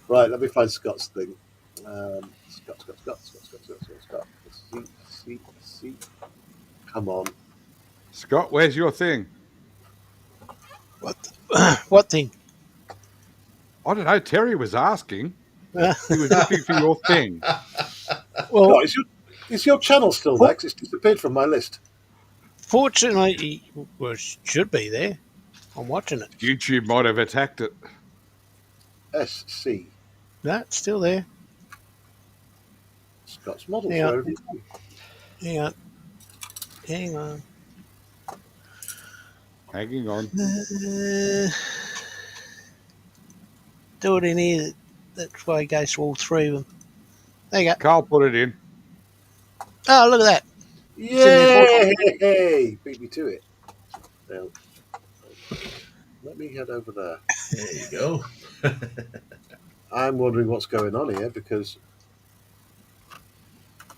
Right, let me find Scott's thing. Scott. See. Come on. Scott, where's your thing? What thing? I don't know. Terry was asking. He was looking for your thing. Well, Scott, is your channel still there? 'Cause it's disappeared from my list. fortunately, well, it should be there. I'm watching it. YouTube might have attacked it. SC. No, it's still there. Scott's models. Yeah. Where have you gone? Hang on. Hanging on. Do it in here. That's why it goes to all three of them. There you go. Carl put it in. Oh, look at that. Yay! Beat me to it. Now, let me head over there. There you go. I'm wondering what's going on here, because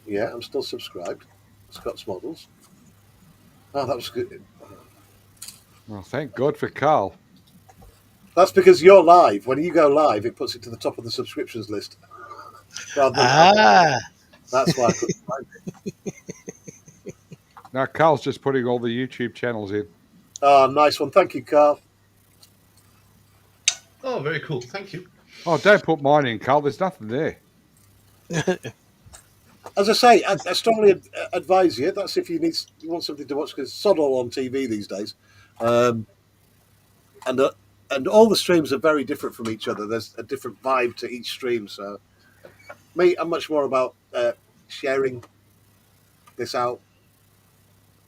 I'm still subscribed. Scott's models. Oh, that was good. Well, thank God for Carl. That's because you're live. When you go live, it puts it to the top of the subscriptions list. That's why I couldn't find it. Now, Carl's just putting all the YouTube channels in. Oh, nice one. Thank you, Carl. Oh, very cool. Thank you. Oh, don't put mine in, Carl. There's nothing there. As I say, I strongly advise you. That's if you want something to watch, because it's sod all on TV these days. And all the streams are very different from each other. There's a different vibe to each stream. So, me, I'm much more about sharing this out,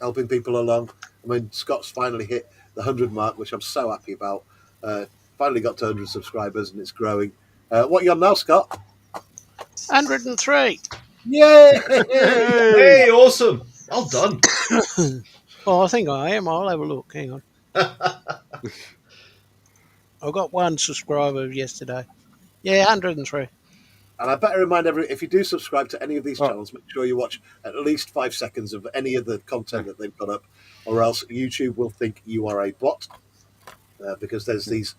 helping people along. I mean, Scott's finally hit the 100 mark, which I'm so happy about. Finally got to 100 subscribers, and it's growing. What are you on now, Scott? 103. Yay! Hey, awesome. Well done. Well, I think I am. I'll have a look. Hang on. I got one subscriber yesterday. Yeah, 103. And I better remind everyone, if you do subscribe to any of these channels, make sure you watch at least 5 seconds of any of the content that they've got up, or else YouTube will think you are a bot, because there's these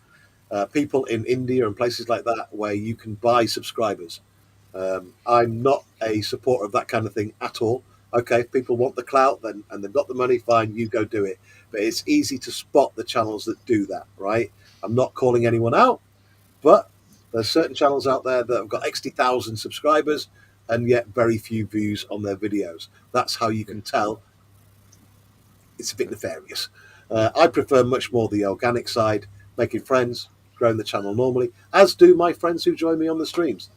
people in India and places like that where you can buy subscribers. I'm not a supporter of that kind of thing at all. Okay, if people want the clout, then and they've got the money, fine, you go do it. But it's easy to spot the channels that do that, right? I'm not calling anyone out, but there's certain channels out there that have got 60,000 subscribers and yet very few views on their videos. That's how you can tell it's a bit nefarious. I prefer much more the organic side, making friends, growing the channel normally, as do my friends who join me on the streams.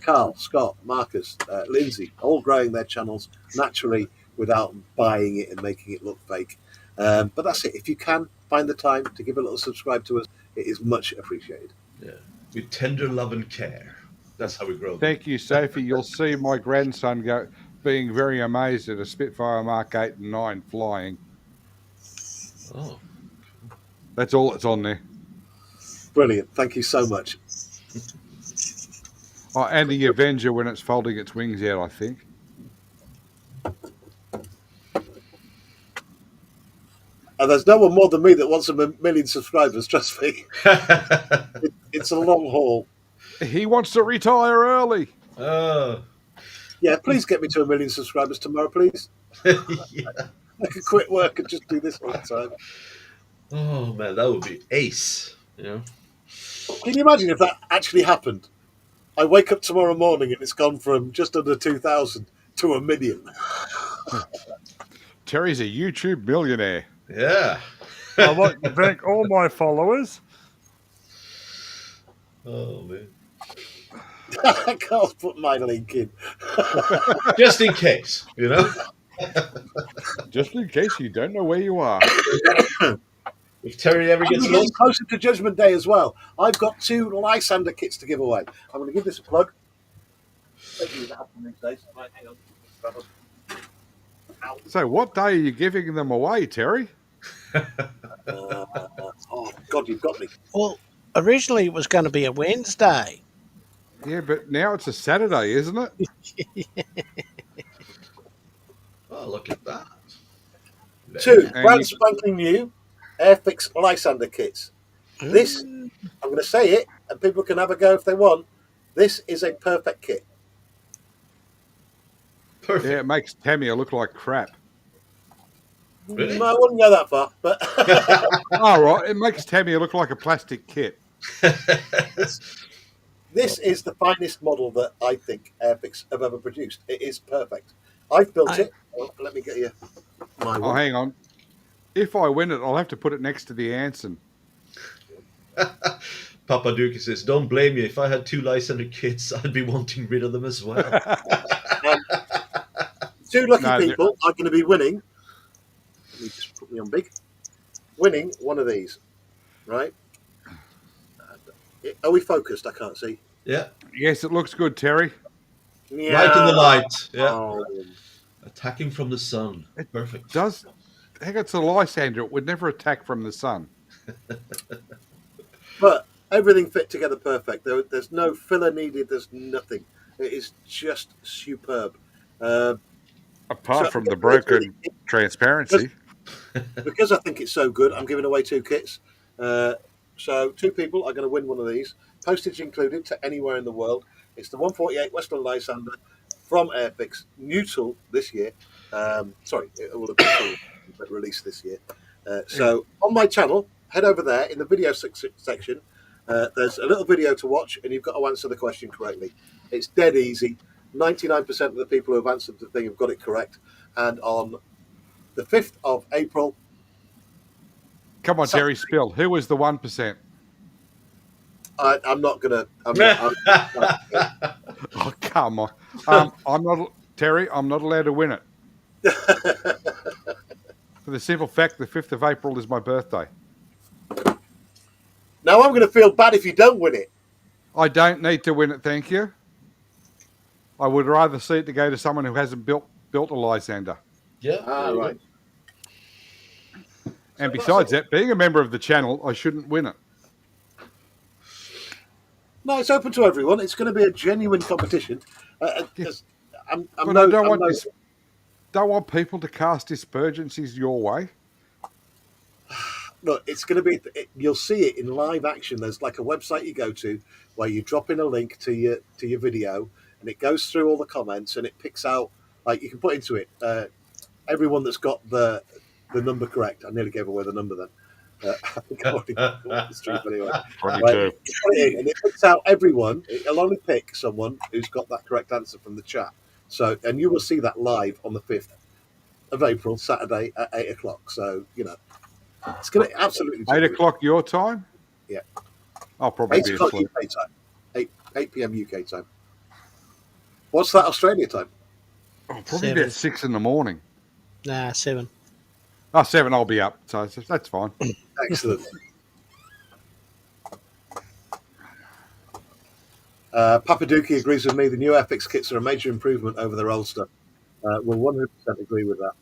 Carl, Scott, Marcus, Lindsay, all growing their channels naturally without buying it and making it look fake. But that's it. If you can find the time to give a little subscribe to us, it is much appreciated. Yeah, with tender love and care. That's how we grow. Thank you, Sophie. You'll see my grandson being very amazed at a Spitfire Mark 8 and 9 flying. Oh. That's all that's on there. Brilliant. Thank you so much. Oh, and the Avenger when it's folding its wings out, I think. And there's no one more than me that wants a million subscribers, trust me. It's a long haul. He wants to retire early. Oh. Yeah, please get me to 1 million subscribers tomorrow, please. Yeah. I can quit work and just do this all the time. Oh man, that would be ace. Yeah. Can you imagine if that actually happened? I wake up tomorrow morning and it's gone from just under 2,000 to 1 million. Terry's a YouTube millionaire. Yeah. I'd like to thank all my followers. Oh man. I can't put my link in. Just in case, you know. Just in case you don't know where you are. If Terry ever I'm gets getting lost. closer to Judgment Day as well. I've got 2 Lysander kits to give away. I'm going to give this a plug. Right, hang on. So what day are you giving them away, Terry? Oh, God, you've got me. Well, originally it was going to be a Wednesday. Yeah, but now it's a Saturday, isn't it? Oh, look at that. 2 And brand you- spanking new Airfix Lysander kits. This, I'm going to say it, and people can have a go if they want. This is a perfect kit. Perfect. Yeah, it makes Tammy look like crap. Really? I wouldn't go that far, but All right, it makes Tammy look like a plastic kit. this is the finest model that I think Airfix have ever produced. It is perfect. I've built it. Oh, let me get you my Oh, one. hang on. If I win it, I'll have to put it next to the Anson. Papa Duke says, "Don't blame me. If I had 2 Lysander kids, I'd be wanting rid of them as well." 2 lucky No, people are going to be winning. Let me just put me on big. Winning one of these, right? Are we focused? I can't see. Yeah. Yes, it looks good, Terry. Right in the light. Yeah. Oh. Attacking from the sun. Perfect. Does heck, it's a Lysander. It would never attack from the sun. But everything fit together perfect. There's no filler needed. There's nothing. It is just superb. Apart So- from the broken transparency. Because I think it's so good, I'm giving away 2 kits. So 2 people are going to win one of these, postage included, to anywhere in the world. It's the 148 Western Lysander from Airfix, new tool this year. Sorry, it will have been released this year. So on my channel, head over there in the video section. There's a little video to watch, and you've got to answer the question correctly. It's dead easy. 99% of the people who have answered the thing have got it correct. And on the 5th of April. Come on, Terry, spill. Who was the 1%? I'm not gonna. Oh, come on. I'm not, Terry, I'm not allowed to win it. For the simple fact, the 5th of April is my birthday. Now I'm going to feel bad if you don't win it. I don't need to win it, thank you. I would rather see it to go to someone who hasn't built a Lysander. Yeah. Right. And besides that, being a member of the channel, I shouldn't win it. No, it's open to everyone. It's going to be a genuine competition. Yes. I don't want people to cast aspersions your way. Look, it's going to be. You'll see it in live action. There's like a website you go to where you drop in a link to your video, and it goes through all the comments and it picks out, like, you can put into it everyone that's got the number correct. I nearly gave away the number then. I think I already got the stream anyway. 22. Right, and it picks out everyone. It'll only pick someone who's got that correct answer from the chat. So, and you will see that live on the 5th of April, Saturday at 8 o'clock. So, it's going to absolutely 8 o'clock your time? Yeah. I'll probably 8 be o'clock asleep. UK time. 8 p.m. UK time. What's that Australia time? I'll probably 7. be at 6 in the morning. Nah, 7. Oh, 7, I'll be up. So that's fine. Excellent. Papaduki agrees with me. The new FX kits are a major improvement over their old stuff. We'll 100% agree with that.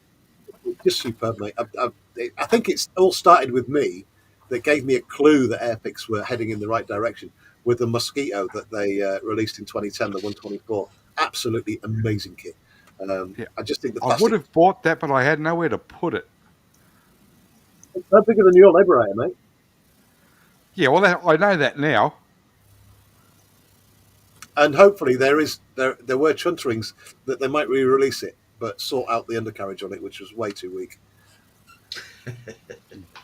Just superb, mate. I think it's all started with me that gave me a clue that Airpix were heading in the right direction with the Mosquito that they released in 2010, the 124. Absolutely amazing kit. Yeah. I just think the I would plastic have bought that, but I had nowhere to put it. is no bigger than your Liberator, mate. Yeah, well, I know that now. And hopefully there were chunterings that they might re-release it, but sort out the undercarriage on it, which was way too weak.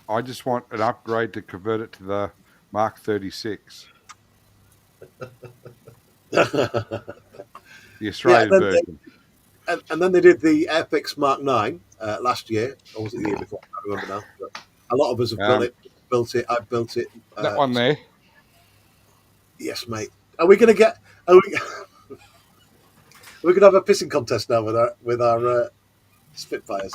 I just want an upgrade to convert it to the Mark 36, the Australian version. And then they did the Airpix Mark 9 last year, or was it the year before? I can't remember now. But a lot of us have built it. I've built it. That one there. Yes, mate. Are we going to get? We're going to have a pissing contest now with our Spitfires.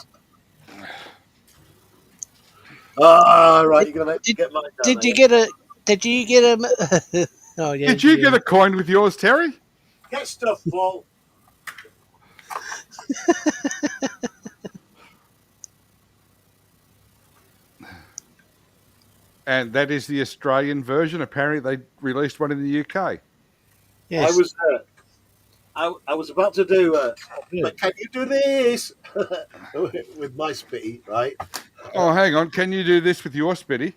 Right. You're going to get mine down. Did you get a? Did you get a? Oh yeah. Did you get a coin with yours, Terry? Get stuff, Paul. And that is the Australian version. Apparently, they released one in the UK. Yes. I was about to do. But can you do this with my Spitty? Right. Oh, hang on. Can you do this with your Spitty?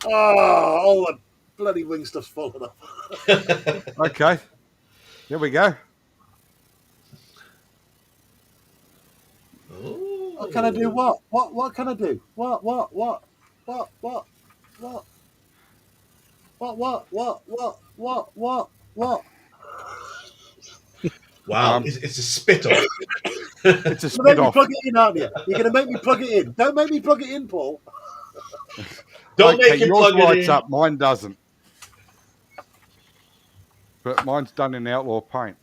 All the bloody wing stuff's falling off. Okay. There we go. What can I do? What? What can I do? What? Wow, it's a spit off. It's a You're spit going to off. plug it in, aren't you? You're going to make me plug it in. Don't make me plug it in, Paul. Don't make him yours plug it lights in. up. Mine doesn't. But mine's done in Outlaw paint.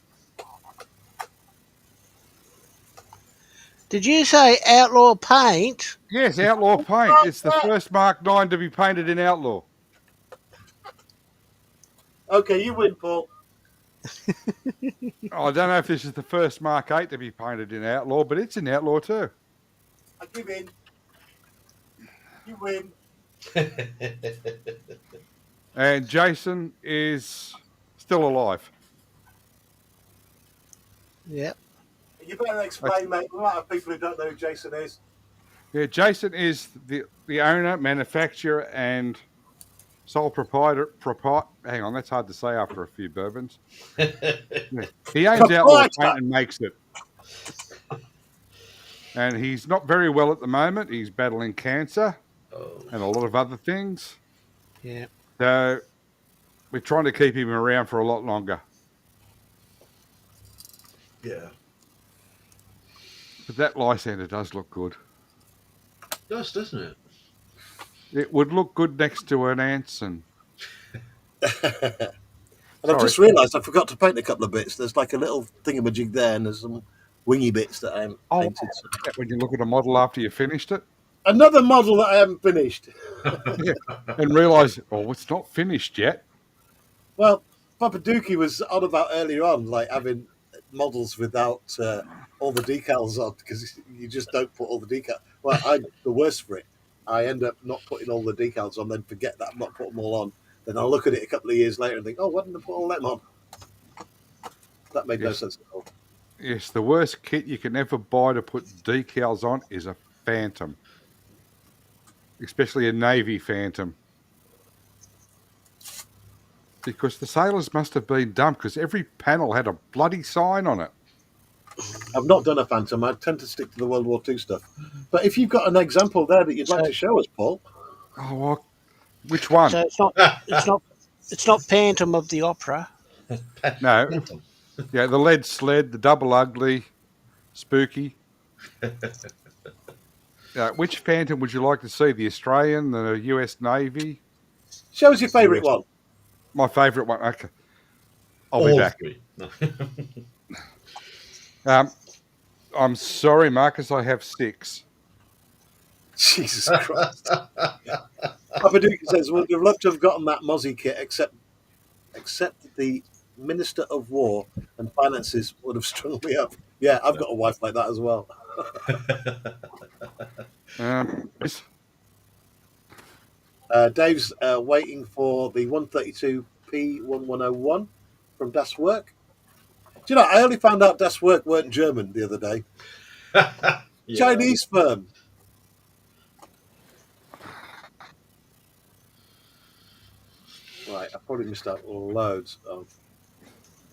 Did you say Outlaw paint? Yes, Outlaw paint. It's the first Mark 9 to be painted in Outlaw. Okay, you win, Paul. I don't know if this is the first Mark 8 to be painted in Outlaw, but it's in Outlaw too. I give in. You win. And Jason is still alive. Yep. You better explain, mate. We might have people who don't know who Jason is. Yeah, Jason is the owner, manufacturer, and sole proprietor. Hang on, that's hard to say after a few bourbons. Yeah. He owns Outlaw Paint and makes it. And he's not very well at the moment. He's battling cancer and a lot of other things. Yeah. So we're trying to keep him around for a lot longer. Yeah. But that Lysander does look good. It does, doesn't it? It would look good next to an Anson. And I've just realised I forgot to paint a couple of bits. There's like a little thingamajig there, and there's some wingy bits that I haven't painted. When you look at a model after you finished it. Another model that I haven't finished. Yeah. And realise, it's not finished yet. Well, Papa Dookie was on about earlier on, like having models without all the decals on, because you just don't put all the decals. Well, I'm the worst for it. I end up not putting all the decals on, then forget that I've not put them all on. Then I'll look at it a couple of years later and think, why didn't I put all them on? That made no sense at all. Yes, the worst kit you can ever buy to put decals on is a Phantom. Especially a Navy Phantom. Because the sailors must have been dumb, because every panel had a bloody sign on it. I've not done a Phantom. I tend to stick to the World War II stuff. But if you've got an example there that you'd like to show us, Paul. Oh, well, which one? So it's not Phantom of the Opera. No. Yeah, the lead sled, the double ugly, spooky. Which Phantom would you like to see? The Australian, the US Navy? Show us your favourite one. My favourite one. Okay. I'll be back. I'm sorry, Marcus, I have 6. Jesus Christ. Papa Duke says, would have loved to have gotten that Mozzie kit, except the Minister of War and Finances would have strung me up. Yeah, I've got a wife like that as well. This- Dave's waiting for the 132P1101 from Das Work. Do you know, I only found out Das Work weren't German the other day. Yeah. Chinese firm. Right, I probably missed out loads of.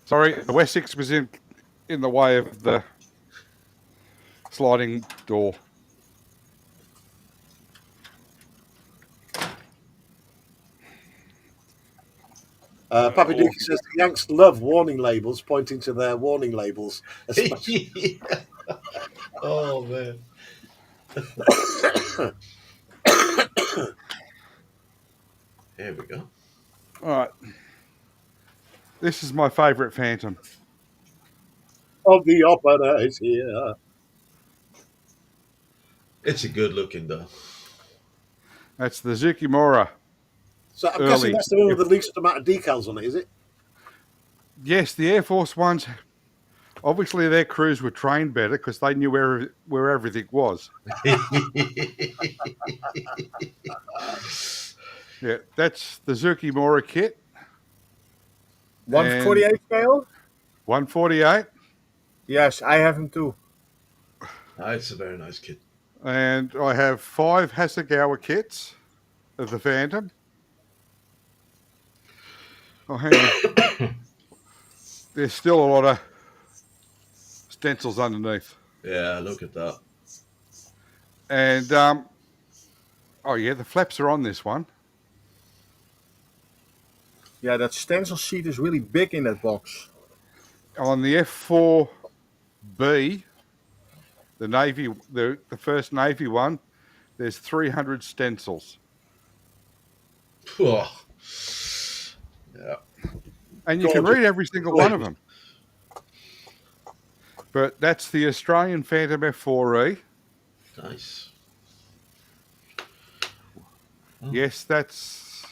Sorry, the Wessex was in the way of the sliding door. Pappy Duke says the Yanks love warning labels, pointing to their warning labels. Especially. Oh man. Here we go. All right. This is my favourite Phantom. Of the opera is here. It's a good looking though. That's the Zukimura. So I'm Early. guessing that's the one with the least amount of decals on it, is it? Yes, the Air Force ones. Obviously, their crews were trained better because they knew where everything was. Yeah, that's the Zukimura kit. 148 scale? 148. Yes, I have them too. It's a very nice kit. And I have 5 Hasegawa kits of the Phantom. Oh, hang on. There's still a lot of stencils underneath. Yeah, look at that. And, oh yeah, the flaps are on this one. Yeah, that stencil sheet is really big in that box. On the F4B, the Navy, the first Navy one, there's 300 stencils. Oh. Yeah. And you can read every single one of them. But that's the Australian Phantom F4E. Nice. Yes, that's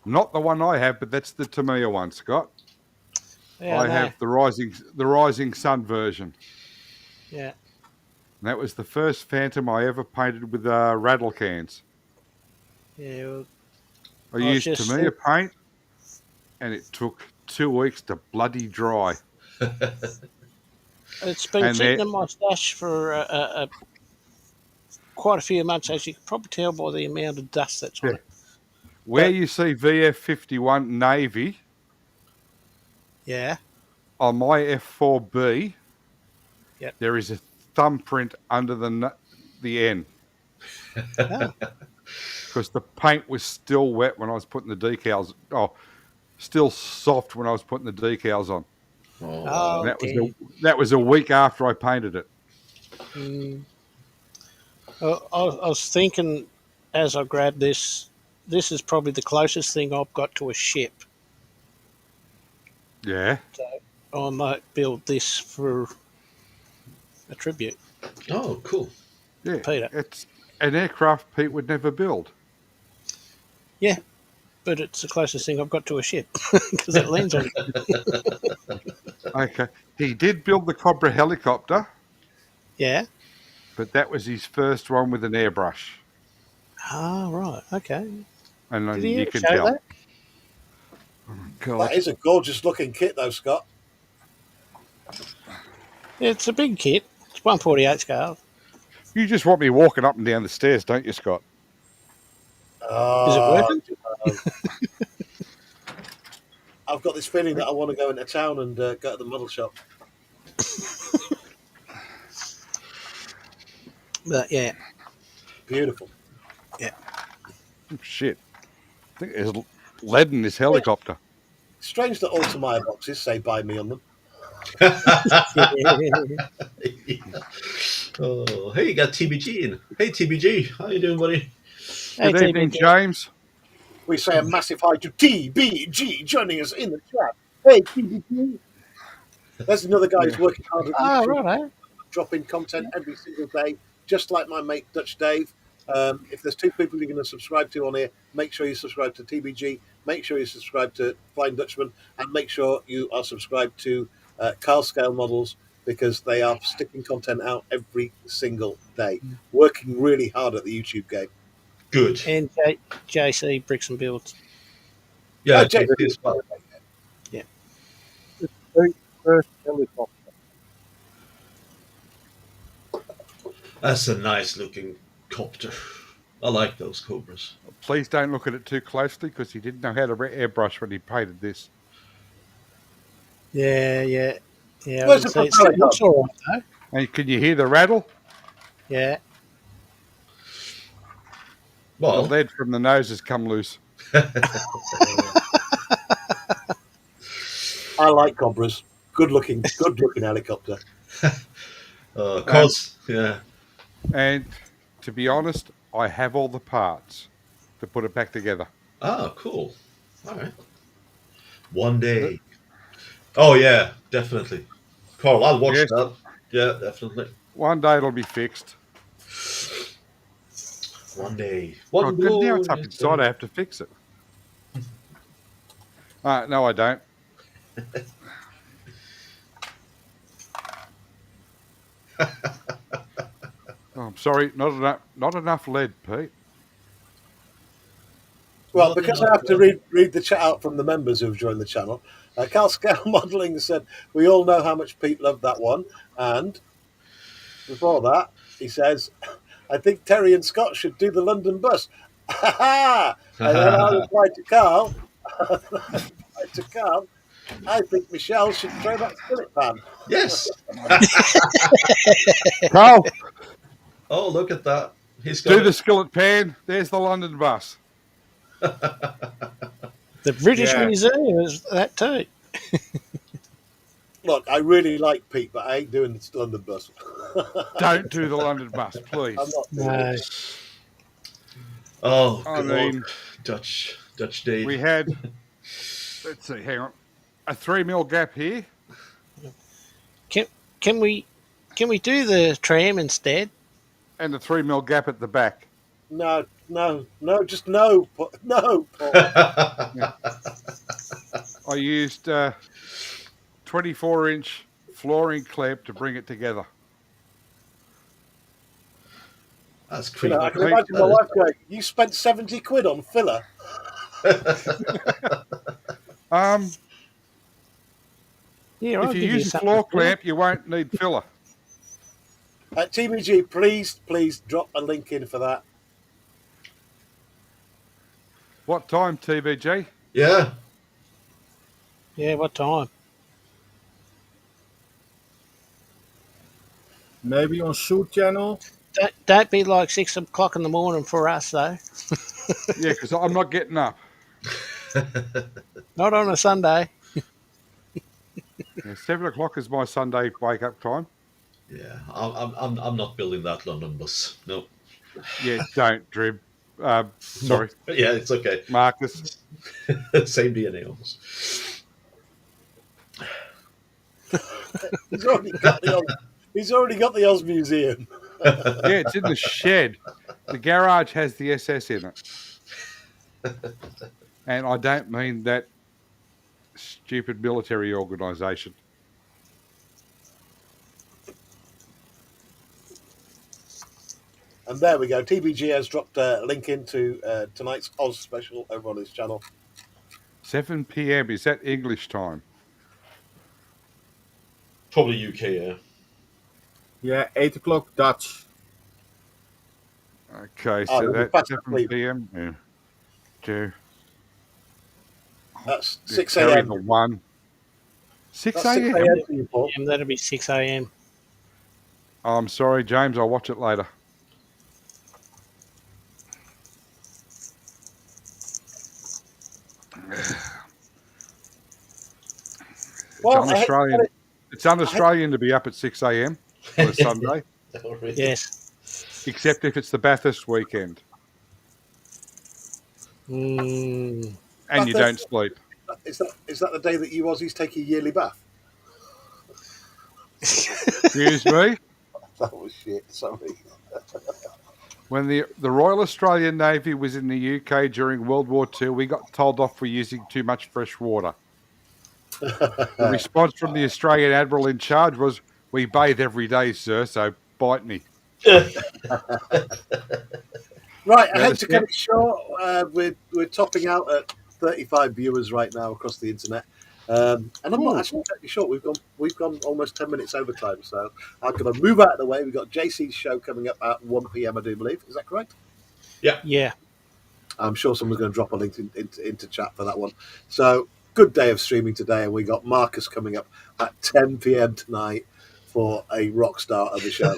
not the one I have, but that's the Tamiya one, Scott. Yeah, I have the Rising Sun version. Yeah. And that was the first Phantom I ever painted with rattle cans. Yeah. Well, I used Tamiya paint, and it took 2 weeks to bloody dry. It's been sitting in my stash for quite a few months, as you can probably tell by the amount of dust that's on it. Where you see VF51 Navy, yeah, on my F4B, yep, there is a thumbprint under the N. Because the paint was still wet when I was putting the decals. Oh, still soft when I was putting the decals on. Oh, that was a week after I painted it. I was thinking as I grabbed this. This is probably the closest thing I've got to a ship. Yeah. So I might build this for a tribute. Oh, cool. Yeah, Peter. It's an aircraft Pete would never build. Yeah, but it's the closest thing I've got to a ship because it lands on it. Okay. He did build the Cobra helicopter. Yeah. But that was his first one with an airbrush. Ah, right. Okay. And Did you can show tell. That? Oh, God. That is a gorgeous looking kit, though, Scott. It's a big kit. It's 148 scale. You just want me walking up and down the stairs, don't you, Scott? Is it working? I've got this feeling that I want to go into town and go to the model shop. But yeah. Beautiful. Yeah. Oh, shit. I think there's lead in this helicopter. Strange that all Tamiya boxes say "buy me" on them. Oh, hey, you got TBG in. Hey, TBG, how you doing, buddy? Hey, Good evening, James. We say a massive hi to TBG joining us in the chat. Hey, TBG. There's another guy who's working hard at YouTube, right. dropping content every single day, just like my mate Dutch Dave. If there's 2 people you're going to subscribe to on here, make sure you subscribe to TBG, make sure you subscribe to Flying Dutchman, and make sure you are subscribed to Carl Scale Models because they are sticking content out every single day, working really hard at the YouTube game. Good. And JC Bricks and Builds. Yeah, JC JC is as well. Yeah. The very first helicopter. That's a nice looking copter. I like those Cobras. Please don't look at it too closely because he didn't know how to airbrush when he painted this. Yeah. I Where's can the see propeller it looks gone? all right though. And can you hear the rattle? Yeah. The Well, lead from the nose has come loose. I like Cobras. Good looking helicopter. yeah. And to be honest, I have all the parts to put it back together. Oh, cool. All right. One day. Oh yeah, definitely. Carl, I'll watch Yes. that. Yeah, definitely. One day it'll be fixed. One day. Oh, One good. Now it's up glorious inside. day. I have to fix it. No, I don't. Oh, I'm sorry, not enough lead, Pete. Well, Not because enough I have to lead. read the chat out from the members who've joined the channel. Carl Scale Modelling said, "We all know how much Pete loved that one." And before that, he says, "I think Terry and Scott should do the London bus." And then I replied to Carl, "I think Michelle should throw that skillet pan." Yes. Carl, Oh, look at that. He's got do it. the skillet pan. There's the London bus. The British Yeah. Museum is that too. Look, I really like Pete, but I ain't doing the London bus. Don't do the London bus, please. I'm not doing No. it. Oh, I God. mean, Dutch Dave. we had, let's see, hang on, a 3mm gap here. Can we do the tram instead? And a 3mm gap at the back. No, just no, no, Paul. I used 24-inch flooring clamp to bring it together. That's You creepy. know, I can imagine my wife going, "You spent 70 quid on filler." Yeah, I'll If you give use a something floor for clamp, you won't need filler. TBG, please drop a link in for that. What time, TVG? Yeah. Yeah, what time? Maybe on Shoot Channel. Don't be like 6 o'clock in the morning for us though. Yeah, because I'm not getting up. Not on a Sunday. Yeah, 7 o'clock is my Sunday wake-up time. Yeah. I'm not building that London bus. No. Yeah, don't, Drib. Sorry, Yeah, it's okay. Marcus. Same DNA almost. He's already got the Oz Museum. Yeah, it's in the shed. The garage has the SS in it. And I don't mean that stupid military organisation. And there we go. TBG has dropped a link into tonight's Oz special over on his channel. 7 p.m. Is that English time? Probably UK, yeah. Yeah, 8 o'clock Dutch. Okay, Oh, so it'll be that's fast 7 asleep. p.m. Yeah. 2. That's 6 Carry a.m. the 1. 6 That's 6 a.m. a.m. for you, Paul. That'll be 6 a.m. Oh, I'm sorry, James. I'll watch it later. Well, It's un-Australian. It's un-Australian to be up at 6 a.m. on a Sunday, Oh, really? Yes. except if it's the Bathurst weekend Mm, and you don't sleep. Is that the day that you Aussies take a yearly bath? Excuse me? That was shit. Sorry. When the Royal Australian Navy was in the UK during World War II, we got told off for using too much fresh water. The response from the Australian Admiral in charge was, We bathe every day, sir, so bite me. Right, Yeah, ahead to cut it short. We're topping out at 35 viewers right now across the internet, and I'm not actually cutting it short. We've gone almost 10 minutes overtime, so I'm going to move out of the way. We've got JC's show coming up at 1 p.m. I do believe. Is that correct? Yeah. I'm sure someone's going to drop a link into chat for that one. So good day of streaming today, and we got Marcus coming up at 10 p.m. tonight for a rock star of a show.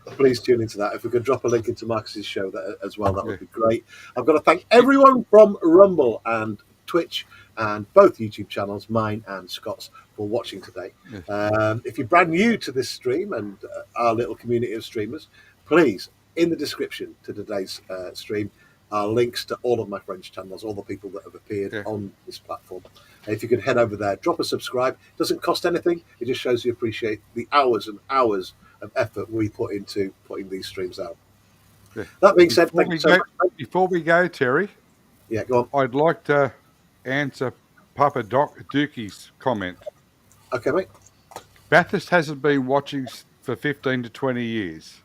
Please tune into that. If we could drop a link into Marcus's show as well, that would be great. I've got to thank everyone from Rumble and Twitch and both YouTube channels, mine and Scott's, for watching today. If you're brand new to this stream and our little community of streamers, please, in the description to today's stream, are links to all of my French channels, all the people that have appeared on this platform. And if you could head over there, drop a subscribe. It doesn't cost anything. It just shows you appreciate the hours and hours of effort we put into putting these streams out. That being said, thank you so much. Before we go, Terry, go on. I'd like to answer Papa Dookie's comment. Okay, mate. Bathurst hasn't been watching for 15 to 20 years.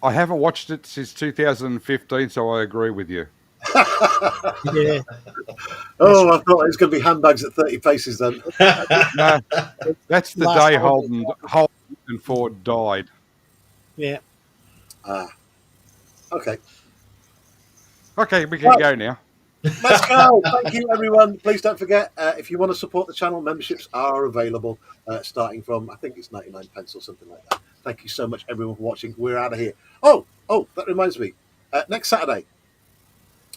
I haven't watched it since 2015, so I agree with you. Yeah. Oh, I thought it was going to be handbags at 30 paces then. No, that's the day Holden Ford died. Yeah. Okay. Okay, we can go now. Let's go. Thank you, everyone. Please don't forget, if you want to support the channel, memberships are available starting from, I think it's 99 pence or something like that. Thank you so much, everyone, for watching. We're out of here. Oh, that reminds me. Next Saturday,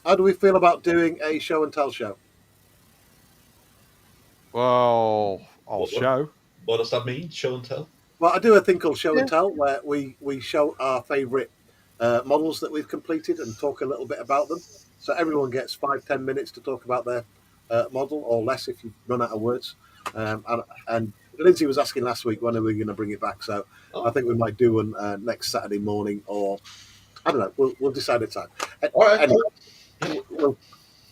how do we feel about doing a show and tell show? Well, show. What does that mean? Show and tell? Well, I do a thing called show and tell, where we show our favourite models that we've completed and talk a little bit about them. So everyone gets 5-10 minutes to talk about their model, or less if you run out of words. And Lindsay was asking last week when are we going to bring it back. So I think we might do one next Saturday morning, or I don't know. We'll decide a time. All right. Anyway,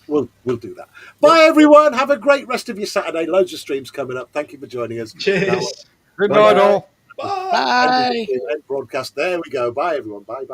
we'll do that. Bye, everyone. Have a great rest of your Saturday. Loads of streams coming up. Thank you for joining us. Cheers. Good night, all. Bye. Broadcast. There we go. Bye, everyone. Bye.